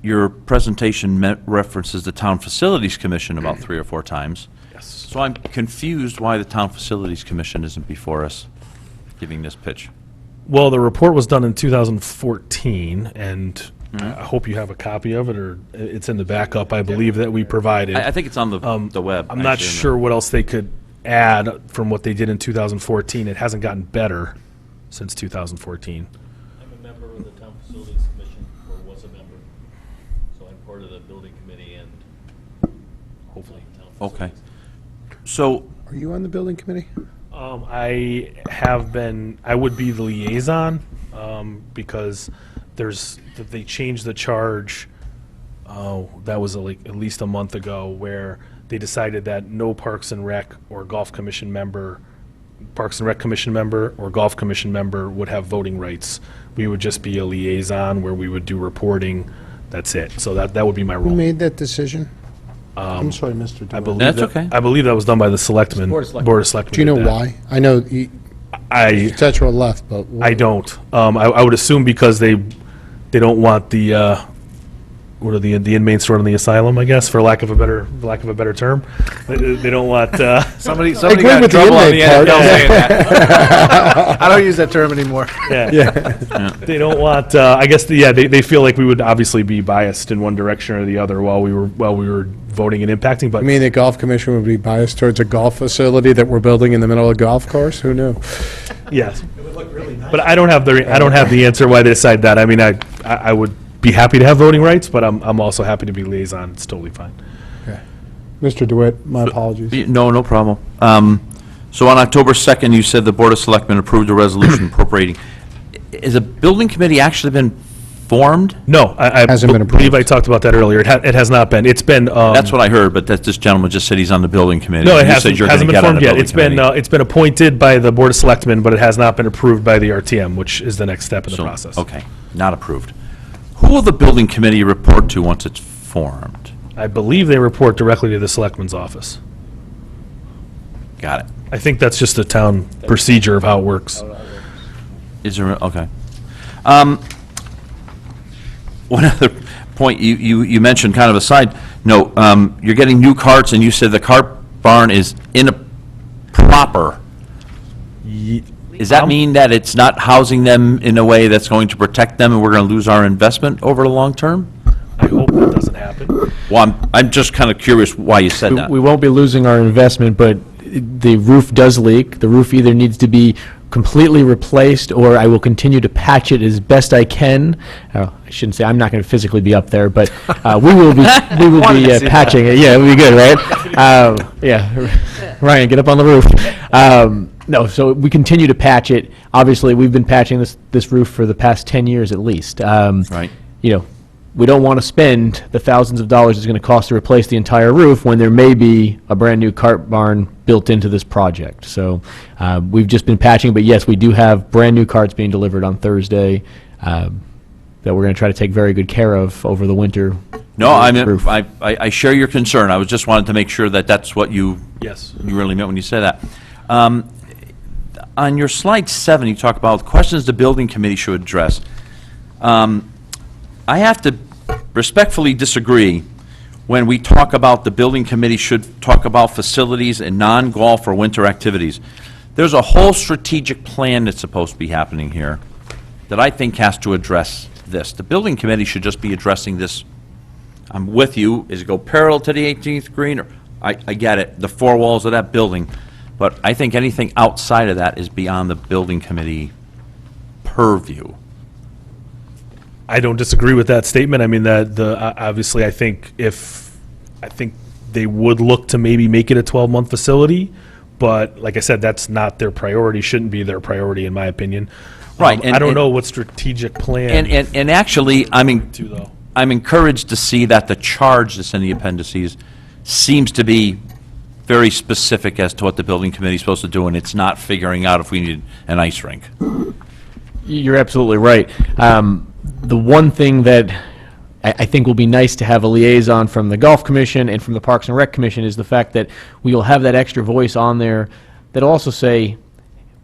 your presentation references the Town Facilities Commission about 3 or 4 times. Yes. So I'm confused why the Town Facilities Commission isn't before us giving this pitch. Well, the report was done in 2014, and I hope you have a copy of it, or it's in the backup, I believe, that we provided. I think it's on the web. I'm not actually, in sure what else they could add from what they did in 2014. It hasn't gotten better since 2014. I'm a member of the Town Facilities Commission, or was a member, so I'm part of the building committee and Hopefully. Okay. So, Are you on the building committee? I have been, I would be the liaison, because they changed the charge, that was like at least a month ago, where they decided that no Parks and Rec or Golf Commission member, Parks and Rec Commission member or Golf Commission member would have voting rights. We would just be a liaison where we would do reporting, that's it. So that would be my Who role. made that decision? I'm sorry, Mr. I DeWitt. believe That's that- okay. I believe that was done by the selectmen. Board of Selectmen. Board of Selectmen Do you know did that. why? I know Tetra left, but. I don't. I would assume because they don't want the what are the inmates running the asylum, I guess, for lack of a better term. They don't want. Somebody agree got in with the trouble on the inmate part. NFL saying that. I don't use that term anymore. They don't want. I guess they feel like we would obviously be biased in one direction or the other while we were voting and impacting. But I mean, the golf commission would be biased towards a golf facility that we're building in the middle of a golf course? Who knew? yes, but I don't have the answer why they decide that. I mean, I would be happy to have voting rights, but I'm also happy to be liaison. It's totally fine. Mr. DeWitt, my apologies. no problem. So on October 2nd, you said the Board of Selectmen approved a resolution appropriating. Has a building committee actually been formed? No, I Hasn't been believe I approved. talked about that earlier. It has not been. It's been. That's what I heard, but this gentleman just said he's on the building committee. No, it You said hasn't, you're gonna hasn't been get on the formed yet. building committee. It's been appointed by the Board of Selectmen, but it has not been approved by the RTM, which is the next step in the So, process. Okay, not approved. Who will the building committee report to once it's formed? I believe they report directly to the Selectman's office. Got it. I think that's just a town procedure of how it works. Is there, okay. One other point, you mentioned, kind of a side note, you're getting new carts, and you said the cart barn is improper. Does that mean that it's not housing them in a way that's going to protect them, and we're going to lose our investment over the long term? I hope that doesn't happen. Well, I'm just kind of curious why you said that. We won't be losing our investment, but the roof does leak. The roof either needs to be completely replaced, or I will continue to patch it as best I can. I shouldn't say I'm not going to physically be up there, but we will be Wanted to see patching it. Yeah, it would be good, right? Yeah, Ryan, get up on the roof. No, so we continue to patch it. Obviously, we've been patching this roof for the past 10 years at least. Right. You know, we don't want to spend the thousands of dollars it's going to cost to replace the entire roof when there may be a brand-new cart barn built into this project. So we've just been patching, but yes, we do have brand-new carts being delivered on Thursday that we're going to try to take very good care of over the winter. No, I share your concern. I was just wanted to make sure that that's what you really meant when you said that. On your slide 7, you talk about questions the building committee should address. I have to respectfully disagree when we talk about the building committee should talk about facilities and non-golf or winter activities. There's a whole strategic plan that's supposed to be happening here that I think has to address this. The building committee should just be addressing this. I'm with you. Is it go parallel to the 18th green? Or I get it, the four walls of that building. But I think anything outside of that is beyond the building committee purview. I don't disagree with that statement. I mean, obviously, I think they would look to maybe make it a 12-month facility, but like I said, that's not their priority, shouldn't be their priority, in my opinion. Right. I don't know what strategic plan. And actually, I mean, I'm encouraged to see that the charge that's in the appendices seems to be very specific as to what the building committee is supposed to do, and it's not figuring out if we need an ice rink. You're absolutely right. The one thing that I think will be nice to have a liaison from the Golf Commission and from the Parks and Rec Commission is the fact that we will have that extra voice on there that'll also say,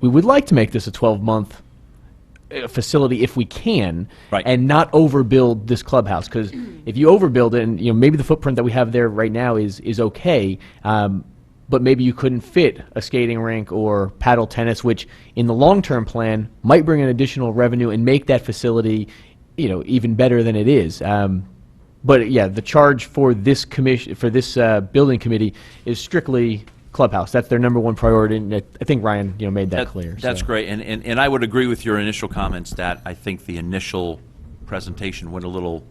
we would like to make this a 12-month facility if we can, Right. and not overbuild this clubhouse. Because if you overbuild it, and maybe the footprint that we have there right now is okay, but maybe you couldn't fit a skating rink or paddle tennis, which in the long-term plan might bring in additional revenue and make that facility, even better than it is. But yeah, the charge for this commission, for this building committee, is strictly clubhouse. That's their number one priority, and I think Ryan, made that clear. That's so. great, and I would agree with your initial comments that I think the initial presentation went a little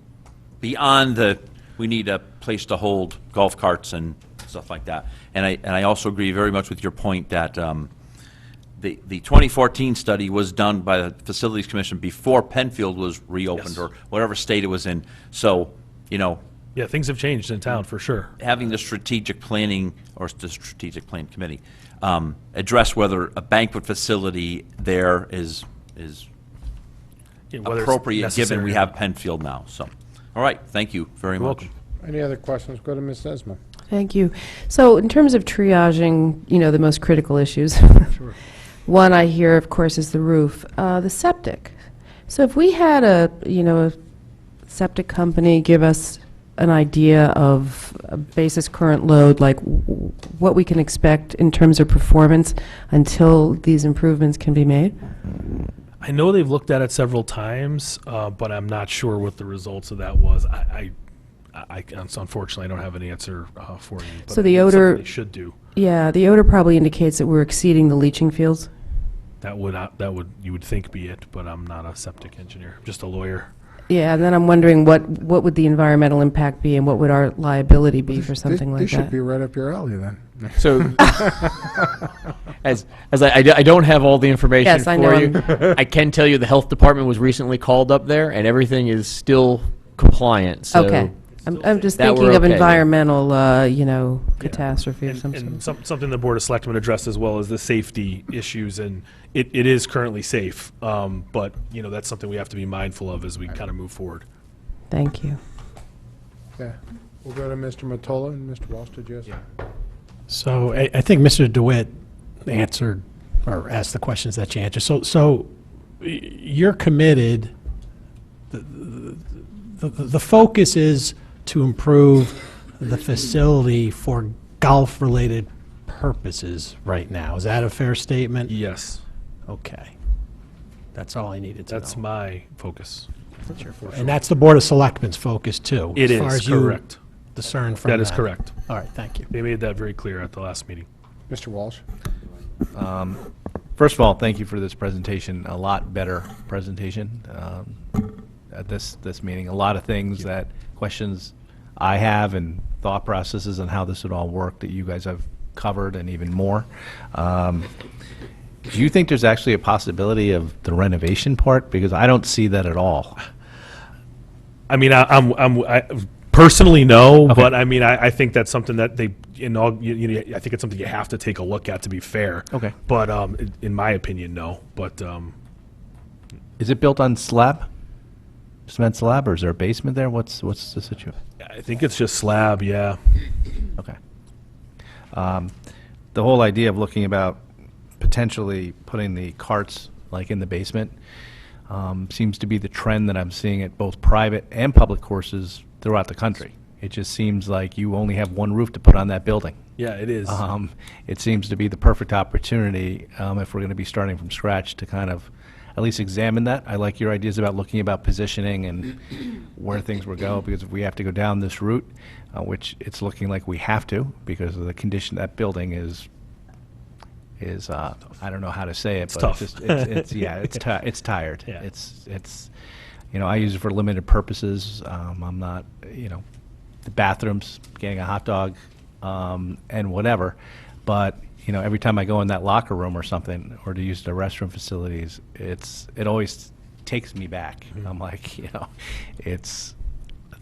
beyond we need a place to hold golf carts and stuff like that. And I also agree very much with your point that the 2014 study was done by the Facilities Commission before Penfield was reopened, Yes. or whatever state it was in. So, Yeah, things have changed in town, for sure. having the strategic planning, or the strategic plan committee, address whether a banquet facility there is Yeah, whether it's appropriate, given necessary we or have not. Penfield now. So, all right, thank you very You're much. welcome. Any other questions? Go to Ms. Esma. Thank you. So in terms of triaging, the most critical issues, one I hear, of course, is the roof. The septic. So if we had a septic company give us an idea of a basis current load, like what we can expect in terms of performance until these improvements can be made? I know they've looked at it several times, but I'm not sure what the results of that was. Unfortunately, I don't have an answer for you. But So the it's something odor- they should do. Yeah, the odor probably indicates that we're exceeding the leaching fields. That would you would think be it, but I'm not a septic engineer. I'm just a lawyer. Yeah, and then I'm wondering what would the environmental impact be and what would our liability be for something like This should that? be right up your alley, then. So, as I don't have all the information Yes, I know for you, I can tell you the health department was recently called up there, and everything is still compliant. So Okay. I'm just that we're thinking of okay. environmental, catastrophe of some sort. And something the Board of Selectmen addressed as well as the safety issues, and it is currently safe, but, that's something we have to be mindful of as we kind of move forward. Thank you. Yeah. We'll go to Mr. Mottola and Mr. Walsh. Did you have So I think Mr. DeWitt answered or asked the questions that you answered. So you're committed. The focus is to improve the facility for golf-related purposes right now. Is that a fair statement? Yes, Okay. That's all I needed to know. that's my focus. And that's the Board of Selectmen's focus, too? It as far is, as you correct. discern from That is correct. All right, thank you. They made that very clear at the last meeting. Mr. Walsh? First of all, thank you for this presentation, a lot better presentation at this meeting. A lot of things questions I have and thought processes on how this would all work that you guys have covered and even more. Do you think there's actually a possibility of the renovation part? Because I don't see that at all. I mean, I personally no, but I mean, I think that's something that I think it's something you have to take a look at, to be fair. Okay. But in my opinion, no. But Is it built on slab? Cement slab, or is there a basement there? What's the situation? I think it's just slab. Yeah. Okay. The whole idea of looking about potentially putting the carts like in the basement seems to be the trend that I'm seeing at both private and public courses throughout the country. It just seems like you only have one roof to put on that building. Yeah, it is. It seems to be the perfect opportunity, if we're going to be starting from scratch, to kind of at least examine that. I like your ideas about looking about positioning and where things will go, because if we have to go down this route, which it's looking like we have to because of the condition that building is I don't know how to say it, It's but tough. It's tired. Yeah. It's I use it for limited purposes. I'm not, the bathrooms, getting a hot dog, and whatever. But, every time I go in that locker room or something, or to use the restroom facilities, it always takes me back. I'm like,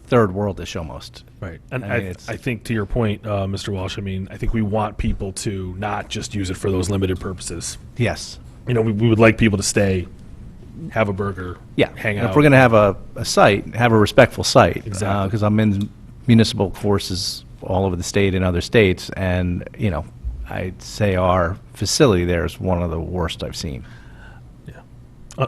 third world-ish almost. Right. And I mean, it's- I think to your point, Mr. Walsh, I mean, I think we want people to not just use it for those limited purposes. Yes. You know, we would like people to stay, have a burger, Yeah. hang And out. if we're going to have a site, have a respectful site. Exactly. Because I'm in municipal courses all over the state and other states, and, you know, I'd say our facility there is one of the worst I've seen.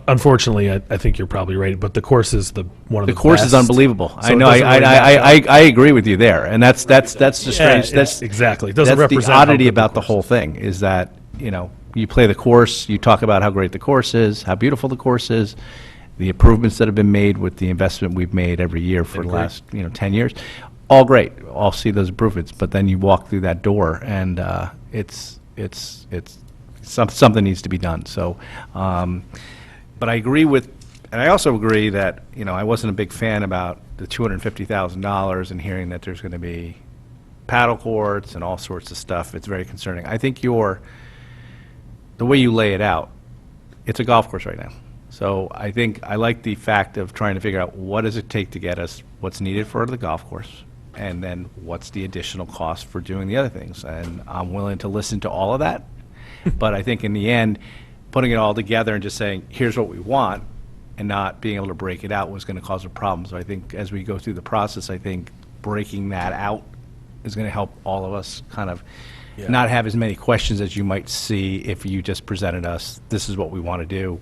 Unfortunately, I think you're probably right, but the course is one of the The course is best. unbelievable. So I it know, doesn't really match up. I agree with you there, and that's the strange, it's- that's. exactly. It doesn't that's represent the how oddity good the about the course whole thing, is that, you know, you play the course, you talk about how great the course is, how beautiful the course is, the improvements that have been made with the investment we've made every year for the Agree. last, 10 years. All great, all see those improvements, but then you walk through that door, and it's something needs to be done, so, but I agree with, and I also agree that, I wasn't a big fan about the $250,000 and hearing that there's going to be paddle courts and all sorts of stuff. It's very concerning. I think the way you lay it out, it's a golf course right now. So I think I like the fact of trying to figure out what does it take to get us what's needed for the golf course, and then what's the additional cost for doing the other things. And I'm willing to listen to all of that. But I think in the end, putting it all together and just saying, here's what we want, and not being able to break it out was going to cause a problem. So I think as we go through the process, I think breaking that out is going to help all of us kind of not have as many questions as you might see if you just presented us, this is what we want to do,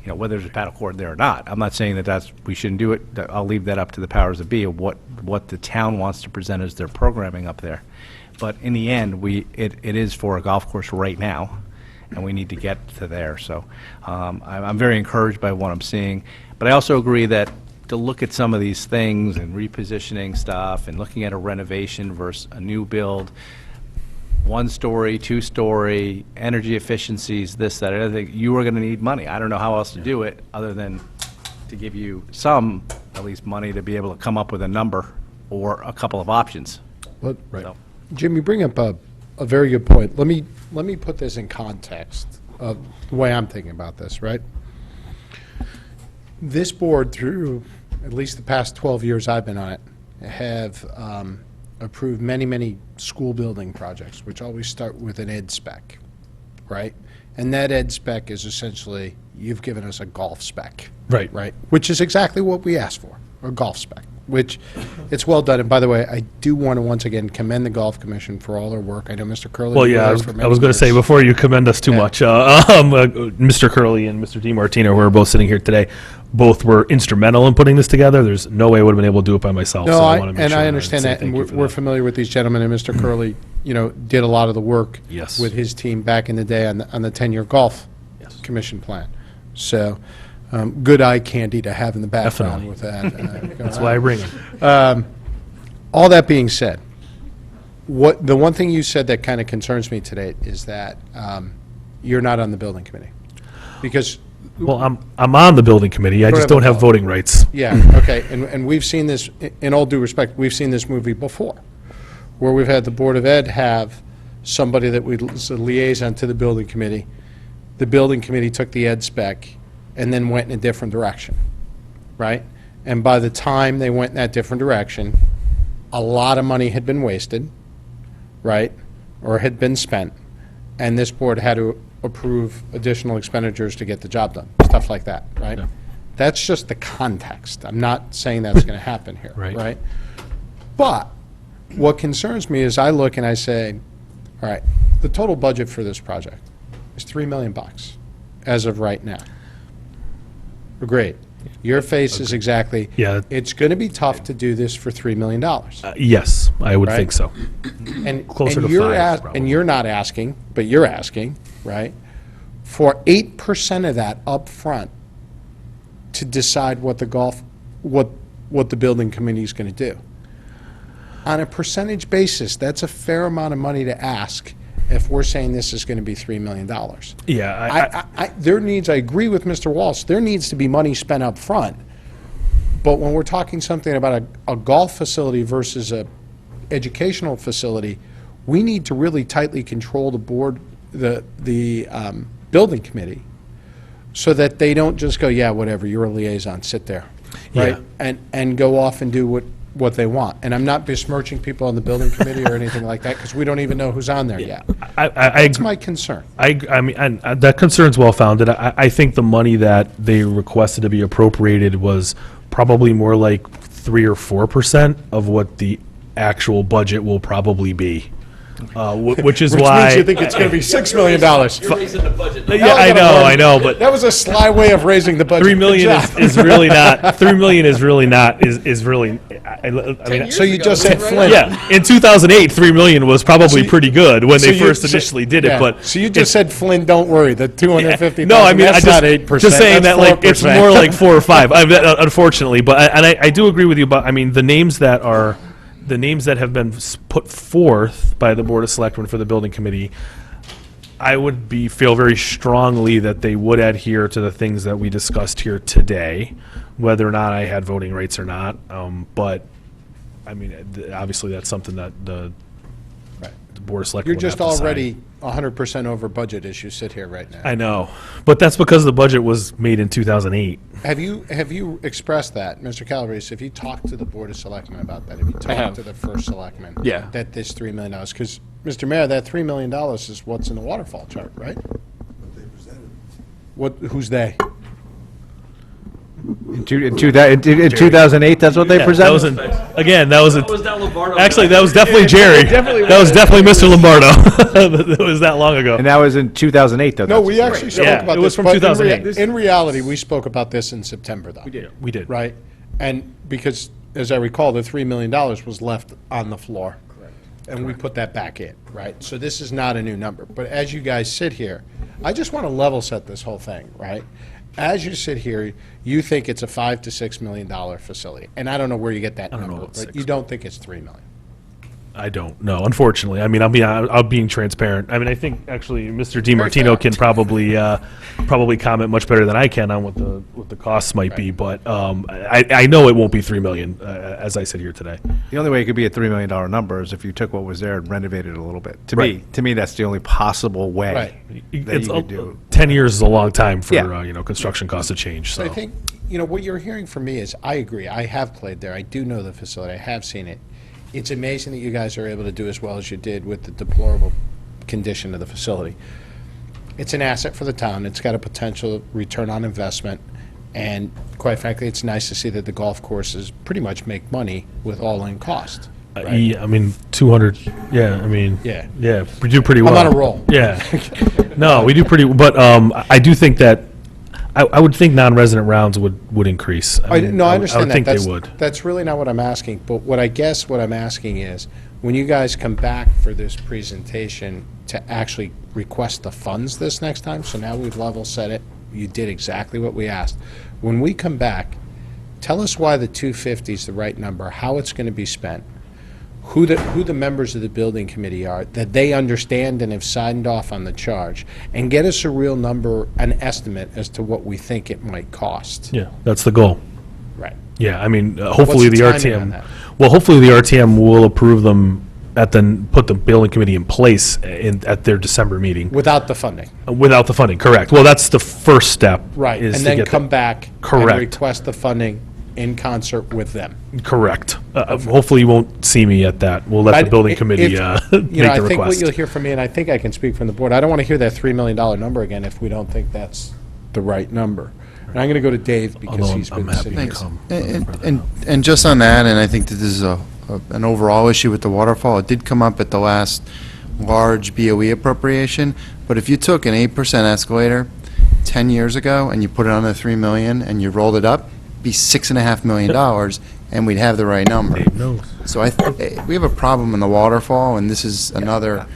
whether there's a paddle court there or not. I'm not saying that we shouldn't do it. I'll leave that up to the powers that be of what the town wants to present as their programming up there. But in the end, it is for a golf course right now, and we need to get to there. So I'm very encouraged by what I'm seeing. But I also agree that to look at some of these things and repositioning stuff and looking at a renovation versus a new build, 1-story, 2-story, energy efficiencies, this, that, other thing, you are going to need money. I don't know how else to do it other than to give you some, at least, money to be able to come up with a number or a couple of options. But, So- Jim, you bring up a very good point. Let me put this in context of the way I'm thinking about this, right? This board, through at least the past 12 years I've been on it, have approved many, many school building projects, which always start with an ed spec, right? And that ed spec is essentially, you've given us a golf spec. Right. Right? Which is exactly what we asked for, a golf spec, which it's well done. And by the way, I do want to once again commend the Golf Commission for all their work. I know Mr. Curley. Well, was yeah, there I was for going to many say, years. before you commend us too Yeah. much, Mr. Curley and Mr. DiMartino, who are both sitting here today, both were instrumental in putting this together. There's no way I would have been able to do it by myself. No, so I want to make sure I and understand say that, and thank you for we're that. familiar with these gentlemen, and Mr. Curley, did a lot of the work Yes. with his team back in the day on the 10-year golf Yes. commission plan. So, good eye candy to have in the background Definitely. with that. That's why I bring them. All that being said, the one thing you said that kind of concerns me today is that you're not on the building committee. Because, Well, I'm on the building committee. I Don't just have don't a have vote. voting rights. yeah, okay, and we've seen this, in all due respect, we've seen this movie before, where we've had the Board of Ed have somebody that was a liaison to the building committee. The building committee took the ed spec and then went in a different direction, right? And by the time they went in that different direction, a lot of money had been wasted, right? Or had been spent, and this board had to approve additional expenditures to get the job done, stuff like that, right? That's just the context. I'm not saying that's going to happen here, Right. right? But what concerns me is I look and I say, all right, the total budget for this project is $3 million as of right now. Great. Your face is exactly, Yeah. it's going to be tough to do this for $3 million. Yes, I would Right. think so. And Closer to you're five, probably. and you're not asking, but you're asking, right, for 8% of that up front to decide what the building committee is going to do. On a percentage basis, that's a fair amount of money to ask if we're saying this is going to be $3 million. Yeah, I agree with Mr. Walsh, there needs to be money spent up front. But when we're talking something about a golf facility versus a educational facility, we need to really tightly control the board, the building committee, so that they don't just go, yeah, whatever, you're a liaison, sit there. right? Yeah. And go off and do what they want. And I'm not besmirching people on the building committee or anything like that, because we don't even know who's on there yet. That's my concern. I mean, and that concern's well-founded. I think the money that they requested to be appropriated was probably more like 3 or 4% of what the actual budget will probably be. Which is Which why. means you think it's going to be $6 million. You're raising the budget. Yeah, I know, but That was a sly way of raising the budget. 3 million is really not. 3 million is really not. Is really. I mean, So you just said Flint. yeah. In 2008, 3 million was probably pretty good when they first so- initially did it. yeah. But So you just said Flynn, don't worry, the 250,000, no, I mean, that's I not 8%. just saying that's that like it's 4%. more like 4 or 5. Unfortunately, but I do agree with you. But I mean, the names that have been put forth by the Board of Selectmen for the building committee, I would feel very strongly that they would adhere to the things that we discussed here today, whether or not I had voting rights or not. But I mean, obviously, that's something that the Board of Selectmen You're would just have to decide. already 100% over budget as you sit here right now. I know, but that's because the budget was made in 2008. Have you expressed that, Mr. Calabrese, have you talked to the Board of Selectmen about that? Have you talked have. to the first selectman? Yeah. That this $3 million, because, Mr. Mayor, that $3 million is what's in the waterfall chart, right? Who's they? In 2008, that's what they Yeah, that was presented? that was down Lombardo. actually, that was definitely Jerry. That was definitely Mr. Lombardo. That was that long ago. And that was in 2008, though. No, we actually spoke Yeah, about it this. was from but in 2008. In reality, we spoke about this in September, though. We did. Right? And because, as I recall, the $3 million was left on the floor. Correct. And we put that back in, right? So this is not a new number. But as you guys sit here, I just want to level set this whole thing, right? As you sit here, you think it's a $5 to $6 million facility. And I don't know where you get that don't know number, about but 6, you don't think it's $3 million. I don't know, unfortunately. I mean, I'm being transparent. I mean, I think actually Mr. DiMartino can probably comment much better than I can on what the costs might be. But I know it won't be $3 million as I sit here today. The only way it could be a $3 million number is if you took what was there and renovated it a little bit. Right. To me, that's the only possible way Right. that you could do. 10 years is a long time for Yeah. construction costs to change. So I think, what you're hearing from me is, I agree. I have played there. I do know the facility. I have seen it. It's amazing that you guys are able to do as well as you did with the deplorable condition of the facility. It's an asset for the town. It's got a potential return on investment. And quite frankly, it's nice to see that the golf courses pretty much make money with all-in cost. right? Yeah, I mean, 200, yeah, I mean. Yeah. We do pretty I'm well. on a roll. Yeah. No, we do pretty, but I do think that, I would think non-resident rounds would increase. No, I understand that. I would think That's- they would. That's really not what I'm asking, but what I'm asking is, when you guys come back for this presentation to actually request the funds this next time, so now we've level set it, you did exactly what we asked. When we come back, tell us why the 250 is the right number, how it's going to be spent, who the members of the building committee are, that they understand and have signed off on the charge, and get us a real number, an estimate as to what we think it might cost. Yeah, that's the goal. Right. Yeah, I mean, hopefully What's the the timing on RTM, that? well, hopefully the RTM will approve them put the building committee in place at their December meeting. Without the funding. Without the funding, correct. Well, that's the first step. Right, is and to then get come back and Correct. request the funding in concert with them. Correct. Hopefully you won't see me at that. We'll let the building committee make the I think what request. you'll hear from me, and I think I can speak from the board, I don't want to hear that $3 million number again if we don't think that's the right number. And I'm going to go to Dave because Although he's I'm been happy sitting to here. come. And just on that, and I think that this is an overall issue with the waterfall, it did come up at the last large BOE appropriation, but if you took an 8% escalator 10 years ago and you put it on the 3 million and you rolled it up, it'd be $6.5 million, and we'd have the right number. Dave knows. So we have a problem in the waterfall, and this is another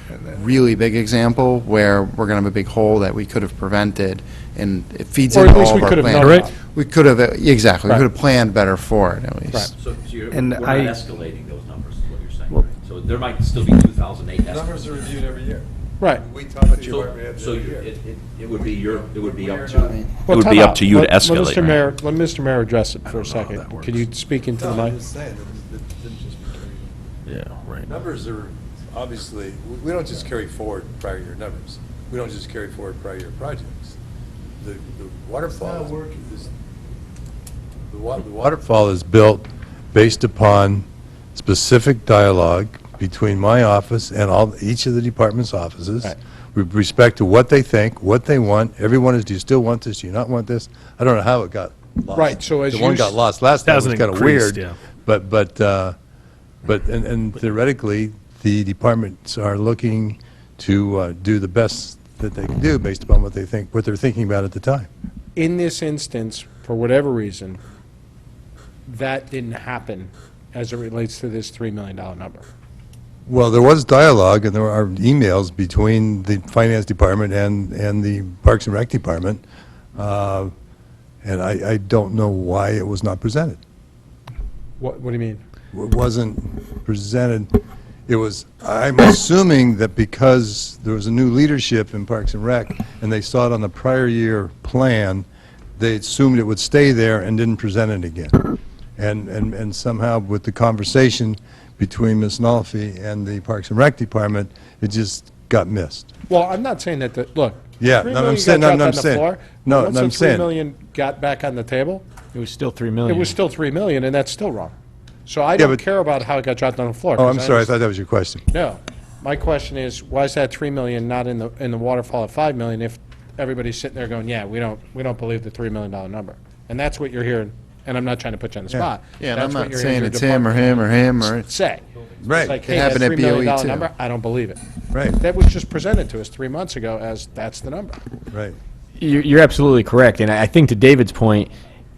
really big example where we're going to have a big hole that we could have prevented, and it feeds Or at into least all we of our could have plans. known about. We could have, exactly, we Right. could have planned better for it, at least. Right. So we're And not I- escalating those numbers, is what you're saying, right? So there might still be 2008 estimates. Numbers are reviewed every year. Right. We talk to you So every year. so it would be it would be up to, Well, it would time be up out. to you to Let escalate, Mr. right? Mayor, let Mr. Mayor address it for a second. Can you speak into the No, I'm mic? just saying, it didn't just be carried. Yeah, right. Numbers are, obviously, we don't just carry forward prior year numbers. We don't just carry forward prior year projects. The waterfall is, The waterfall is built based upon specific dialogue between my office and each of the department's offices, Right. with respect to what they think, what they want. Everyone is, do you still want this, do you not want this? I don't know how it got lost. Right, so as The one you got s- lost last time, it was Hasn't kind of increased, weird. yeah. And theoretically, the departments are looking to do the best that they can do based upon what they're thinking about at the time. In this instance, for whatever reason, that didn't happen as it relates to this $3 million number. Well, there was dialogue, and there are emails between the finance department and the Parks and Rec department, and I don't know why it was not presented. What do you mean? It wasn't presented. It was, I'm assuming that because there was a new leadership in Parks and Rec, and they saw it on the prior year plan, they assumed it would stay there and didn't present it again. And somehow with the conversation between Ms. Nolfi and the Parks and Rec department, it just got missed. Well, I'm not saying that, look. Yeah, $3 no, I'm million saying- got no, dropped no, I'm on the saying- floor, no, once no, I'm the $3 saying- million got back on the table, It was still 3 it million. was still $3 million, and that's still wrong. So I Yeah, don't but- care about how it got dropped on the floor. Oh, 'cause I'm sorry, I understand- thought that was your question. No. My question is, why is that $3 million not in the waterfall at $5 million if everybody's sitting there going, yeah, we don't believe the $3 million number? And that's what you're hearing, and I'm not trying to put you on the spot. Yeah, and That's I'm what not you're hearing saying your it's him or department him or him or, say. Right. It's like, It hey, that happened at $3 million BOE too. number, I don't believe it. Right, That was just presented to us 3 months ago as that's the number. right. You're absolutely correct, and I think to David's point,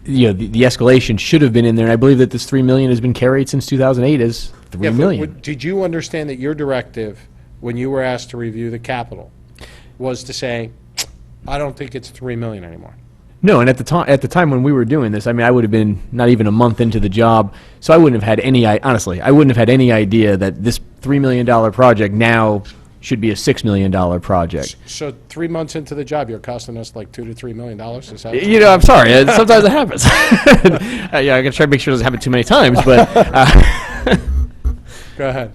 the escalation should have been in there, and I believe that this 3 million has been carried since 2008 as 3 Yeah, but million. did you understand that your directive, when you were asked to review the capital, was to say, I don't think it's 3 million anymore? No, and at the time when we were doing this, I mean, I would have been not even a month into the job, so I wouldn't have had honestly, I wouldn't have had any idea that this $3 million project now should be a $6 million project. So 3 months into the job, you're costing us like $2 to $3 million. Is that? You know, I'm sorry. Sometimes it happens. Yeah, I got to try to make sure it doesn't happen too many times. But Go ahead.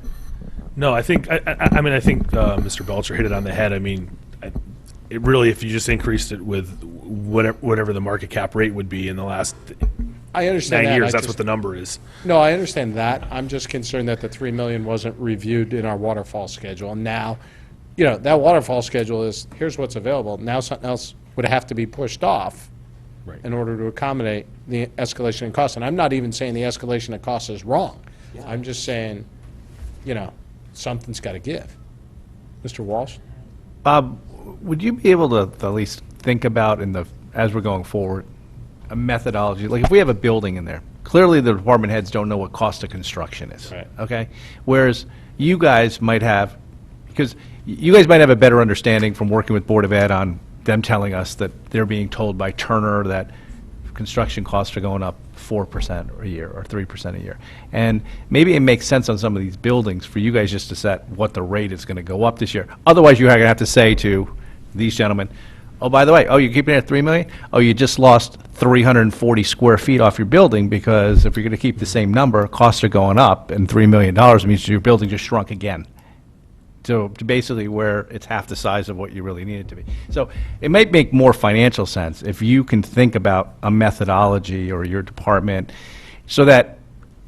No, I think, I mean, I think Mr. Belcher hit it on the head. I mean, it really, if you just increased it with whatever the market cap rate would be in the last I understand 9 that. years, I that's just- what the number is. No, I understand that. I'm just concerned that the 3 million wasn't reviewed in our waterfall schedule. And now, that waterfall schedule is, here's what's available. Now something else would have to be pushed off Right. in order to accommodate the escalation in cost. And I'm not even saying the escalation of cost is wrong. I'm just saying, something's got to give. Mr. Walsh? Bob, would you be able to at least think about as we're going forward, a methodology? Like if we have a building in there, clearly the department heads don't know what cost of construction is. Right. Okay? Whereas you guys might have, because you guys might have a better understanding from working with Board of Ed on them telling us that they're being told by Turner that construction costs are going up 4% a year or 3% a year. And maybe it makes sense on some of these buildings for you guys just to set what the rate is going to go up this year. Otherwise, you're going to have to say to these gentlemen, oh, by the way, you're keeping it at 3 million? Oh, you just lost 340 square feet off your building because if you're going to keep the same number, costs are going up, and $3 million means your building just shrunk again. So to basically where it's half the size of what you really need it to be. So it might make more financial sense if you can think about a methodology or your department so that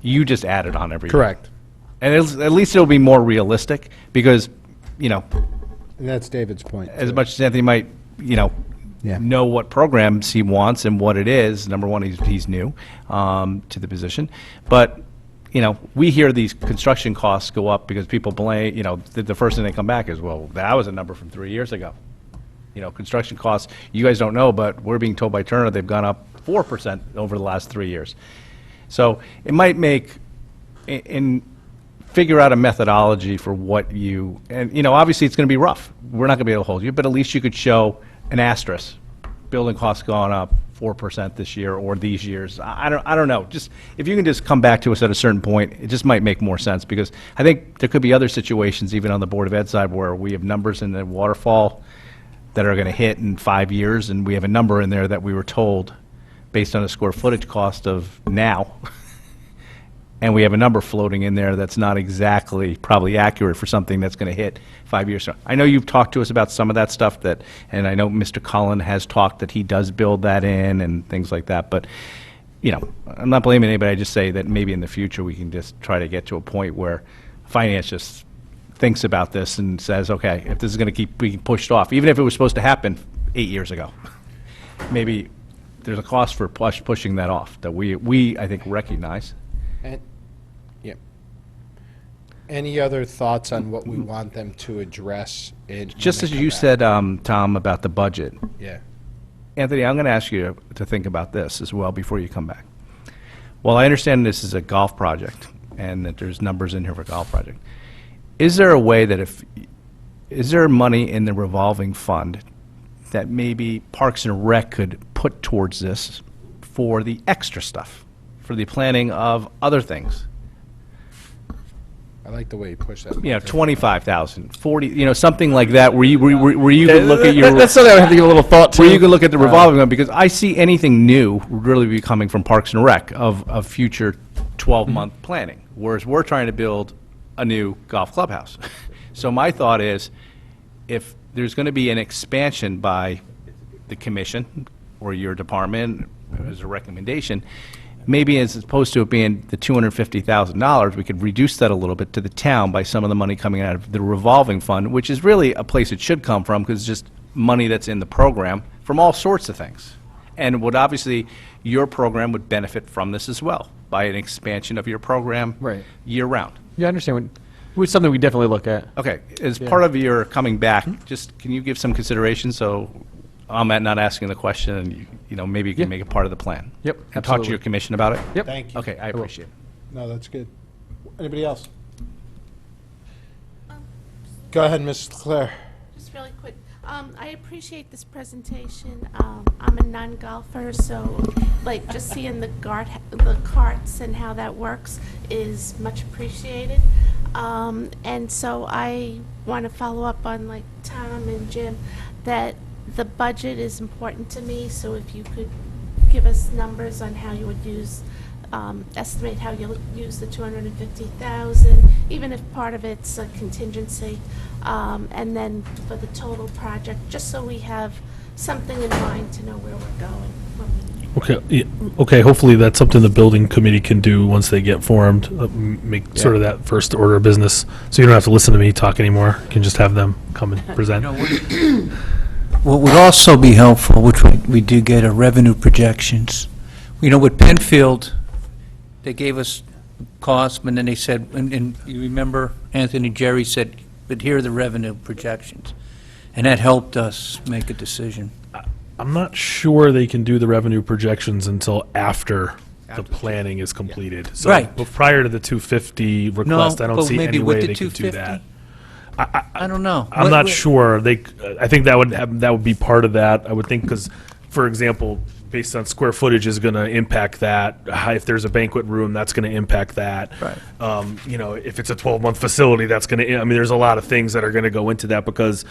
you just add it on every year. Correct. And at least it'll be more realistic because, And that's David's point. as much as Anthony might, know what programs he wants and what it is, number one, he's new to the position. But, we hear these construction costs go up because people blame, the first thing they come back is, well, that was a number from 3 years ago. Construction costs, you guys don't know, but we're being told by Turner they've gone up 4% over the last 3 years. So it might make, figure out a methodology for what and obviously it's going to be rough. We're not going to be able to hold you, but at least you could show an asterisk. Building costs gone up 4% this year or these years. I don't know. Just if you can just come back to us at a certain point, it just might make more sense because I think there could be other situations even on the Board of Ed side where we have numbers in the waterfall that are going to hit in 5 years, and we have a number in there that we were told based on a square footage cost of now. And we have a number floating in there that's not exactly probably accurate for something that's going to hit 5 years. So I know you've talked to us about some of that stuff and I know Mr. Cullen has talked that he does build that in and things like that. But I'm not blaming anybody, I just say that maybe in the future, we can just try to get to a point where finance just thinks about this and says, okay, if this is going to keep being pushed off, even if it was supposed to happen 8 years ago, maybe there's a cost for pushing that off, that we I think, recognize. And, yeah. Any other thoughts on what we want them to address? Just as you said, Tom, about the budget, Yeah. Anthony, I'm going to ask you to think about this as well before you come back. Well, I understand this is a golf project and that there's numbers in here for a golf project. Is there a way that is there money in the revolving fund that maybe Parks and Rec could put towards this for the extra stuff, for the planning of other things? I like the way you push that. 25,000, 40, something like that, where you could look at your... That's something I would have to give a little thought to. Where you could look at the revolving fund, because I see anything new would really be coming from Parks and Rec of future 12-month planning, whereas we're trying to build a new golf clubhouse. So my thought is, if there's going to be an expansion by the commission or your department as a recommendation, maybe as opposed to it being the $250,000, we could reduce that a little bit to the town by some of the money coming out of the revolving fund, which is really a place it should come from, because it's just money that's in the program from all sorts of things. And would obviously, your program would benefit from this as well, by an expansion of your program year-round. Yeah, I understand. It's something we definitely look at. Okay, as part of your coming back, just can you give some consideration, so I'm not asking the question, and maybe you can make it part of the plan? Yep, And talk to absolutely. your commission about it? Yep. Thank you. Okay, I appreciate it. No, that's good. Anybody else? Go ahead, Mrs. Claire. Just really quick, I appreciate this presentation. I'm a non-golfer, so just seeing the carts and how that works is much appreciated. And so I want to follow up on Tom and Jim, that the budget is important to me, so if you could give us numbers on how you would estimate how you'll use the $250,000, even if part of it's a contingency, and then for the total project, just so we have something in mind to know where we're going. Okay, hopefully that's something the building committee can do once they get formed, make sort of that first order of business, so you don't have to listen to me talk anymore. You can just have them come and present. What would also be helpful, which we do get, are revenue projections. With Penfield, they gave us costs, but then they said, and you remember, Anthony, Jerry said, but here are the revenue projections. And that helped us make a decision. I'm not sure they can do the revenue projections until after the planning is completed. So, Right. But prior to the 250 request, I don't see any way they could do that. I don't know. I'm not sure. I think that would be part of that. I would think, because, for example, based on square footage is going to impact that. If there's a banquet room, that's going to impact that. Right. If it's a 12-month facility, that's going to. There's a lot of things that are going to go into that, because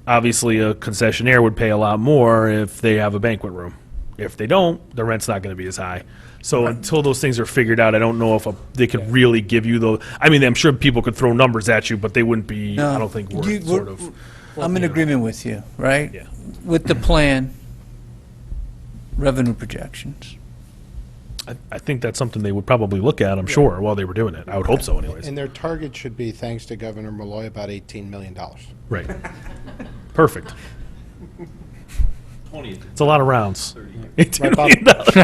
obviously a concessionaire would pay a lot more if they have a banquet room. If they don't, the rent's not going to be as high. So until those things are figured out, I don't know if they could really give you those. I'm sure people could throw numbers at you, but they wouldn't be, I don't think, worth sort of. I'm in agreement with you, right? Yeah. With the plan, revenue projections. I think that's something they would probably look at, I'm sure, while they were doing it. I would hope so anyways. And their target should be, thanks to Governor Malloy, about $18 million. Right. Perfect. It's a lot of rounds. $18 million. That's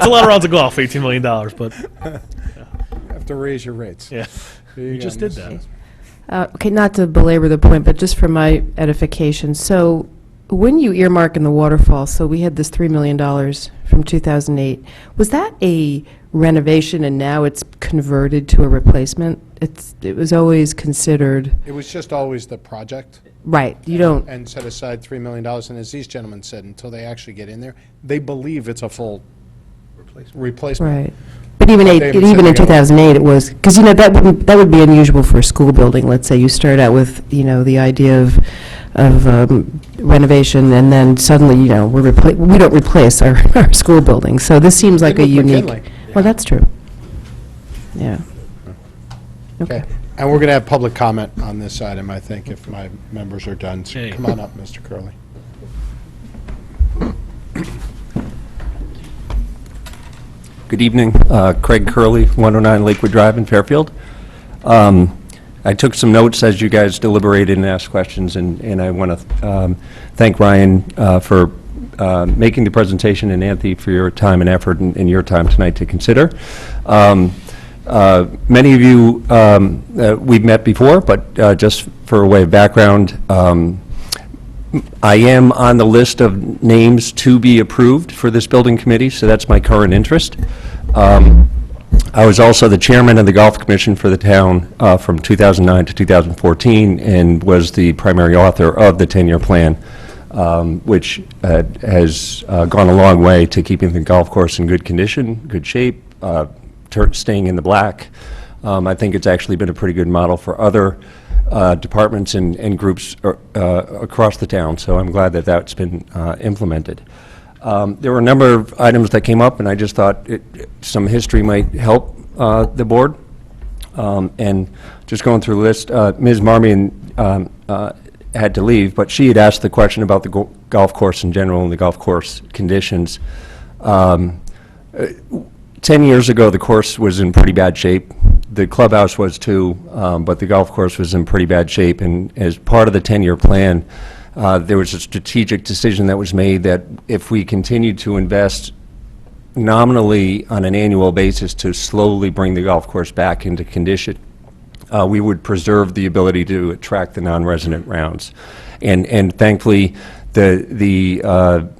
a lot of rounds of golf, $18 million, but. You have to raise your rates. Yeah. There you We go, just did Mrs. that. Okay, not to belabor the point, but just for my edification. So when you earmark in the waterfall, so we had this $3 million from 2008, was that a renovation and now it's converted to a replacement? It was always considered, It was just always the project. right, you don't, And set aside $3 million, and as these gentlemen said, until they actually get in there, they believe it's a full replacement. right. But even But they haven't said even in they are. 2008, it was, because, that would be unusual for a school building. Let's say you start out with, the idea of renovation, and then suddenly, we don't replace our school building. So this seems like a Did with unique. McKinley. Well, that's true. Yeah. Okay. And we're going to have public comment on this item, I think, if my members are done. So Okay. come on up, Mr. Curley. Good evening. Craig Curley, 109 Lakewood Drive in Fairfield. I took some notes as you guys deliberated and asked questions, and I want to thank Ryan for making the presentation, and Anthony for your time and effort and your time tonight to consider. Many of you we've met before, but just for a way of background, I am on the list of names to be approved for this building committee, so that's my current interest. I was also the chairman of the Golf Commission for the town from 2009 to 2014, and was the primary author of the 10-year plan, which has gone a long way to keeping the golf course in good condition, good shape, staying in the black. I think it's actually been a pretty good model for other departments and groups across the town, so I'm glad that that's been implemented. There were a number of items that came up, and I just thought some history might help the board. And just going through the list, Ms. Marmion had to leave, but she had asked the question about the golf course in general and the golf course conditions. 10 years ago, the course was in pretty bad shape. The clubhouse was too, but the golf course was in pretty bad shape. And as part of the 10-year plan, there was a strategic decision that was made that if we continued to invest nominally on an annual basis to slowly bring the golf course back into condition, we would preserve the ability to attract the non-resident rounds. And thankfully, the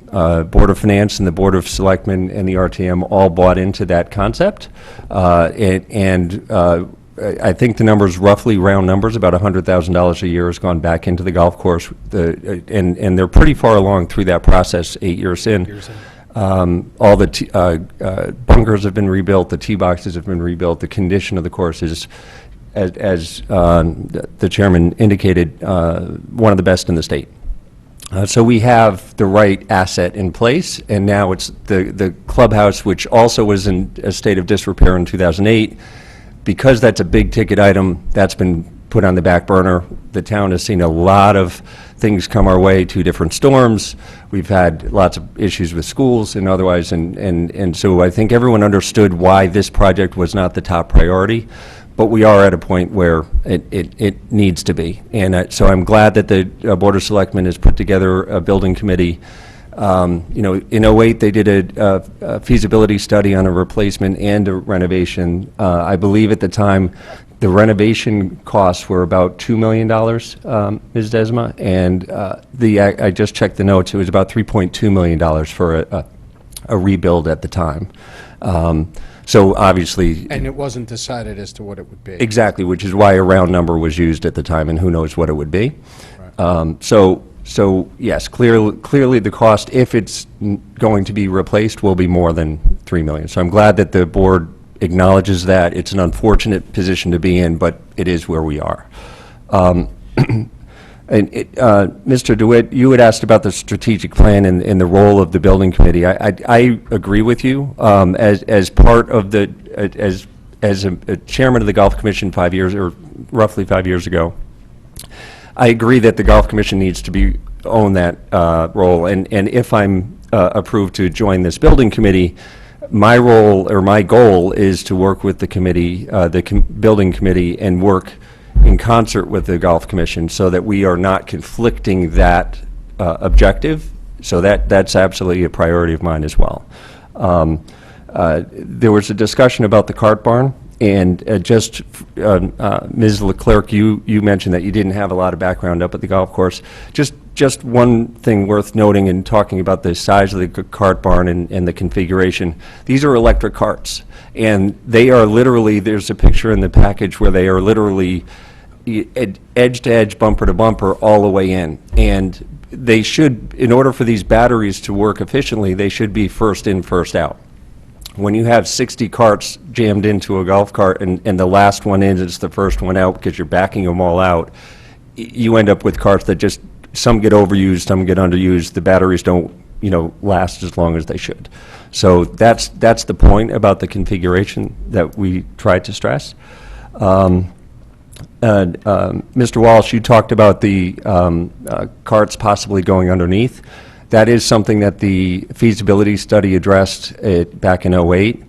Board of Finance and the Board of Selectmen and the RTM all bought into that concept. I think the numbers, roughly round numbers, about $100,000 a year has gone back into the golf course. And they're pretty far along through that process, 8 years in. All the bunkers have been rebuilt, the tee boxes have been rebuilt, the condition of the course is, as the chairman indicated, one of the best in the state. So we have the right asset in place, and now it's the clubhouse, which also was in a state of disrepair in 2008. Because that's a big ticket item, that's been put on the back burner. The town has seen a lot of things come our way, 2 different storms. We've had lots of issues with schools and otherwise, and so I think everyone understood why this project was not the top priority. But we are at a point where it needs to be. And so I'm glad that the Board of Selectmen has put together a building committee. You know, in 2008, they did a feasibility study on a replacement and a renovation. I believe at the time, the renovation costs were about $2 million, Ms. Desma, and I just checked the notes, it was about $3.2 million for a rebuild at the time. So obviously... And it wasn't decided as to what it would be. Exactly, which is why a round number was used at the time, and who knows what it would be. Right. So yes, clearly the cost, if it's going to be replaced, will be more than $3 million. So I'm glad that the board acknowledges that. It's an unfortunate position to be in, but it is where we are. Mr. DeWitt, you had asked about the strategic plan and the role of the building committee. I agree with you. As part of the, as a chairman of the Golf Commission 5 years, or roughly 5 years ago, I agree that the Golf Commission needs to own that role. And if I'm approved to join this building committee, my role or my goal is to work with the committee, building committee, and work in concert with the Golf Commission so that we are not conflicting that objective. So that's absolutely a priority of mine as well. There was a discussion about the cart barn, and Ms. Leclerc, you mentioned that you didn't have a lot of background up at the golf course. Just one thing worth noting in talking about the size of the cart barn and the configuration. These are electric carts, and they are literally, there's a picture in the package where they are literally edge to edge, bumper to bumper, all the way in. And they should, in order for these batteries to work efficiently, they should be first in, first out. When you have 60 carts jammed into a golf cart and the last one in is the first one out because you're backing them all out, you end up with carts that just, some get overused, some get underused. The batteries don't, last as long as they should. So that's the point about the configuration that we tried to stress. Mr. Walsh, you talked about the carts possibly going underneath. That is something that the feasibility study addressed back in 2008.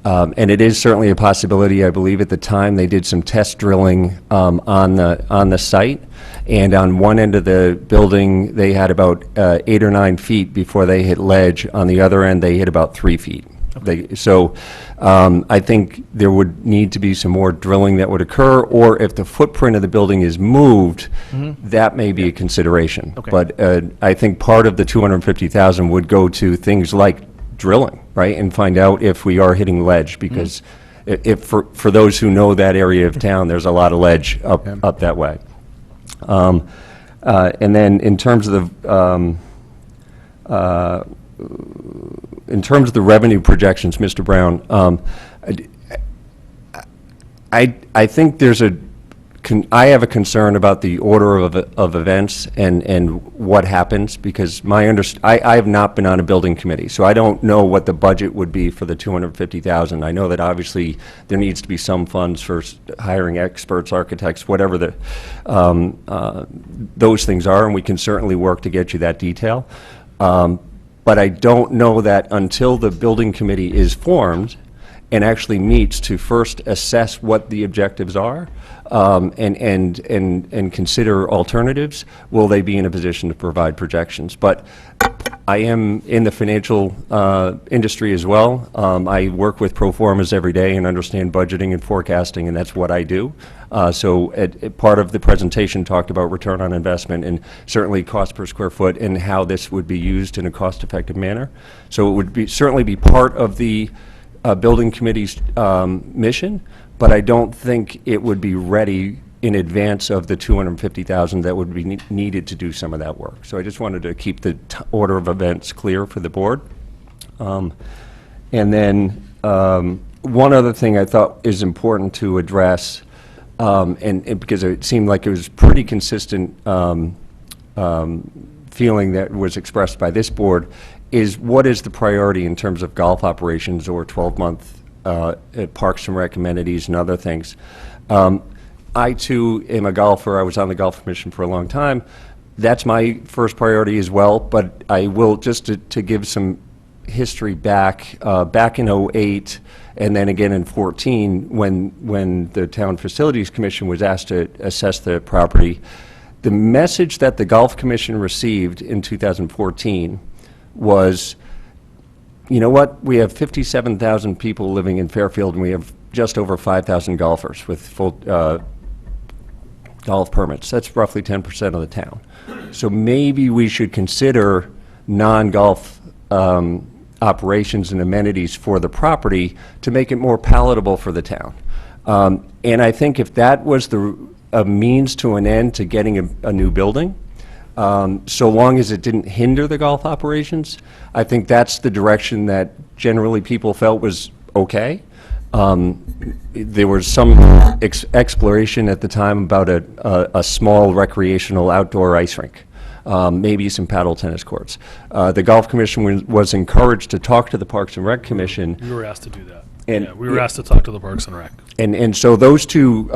And it is certainly a possibility. I believe at the time they did some test drilling on the site, and on one end of the building they had about 8 or 9 feet before they hit ledge. On the other end they hit about 3 feet. So I think there would need to be some more drilling that would occur, or if the footprint of the building is moved, that may be a consideration. Okay. But I think part of the $250,000 would go to things like drilling, right, and find out if we are hitting ledge, because if for those who know that area of town, there's a lot of ledge up that way. And then in terms of the revenue projections, Mr. Brown, I think I have a concern about the order of events and what happens, because I have not been on a building committee, so I don't know what the budget would be for the $250,000. I know that obviously there needs to be some funds for hiring experts, architects, whatever those things are, and we can certainly work to get you that detail. But I don't know that until the building committee is formed and actually meets to first assess what the objectives are, and consider alternatives, will they be in a position to provide projections. But I am in the financial industry as well. I work with pro formas every day and understand budgeting and forecasting, and that's what I do. So part of the presentation talked about return on investment and certainly cost per square foot and how this would be used in a cost-effective manner. So it would certainly be part of the building committee's mission, but I don't think it would be ready in advance of the $250,000 that would be needed to do some of that work. So I just wanted to keep the order of events clear for the board. And then one other thing I thought is important to address, and because it seemed like it was pretty consistent feeling that was expressed by this board, is what is the priority in terms of golf operations or 12-month Parks and Rec amenities and other things. I, too, am a golfer. I was on the Golf Commission for a long time. That's my first priority as well, but I will, just to give some history back in '08 and then again in '14, when the Town Facilities Commission was asked to assess the property, the message that the Golf Commission received in 2014 was, you know what, we have 57,000 people living in Fairfield, and we have just over 5,000 golfers with full golf permits. That's roughly 10% of the town. So maybe we should consider non-golf operations and amenities for the property to make it more palatable for the town. And I think if that was a means to an end to getting a new building, so long as it didn't hinder the golf operations, I think that's the direction that generally people felt was okay. There was some exploration at the time about a small recreational outdoor ice rink, maybe some paddle tennis courts. The Golf Commission was encouraged to talk to the Parks and Rec Commission. We were asked to do that. And Yeah, we were asked to talk to the Parks and Rec. And so those two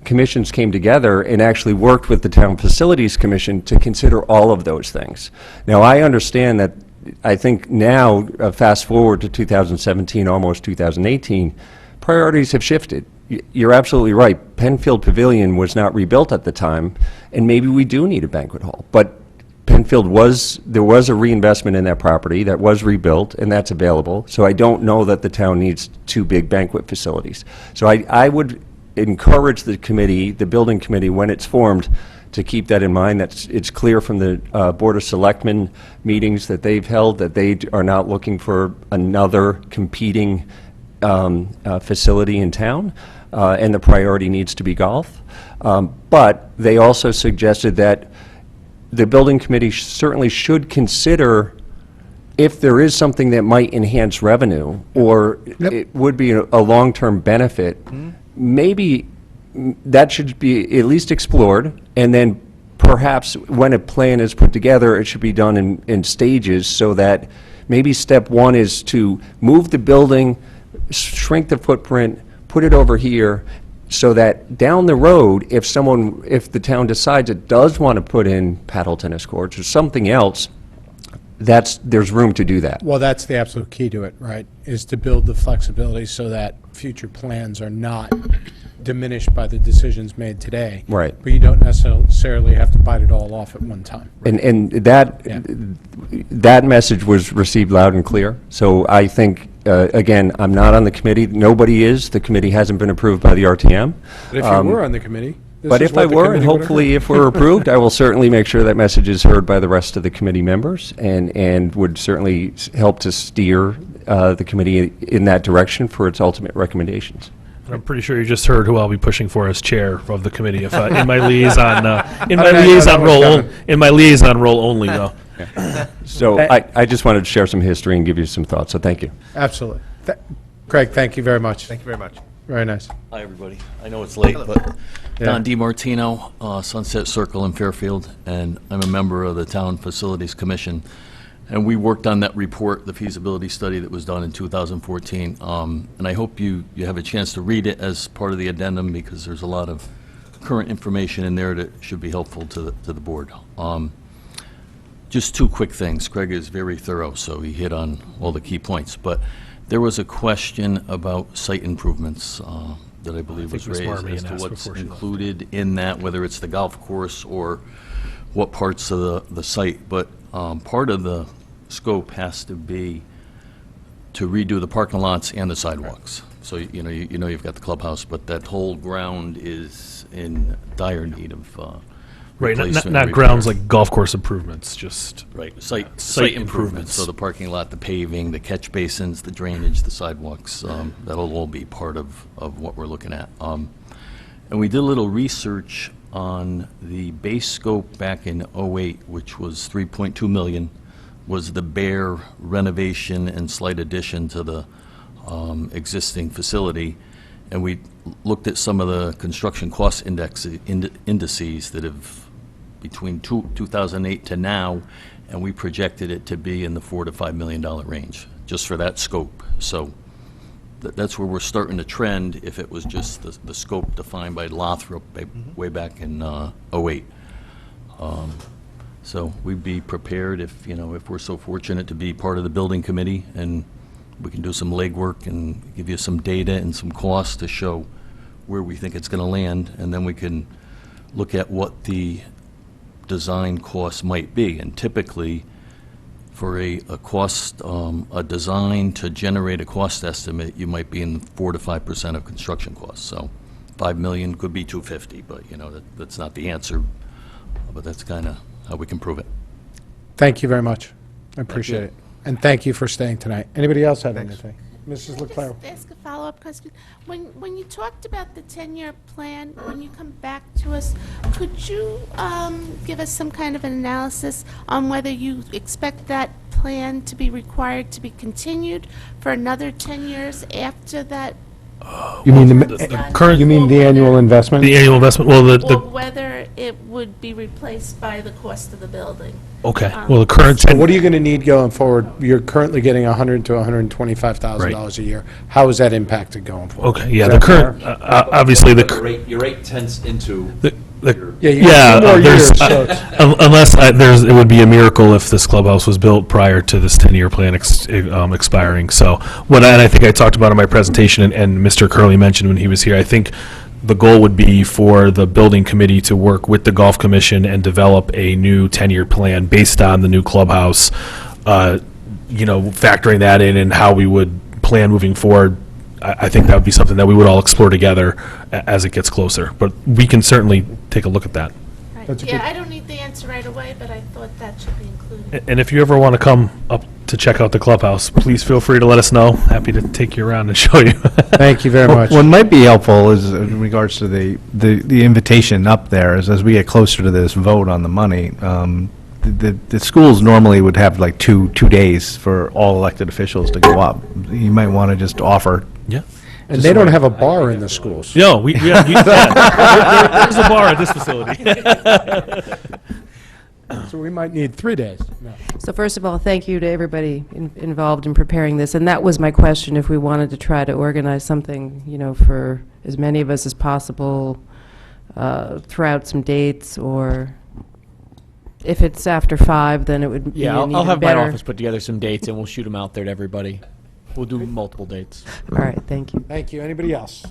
commissions came together and actually worked with the Town Facilities Commission to consider all of those things. Now, I understand that, I think now, fast forward to 2017, almost 2018, priorities have shifted. You're absolutely right. Penfield Pavilion was not rebuilt at the time, and maybe we do need a banquet hall. But Penfield there was a reinvestment in that property that was rebuilt, and that's available. So I don't know that the town needs 2 big banquet facilities. So I would encourage the committee, the building committee, when it's formed, to keep that in mind. It's clear from the Board of Selectmen meetings that they've held that they are not looking for another competing facility in town, and the priority needs to be golf. But they also suggested that the building committee certainly should consider if there is something that might enhance revenue, or it would be a long-term benefit, maybe that should be at least explored, and then perhaps when a plan is put together, it should be done in stages, so that maybe step 1 is to move the building, shrink the footprint, put it over here, so that down the road, if the town decides it does want to put in paddle tennis courts or something else, there's room to do that. Well, that's the absolute key to it, right, is to build the flexibility so that future plans are not diminished by the decisions made today. Right. But you don't necessarily have to bite it all off at one time. And that message was received loud and clear. So I think, again, I'm not on the committee. Nobody is. The committee hasn't been approved by the RTM. But if you were on the committee, this But is if I what the were, and committee would hopefully have if we're approved, I will certainly make sure that message is heard by the rest of the committee members and would certainly help to steer the committee in that direction for its ultimate recommendations. And I'm pretty sure you just heard who I'll be pushing for as chair of the committee if in my liaison role only though. So I just wanted to share some history and give you some thoughts, so thank you. Absolutely. Craig, thank you very much. Thank you very much. Very nice. Hi, everybody. I know it's late, but Don DiMartino, Sunset Circle in Fairfield, and I'm a member of the Town Facilities Commission. And we worked on that report, the feasibility study that was done in 2014. And I hope you have a chance to read it as part of the addendum, because there's a lot of current information in there that should be helpful to the board. Just two quick things. Craig is very thorough, so he hit on all the key points. But there was a question about site improvements that I believe was Ms. raised Marmion as to asked what's before she left. included in that, whether it's the golf course or what parts of the site. But part of the scope has to be to redo the parking lots and the sidewalks. So, you know you've got the clubhouse, but that whole ground is in dire need of Right, replacement and not repair. grounds like golf course improvements, just Right, site improvements, so the parking lot, the paving, the catch basins, the drainage, the sidewalks, that'll all be part of what we're looking at. And we did a little research on the base scope back in '08, which was 3.2 million, was the bare renovation and slight addition to the existing facility. And we looked at some of the construction cost indices that have between 2008 to now, and we projected it to be in the $4 to $5 million range, just for that scope. So that's where we're starting to trend if it was just the scope defined by Lothrop way back in '08. So we'd be prepared if we're so fortunate to be part of the building committee, and we can do some legwork and give you some data and some costs to show where we think it's going to land, and then we can look at what the design costs might be. And typically, for a cost, a design to generate a cost estimate, you might be in 4 to 5% of construction costs. So 5 million could be 250, but that's not the answer. But that's kind of how we can prove it. Thank you very much. I appreciate it. And thank you for staying tonight. Anybody else have anything? Mrs. Leclerc? Just ask a follow-up question. When you talked about the 10-year plan, when you come back to us, could you give us some kind of an analysis on whether you expect that plan to be required to be continued for another 10 years after that? You mean the current- You mean the annual investment? the annual investment, well, Or whether it would be replaced by the cost of the building? okay, well, the current So what are you going to need going forward? You're currently getting $100,000 to $125,000 a year. How is that impacted going forward? Okay, yeah, Is the that current, fair? obviously, Your rate tends into Yeah, you got 2 more years, so it's- unless it would be a miracle if this clubhouse was built prior to this 10-year plan expiring. So and I think I talked about in my presentation, and Mr. Curley mentioned when he was here, I think the goal would be for the building committee to work with the golf commission and develop a new 10-year plan based on the new clubhouse, factoring that in and how we would plan moving forward. I think that would be something that we would all explore together as it gets closer. But we can certainly take a look at that. Right. That's a Yeah, good- I don't need the answer right away, but I thought that should be included. And if you ever want to come up to check out the clubhouse, please feel free to let us know. Happy to take you around and show you. Thank you very much. What might be helpful is in regards to the invitation up there is as we get closer to this vote on the money, the schools normally would have like two days for all elected officials to go up. You might want to just offer. Yeah. And they don't have a bar in the schools. No, there's a bar at this facility. So we might need 3 days. No. So first of all, thank you to everybody involved in preparing this. And that was my question, if we wanted to try to organize something, for as many of us as possible, throughout some dates, or if it's after 5, then it would be Yeah, an I'll even have better. my office put together some dates, and we'll shoot them out there to everybody. We'll do multiple dates. All right, thank you. Thank you. Anybody else?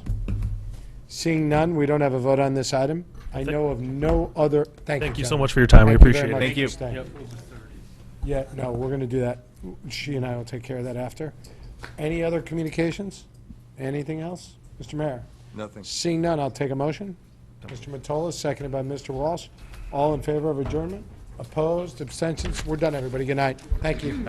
Seeing none, we don't have a vote on this item. I know of no other, thank you. Thank you so gentlemen. much for your time. We Thank you very appreciate it. much Thank for you. staying. Yep. Yeah, no, we're going to do that. She and I will take care of that after. Any other communications? Anything else? Mr. Mayor? Nothing. Seeing none, I'll take a motion. Mr. Mottola, seconded by Mr. Walsh. All in favor of adjournment? Opposed? Abstentions? We're done, everybody. Good night. Thank you.